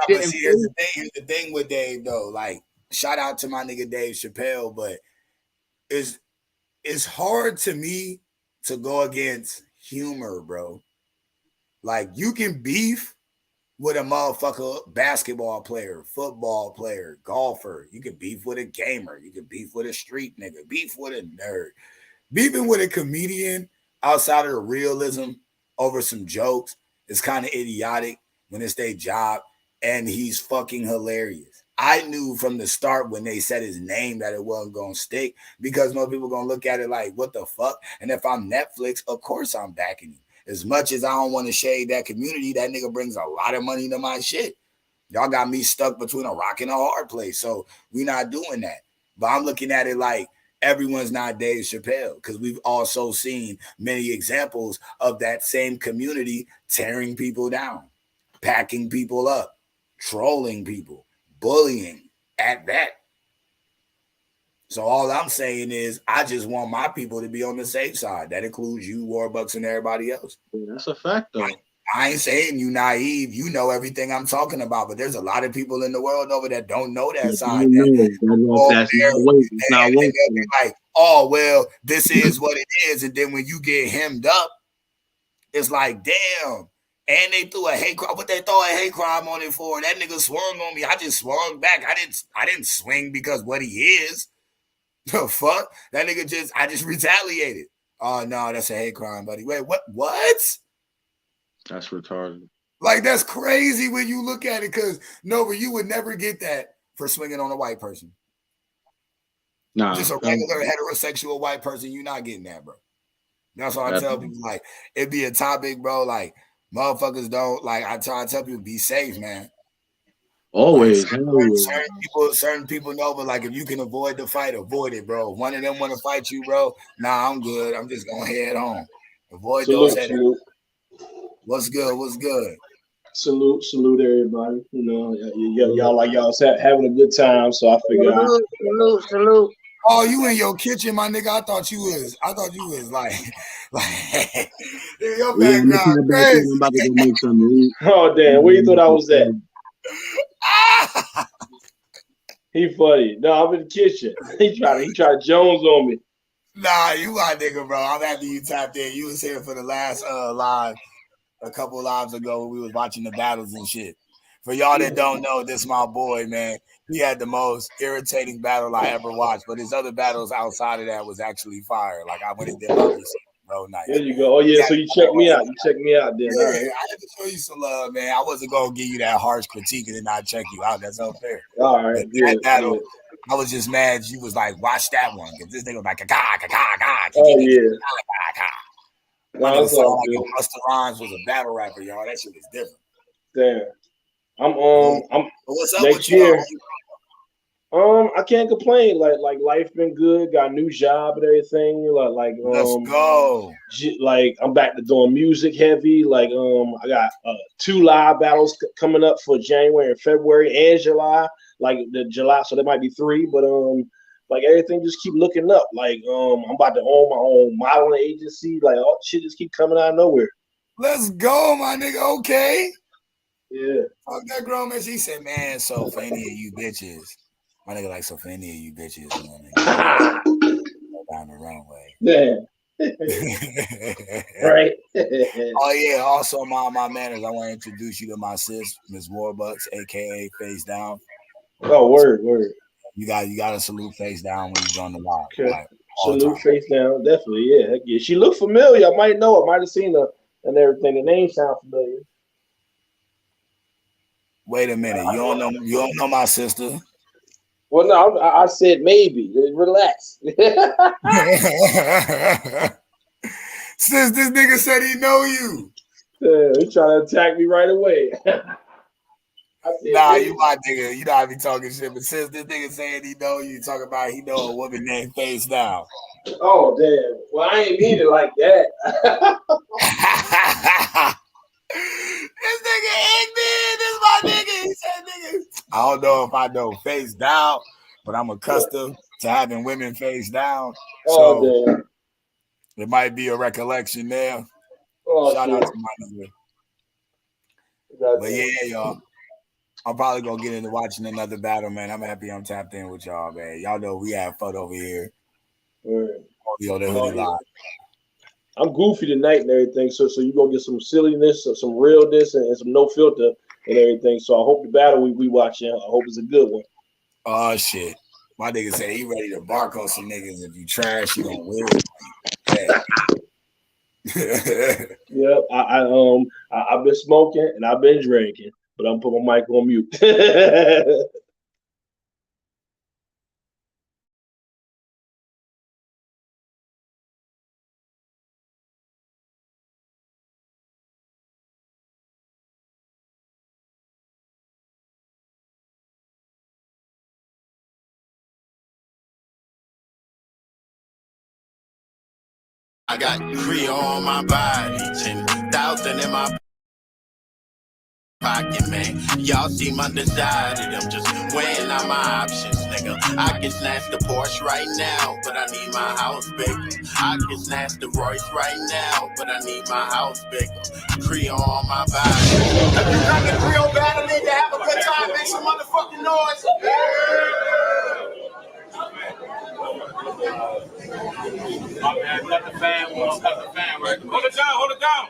[SPEAKER 1] Here's the thing with Dave though. Like, shout out to my nigga Dave Chappelle, but it's hard to me to go against humor, bro. Like, you can beef with a motherfucker basketball player, football player, golfer. You can beef with a gamer. You can beef with a street nigga. Beef with a nerd. Beefing with a comedian outside of the realism over some jokes is kind of idiotic when it's their job, and he's fucking hilarious. I knew from the start when they said his name that it wasn't going to stick because most people going to look at it like, what the fuck? And if I'm Netflix, of course I'm backing him. As much as I don't want to shade that community, that nigga brings a lot of money to my shit. Y'all got me stuck between a rock and a hard place. So we not doing that. But I'm looking at it like everyone's not Dave Chappelle because we've also seen many examples of that same community tearing people down, packing people up, trolling people, bullying at that. So all I'm saying is I just want my people to be on the safe side. That includes you, Warbucks, and everybody else.
[SPEAKER 9] That's a fact, though.
[SPEAKER 1] I ain't saying you naive. You know everything I'm talking about, but there's a lot of people in the world over that don't know that side. That's not like, oh, well, this is what it is. And then when you get hemmed up, it's like, damn. And they threw a hate crime. What they throw a hate crime on it for? That nigga swung on me. I just swung back. I didn't swing because what he is. The fuck? That nigga I just retaliated. Oh no, that's a hate crime, buddy. Wait, what?
[SPEAKER 9] That's retarded.
[SPEAKER 1] Like, that's crazy when you look at it, because Nova, you would never get that for swinging on a white person.
[SPEAKER 9] Nah.
[SPEAKER 1] Just a regular heterosexual white person, you're not getting that, bro. That's why I tell people, like, it'd be a topic, bro, like, motherfuckers don't, like, I try to tell people, be safe, man.
[SPEAKER 9] Always.
[SPEAKER 1] Like, certain people know, but like if you can avoid the fight, avoid it, bro. If one of them want to fight you, bro, nah, I'm good. I'm just gonna head home. Avoid those headaches. What's good? What's good?
[SPEAKER 4] Salute everybody. You know, y'all like y'all having a good time, so I figured.
[SPEAKER 10] Salute.
[SPEAKER 1] Oh, you in your kitchen, my nigga? I thought you was like your background crazy.
[SPEAKER 9] I'm about to go make something to eat.
[SPEAKER 4] Oh damn, where you thought I was at? He funny. No, I'm in the kitchen. He tried Jones on me.
[SPEAKER 1] Nah, you my nigga, bro. I'm happy you tapped in. You was here for the last live a couple of lives ago when we was watching the battles and shit. For y'all that don't know, this my boy, man. He had the most irritating battle I ever watched, but his other battles outside of that was actually fire. Like I went and did my research, bro. Nice.
[SPEAKER 4] There you go. Oh yeah, so you checked me out. You checked me out then.
[SPEAKER 1] Yeah,
[SPEAKER 4] All right.
[SPEAKER 1] I had to show you some love, man. I wasn't gonna give you that harsh critique and then not check you out. That's unfair.
[SPEAKER 4] All right.
[SPEAKER 1] That battle, I was just mad. You was like, watch that one, because this nigga was like,
[SPEAKER 4] oh yeah.
[SPEAKER 1] My nigga sound like Busta Rhymes was a battle rapper, y'all. That shit was different.
[SPEAKER 4] Damn. I'm
[SPEAKER 1] what's up
[SPEAKER 4] next
[SPEAKER 1] with you?
[SPEAKER 4] year. I can't complain. Like life been good. Got a new job and everything. Like
[SPEAKER 1] let's go.
[SPEAKER 4] Like I'm back to doing music heavy. Like I got 2 live battles coming up for January and February and July. Like the July, so there might be 3, but like everything just keep looking up. Like I'm about to own my own modeling agency. Like all shit just keep coming out of nowhere.
[SPEAKER 1] Let's go, my nigga. Okay.
[SPEAKER 4] Yeah.
[SPEAKER 1] Fuck that grown man. She said, man, so for any of you bitches. My nigga like, so for any of you bitches, down the wrong way.
[SPEAKER 4] Yeah. Right.
[SPEAKER 1] Oh yeah. Also, my manners. I want to introduce you to my sis, Miss Warbucks, aka Face Down.
[SPEAKER 4] Oh, word.
[SPEAKER 1] You got to salute Face Down when you join the live.
[SPEAKER 4] Okay.
[SPEAKER 1] Like,
[SPEAKER 4] salute Face Down, definitely. Yeah. She looked familiar. I might know. I might have seen her and everything. The name sounds familiar.
[SPEAKER 1] Wait a minute. You don't know my sister?
[SPEAKER 4] Well, no, I said maybe. Relax.
[SPEAKER 1] Since this nigga said he know you.
[SPEAKER 4] He trying to attack me right away.
[SPEAKER 1] Nah, you my nigga. You know I be talking shit, but since this nigga saying he know you, talking about he know a woman named Face Down.
[SPEAKER 4] Oh damn! Well, I ain't mean it like that.
[SPEAKER 1] This nigga ignorant. This my nigga. He said nigga. I don't know if I know Face Down, but I'm accustomed to having women face down.
[SPEAKER 4] Oh damn!
[SPEAKER 1] It might be a recollection there.
[SPEAKER 4] Oh,
[SPEAKER 1] shout out to my nigga. But yeah, y'all. I'm probably gonna get into watching another battle, man. I'm happy I'm tapped in with y'all, man. Y'all know we have fun over here. On the Hoodie Live.
[SPEAKER 4] I'm goofy tonight and everything, so you gonna get some silliness, some realness, and some no filter and everything. So I hope the battle we watching, I hope it's a good one.
[SPEAKER 1] Oh shit. My nigga said he ready to bark on some niggas. If you trash, you gonna win. Yeah.
[SPEAKER 4] Yeah, I've been smoking and I've been drinking, but I'm putting my mic on mute.
[SPEAKER 16] I got Creole on my body, 10,000 in my pocket, man. Y'all seem undecided. I'm just weighing out my options, nigga. I can snatch the Porsche right now, but I need my house bigger. I can snatch the Royce right now, but I need my house bigger. Creole on my body.
[SPEAKER 17] If you got the Creole battling to have a good time, make some motherfucking noise.
[SPEAKER 12] My man, cut the fan, cut the fan, right? Hold it down, hold it down.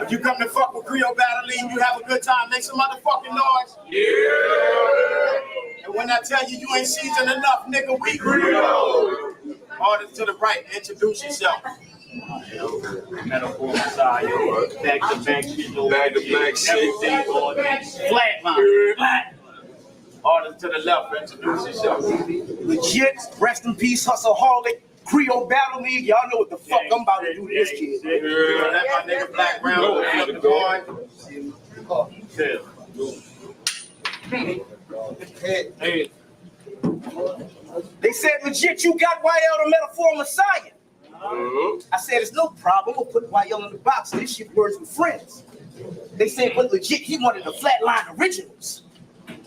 [SPEAKER 17] If you come to fuck with Creole battling, you have a good time, make some motherfucking noise. And when I tell you ain't seasoned enough, nigga, we Creole. Artist to the right, introduce yourself.
[SPEAKER 12] Metaphor Messiah, back to back shit, everything on
[SPEAKER 17] Flatline. Flat. Artist to the left, introduce yourself.
[SPEAKER 18] Legit, rest in peace, hustleaholic, Creole Battle League. Y'all know what the fuck I'm about to do this kid.
[SPEAKER 17] That my nigga Black Brown, the boy.
[SPEAKER 18] Hey. They said, legit, you got YL the Metaphor Messiah. I said, it's no problem. We'll put YL in the box. This shit words with friends. They said, but legit, he wanted the Flatline originals.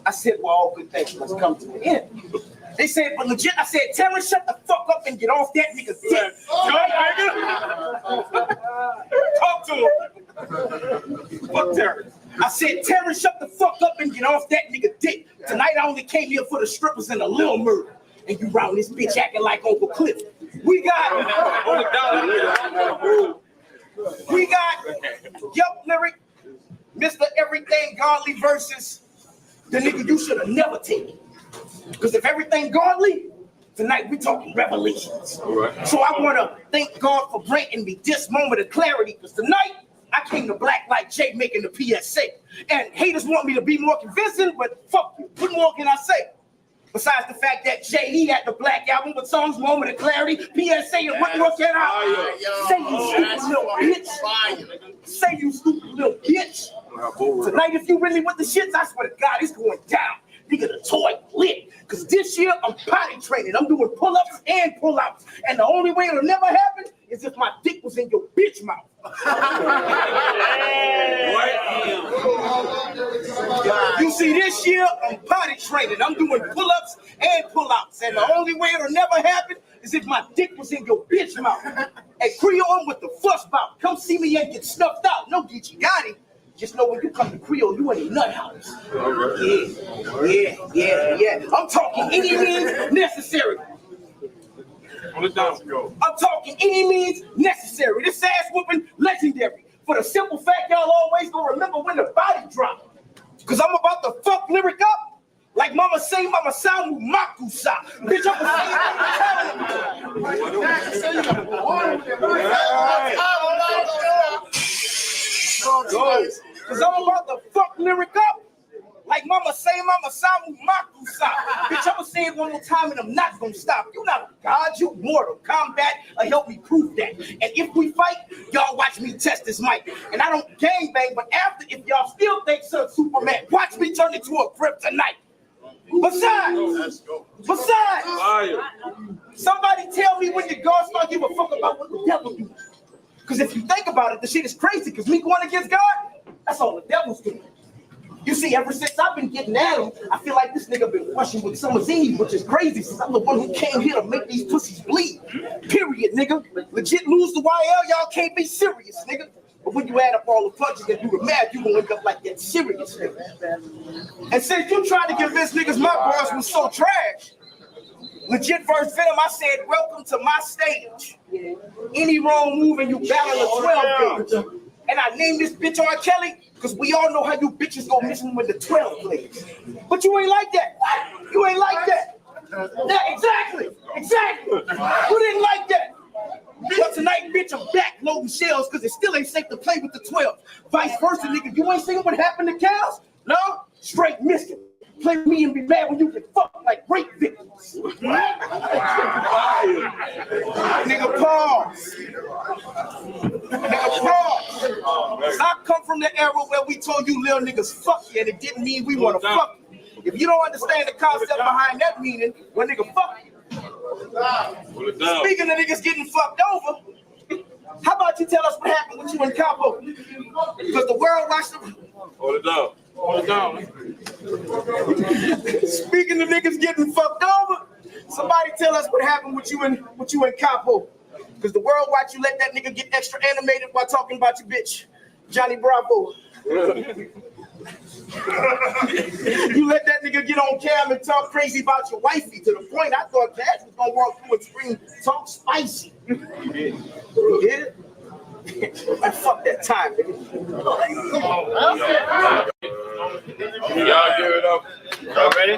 [SPEAKER 18] I said, well, all good things must come to an end. They said, but legit, I said, Terrence, shut the fuck up and get off that nigga's dick. Talk to him. Fuck Terrence. I said, Terrence, shut the fuck up and get off that nigga dick. Tonight I only came here for the strippers and a little murder. And you round this bitch acting like Uncle Cliff. We got Yup Lyric, Mr. Everything Godly versus the nigga you should have never taken. Because if everything godly, tonight we talking revelations. So I want to thank God for granting me this moment of clarity. Because tonight I came to Black like Jay making the PSA. And haters want me to be more convincing, but fuck you. What more can I say? Besides the fact that Jay, he had the Black album with songs, Moment of Clarity, PSA, and what more can I say, you stupid little bitch? Say, you stupid little bitch. Tonight, if you really with the shits, I swear to God, it's going down. Nigga, the toy lit. Because this year, I'm potty training. I'm doing pull-ups and pull-outs. And the only way it'll never happen is if my dick was in your bitch mouth. You see, this year, I'm potty training. I'm doing pull-ups and pull-outs. And the only way it'll never happen is if my dick was in your bitch mouth. Hey, Creole with the fuss bout. Come see me and get snuffed out. No Geechee Gotti. Just know when you come to Creole, you ain't a nut house. Yeah. I'm talking any means necessary. I'm talking any means necessary. This ass whooping legendary. For the simple fact y'all always gonna remember when the body dropped. Cause I'm about to fuck Lyric up. Like mama say, mama sound makusa. Bitch, I'm Cause I'm about to fuck Lyric up. Like mama say, mama samu makusa. Bitch, I'ma say it one more time and I'm not gonna stop. You not a god, you mortal. Combat help me prove that. And if we fight, y'all watch me test this mic. And I don't gangbang, but after, if y'all still think Sir Superman, watch me turn into a kryptonite. Besides, somebody tell me when the gods start giving a fuck about what the devil do. Because if you think about it, the shit is crazy. Because me going against God, that's all the devil's doing. You see, ever since I've been getting at him, I feel like this nigga been rushing with Summer's Eve, which is crazy since I'm the one who came here to make these pussies bleed. Period, nigga. Legit lose the YL, y'all can't be serious, nigga. But when you add up all the punches and do the math, you gonna end up like that serious nigga. And since you tried to convince niggas my bars was so trash, Legit verse Venom, I said, welcome to my stage. Any wrong move and you battle a 12 gauge. And I named this bitch R. Kelly because we all know how you bitches go missing with the 12 blades. But you ain't like that. You ain't like that. Yeah, exactly. You didn't like that. But tonight, bitch, I'm back loading shells because it still ain't safe to play with the 12. Vice versa, nigga. You ain't seen what happened to cows? No? Straight missing. Play with me and be mad when you get fucked like rape victims. Nigga, pause. I come from the era where we told you little niggas fuck you and it didn't mean we want to fuck you. If you don't understand the concept behind that meaning, well, nigga, fuck you. Speaking of niggas getting fucked over, how about you tell us what happened with you and Capo? Because the world watched them.
[SPEAKER 19] Hold it down.
[SPEAKER 18] Speaking of niggas getting fucked over, somebody tell us what happened with you and Capo. Because the world watch you let that nigga get extra animated while talking about you, bitch. Johnny Bravo. You let that nigga get on cam and talk crazy about your wifey to the point I thought Cash was gonna walk through and scream, talk spicy. You did? You did? Man, fuck that time, nigga.
[SPEAKER 19] Y'all give it up. Y'all ready?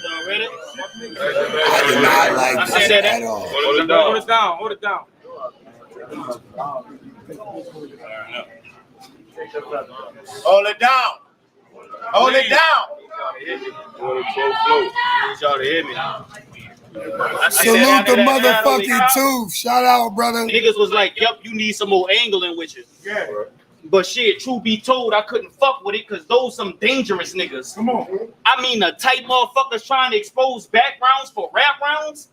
[SPEAKER 19] Y'all ready?
[SPEAKER 1] I did not like
[SPEAKER 19] I said
[SPEAKER 1] that
[SPEAKER 19] that.
[SPEAKER 1] at all.
[SPEAKER 19] Hold it down. Hold it down.
[SPEAKER 17] Hold it down. Hold it down.
[SPEAKER 19] Need y'all to hear me.
[SPEAKER 1] Salute the motherfucking tooth. Shout out, brother.
[SPEAKER 12] Niggas was like, yup, you need some more angling with you.
[SPEAKER 17] Yeah.
[SPEAKER 12] But shit, truth be told, I couldn't fuck with it because those some dangerous niggas.
[SPEAKER 17] Come on.
[SPEAKER 12] I mean, the type motherfuckers trying to expose backgrounds for rap rounds?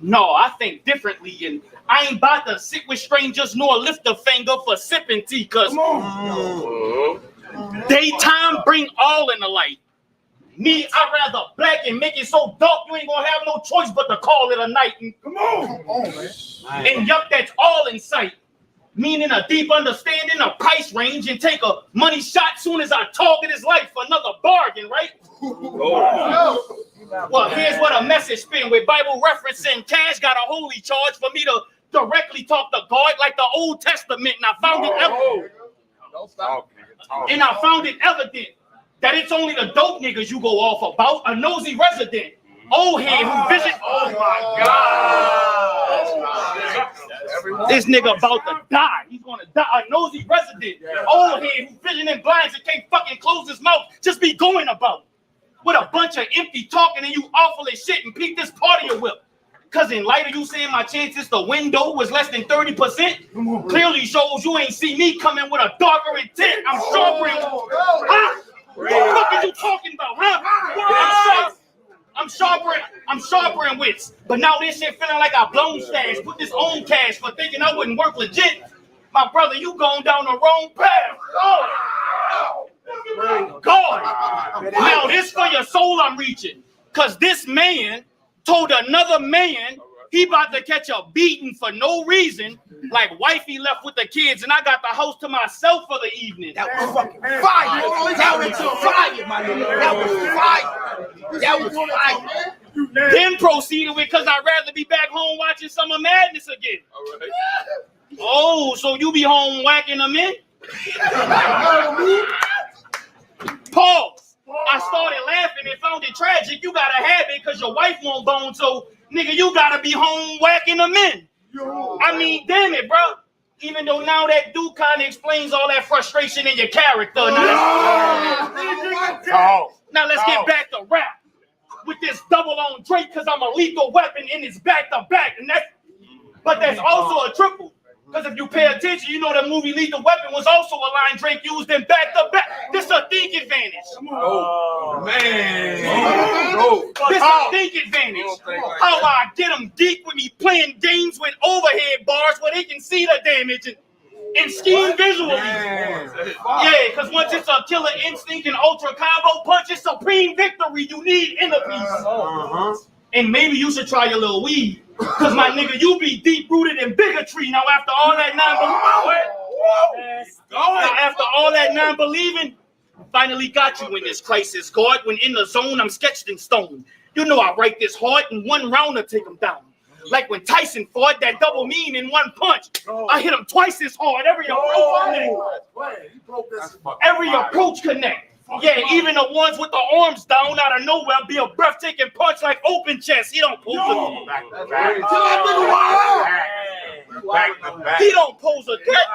[SPEAKER 12] No, I think differently, and I ain't about to sit with strangers nor lift a finger for sipping tea, cause daytime bring all in the light. Me, I'd rather black and make it so dark you ain't gonna have no choice but to call it a night. And
[SPEAKER 17] Come on, man.
[SPEAKER 12] And yup, that's all in sight. Meaning a deep understanding of price range and take a money shot soon as I target his life for another bargain, right? Well, here's what a message spin with Bible referencing. Cash got a holy charge for me to directly talk to God like the Old Testament, and I found it evident that it's only the dope niggas you go off about. A nosy resident, old head who visit. Oh my God! This nigga about to die. He's gonna die. A nosy resident, old head who vision in blinds and can't fucking close his mouth. Just be going about with a bunch of empty talking and you awful as shit and peep this part of your whip. Cause in light of you saying my chances the window was less than 30%, clearly shows you ain't see me coming with a darker intent. I'm sharper. Huh? What the fuck are you talking about, huh? I'm sharper in wits. But now this shit feeling like I blown stash. Put this on cash for thinking I wouldn't work legit. My brother, you going down the wrong path. God. Now this for your soul I'm reaching. Cause this man told another man he about to catch a beating for no reason, like wifey left with the kids, and I got the house to myself for the evening.
[SPEAKER 18] That was fucking fire. That was fire, my nigga. That was fire.
[SPEAKER 12] Then proceeded with, cause I'd rather be back home watching Summer Madness again. Oh, so you be home whacking them in? Pause. I started laughing and found it tragic. You got a habit because your wife won't bone, so nigga, you gotta be home whacking them in. I mean, damn it, bro. Even though now that dude kind of explains all that frustration in your character. Now let's get back to rap with this double on Drake because I'm a lethal weapon in his back to back, and but that's also a triple. Because if you pay attention, you know the movie Lethal Weapon was also a line Drake used in back to back. This a think advantage.
[SPEAKER 19] Oh, man.
[SPEAKER 12] This a think advantage. How I get them deep with me playing games with overhead bars where they can see the damage and scheme visually. Yeah, because once it's a killer instinct and ultra combo punch, it's supreme victory. You need inner peace. And maybe you should try your little weed. Because my nigga, you be deep rooted in bigotry. Now after all that non-believing,
[SPEAKER 18] Finally got you in this crisis, guard. When in the zone, I'm sketched in stone. You know I write this hard in one round to take him down. Like when Tyson fought that double mean in one punch. I hit him twice as hard. Every approach connect. Yeah, even the ones with the arms down out of nowhere be a breathtaking punch like open chest. He don't pose He don't pose a threat.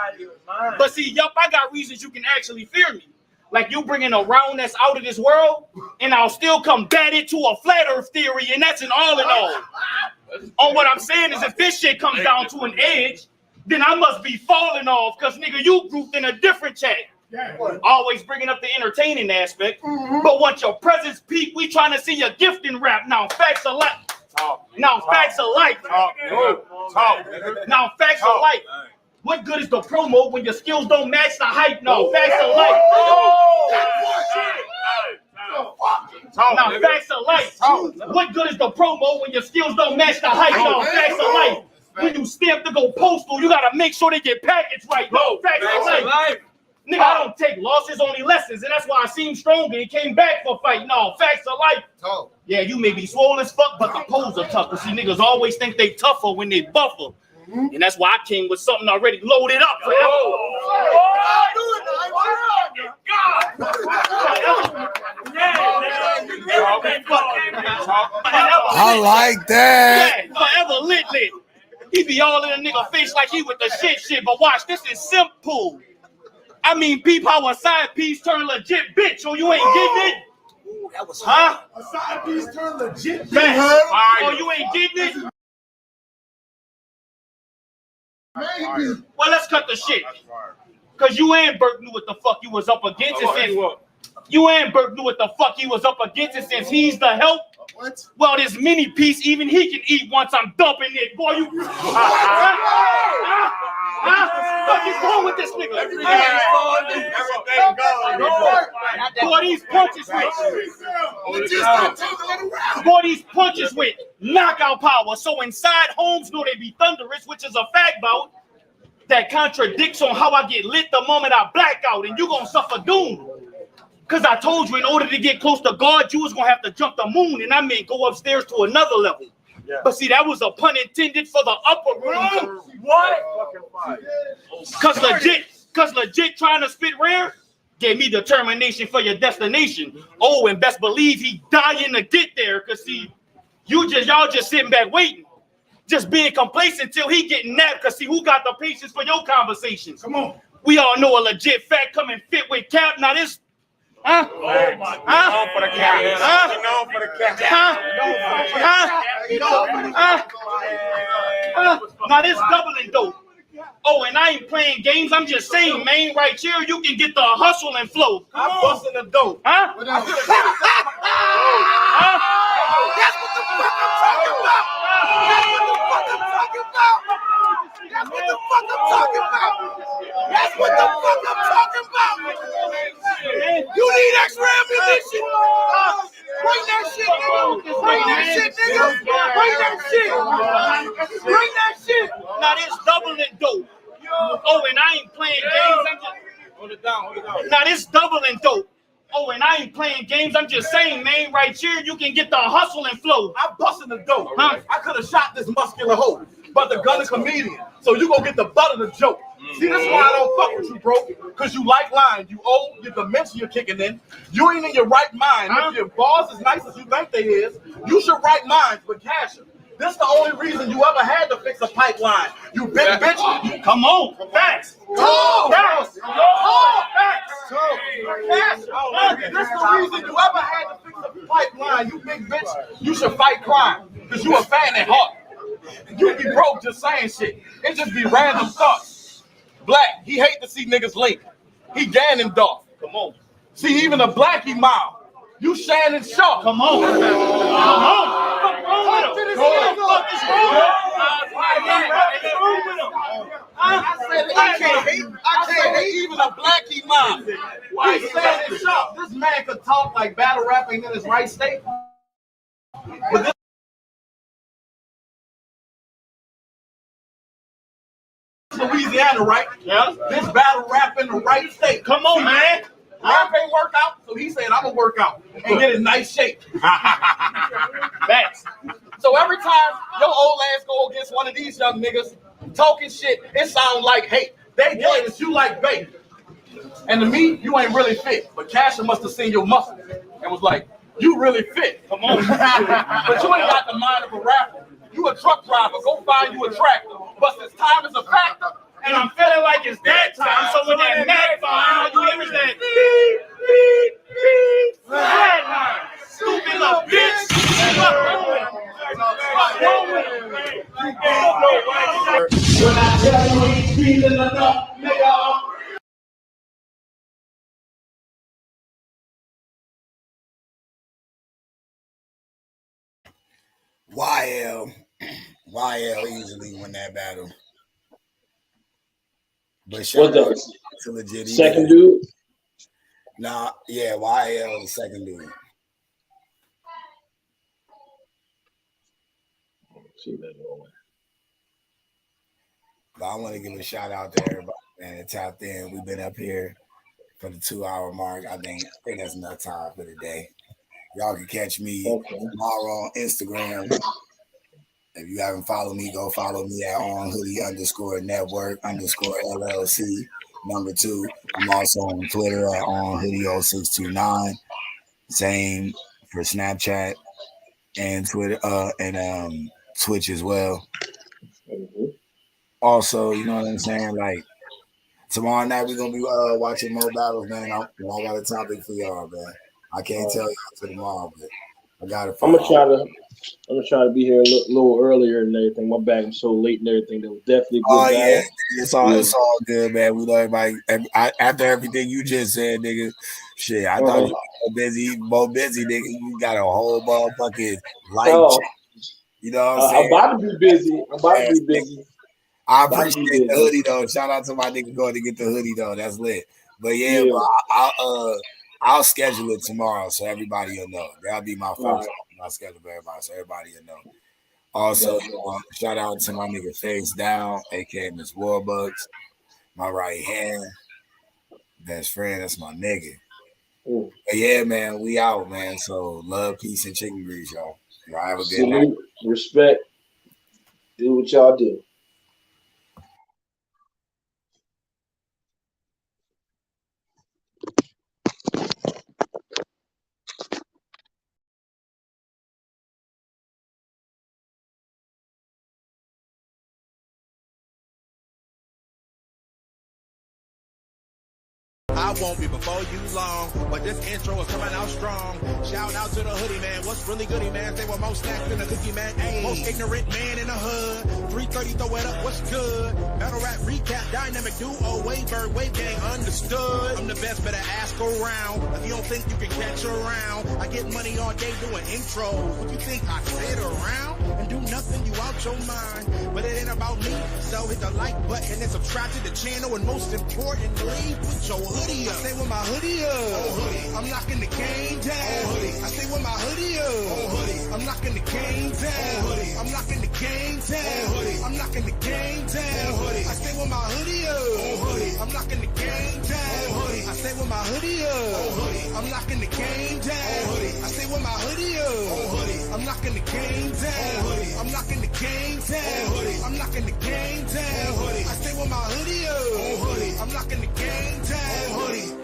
[SPEAKER 18] But see, yup, I got reasons you can actually fear me. Like you bringing a round that's out of this world, and I'll still combat it to a flat earth theory, and that's an all in all. On what I'm saying is if this shit comes down to an edge, then I must be falling off, because nigga, you grouped in a different chat. Always bringing up the entertaining aspect, but once your presence peak, we trying to see your gift in rap. Now facts are life. Now facts are life. Now facts are life. What good is the promo when your skills don't match the hype? No, facts are life. Now facts are life. What good is the promo when your skills don't match the hype? No, facts are life. When you stamp to go postal, you gotta make sure they get packaged right. No, facts are life. Nigga, I don't take losses, only lessons, and that's why I seem stronger and came back for fight. No, facts are life. Yeah, you may be swole as fuck, but the pose are tough. Cause see, niggas always think they tougher when they buffer. And that's why I came with something already loaded up for
[SPEAKER 1] I like that.
[SPEAKER 18] Yeah, forever lit. He be all in a nigga face like he with the shit. But watch, this is simple. I mean, peep how a side piece turn legit bitch, or you ain't getting it?
[SPEAKER 1] That was
[SPEAKER 18] huh?
[SPEAKER 5] A side piece turn legit
[SPEAKER 18] bitch.
[SPEAKER 5] bitch.
[SPEAKER 18] Oh, you ain't getting it?
[SPEAKER 5] Maybe.
[SPEAKER 18] Well, let's cut the shit. Cause you and Bert knew what the fuck you was up against. You and Bert knew what the fuck he was up against, and since he's the help,
[SPEAKER 5] what?
[SPEAKER 18] Well, this mini piece, even he can eat once I'm dumping it. Boy, you. What is wrong with this nigga? Boy, these punches with knockout power. So inside homes know they be thunderous, which is a fact about that contradicts on how I get lit the moment I black out, and you gonna suffer doom. Cause I told you in order to get close to God, you was gonna have to jump the moon, and I meant go upstairs to another level. Yeah. But see, that was a pun intended for the upper room. What? Cause legit trying to spit rare gave me determination for your destination. Oh, and best believe he dying to get there. Cause see, y'all just sitting back waiting. Just being complacent till he getting napped. Cause see, who got the patience for your conversations? Come on. We all know a legit fact come and fit with cap. Now this. Huh? Oh my God. Huh? For the cap. Huh? Known for the cap. Huh? Now this doubling dope. Oh, and I ain't playing games. I'm just saying, man, right here, you can get the hustle and flow. I'm busting the dope. Huh? That's what the fuck
[SPEAKER 17] You need extra ammunition. Bring that shit, nigga. Bring that shit, nigga. Bring that shit. Bring that shit.
[SPEAKER 18] Now this doubling dope. Oh, and I ain't playing games. I'm just... Hold it down. Now this doubling dope. Oh, and I ain't playing games. I'm just saying, man, right here, you can get the hustle and flow.
[SPEAKER 17] I'm busting the dope. Huh? I could have shot this muscular hoe, but the gun is comedian. So you gonna get the butt of the joke. See, this is why I don't fuck with you, bro. Because you like lying. You old, your dementia kicking in. You ain't in your right mind. If your boss as nice as you think they is, you should write minds with cash. This is the only reason you ever had to fix a pipeline. You big bitch.
[SPEAKER 18] Come on. Facts.
[SPEAKER 17] Facts. Facts. This is the reason you ever had to fix a pipeline. You big bitch. You should fight crime. Because you a fan at heart. You be broke just saying shit. It just be random thoughts. Black, he hate to see niggas link. He Ganondorf. Come on. See, even a black he mild. You Shannon Sharp.
[SPEAKER 18] Come on. Come on. Fuck wrong with him. Fuck is
[SPEAKER 17] I can't hate even a black he mild. He Shannon Sharp. This man could talk like battle rapping in his right state. But this Louisiana, right? Yeah. This battle rap in the right state.
[SPEAKER 18] Come on, man.
[SPEAKER 17] Rap ain't work out, so he said, I'm gonna work out and get in nice shape. Facts. So every time your old ass go against one of these young niggas talking shit, it sound like hate. They claim that you like bait. And to me, you ain't really fit. But Casher must have seen your muscles and was like, you really fit. Come on. But you ain't got the mind of a rapper. You a truck driver. Go find you a tractor. But since time is a factor, and I'm feeling like it's that time, so when that magpie, you hear that beep, beep, beep, flatline. Stupid little bitch. When I tell you he's feeling enough, nigga.
[SPEAKER 1] YL easily won that battle. But shout out to legit.
[SPEAKER 4] Second dude?
[SPEAKER 1] Nah, yeah, YL the second dude.
[SPEAKER 4] See that going.
[SPEAKER 1] But I want to give a shout out to everybody, man, that tapped in. We've been up here for the 2-hour mark. I think that's enough time for the day. Y'all can catch me tomorrow on Instagram. If you haven't followed me, go follow me at onhoodie_network_LLC. Number 2. I'm also on Twitter at onhoodie0629. Same for Snapchat and Twitter and Twitch as well. Also, you know what I'm saying? Like tomorrow night we're gonna be watching more battles, man. I got a topic for y'all, man. I can't tell y'all till tomorrow, but I got it.
[SPEAKER 4] I'm gonna try to be here a little earlier and everything. My bad, I'm so late and everything. That was definitely good.
[SPEAKER 1] Yeah, it's all good, man. We love everybody. After everything you just said, nigga, shit, I thought you were more busy, nigga. You got a whole motherfucking life. You know what I'm saying?
[SPEAKER 4] I'm about to be busy.
[SPEAKER 1] I appreciate the hoodie though. Shout out to my nigga going to get the hoodie though. That's lit. But yeah. Bro, I'll schedule it tomorrow so everybody will know. That'll be my first my schedule for everybody, so everybody will know. Also, shout out to my nigga Face Down, aka Miss Warbucks, my right hand, best friend. That's my nigga. But yeah, man, we out, man. So love, peace, and chicken grease, y'all. Y'all have a good night.
[SPEAKER 4] Respect. Do what y'all do.
[SPEAKER 16] I won't be before you long, but this intro is coming out strong. Shout out to the hoodie man. What's really goody, man? They were most stacked than the cookie man. Ay. Most ignorant man in the hood. 330, throw it up. What's good? Battle rap recap, dynamic duo, Wavebird, Wave Gang, understood. I'm the best, better ask around. If you don't think you can catch around, I get money all day doing intros. What you think I sit around and do nothing? You out your mind, but it ain't about me. So hit the like button and subscribe to the channel, and most importantly, put your hoodie up. I stay with my hoodie up. Oh, hoodie. I'm knocking the game down. Oh, hoodie. I stay with my hoodie up. Oh, hoodie. I'm knocking the game down. Oh, hoodie. I'm knocking the game down. Oh, hoodie. I'm knocking the game down. Oh, hoodie. I stay with my hoodie up. Oh, hoodie. I'm knocking the game down. Oh, hoodie. I stay with my hoodie up. Oh, hoodie. I'm knocking the game down. Oh, hoodie. I stay with my hoodie up. Oh, hoodie. I'm knocking the game down. Oh, hoodie. I'm knocking the game down. Oh, hoodie. I'm knocking the game down. Oh, hoodie. I stay with my hoodie up. Oh, hoodie. I'm knocking the game down. Oh, hoodie.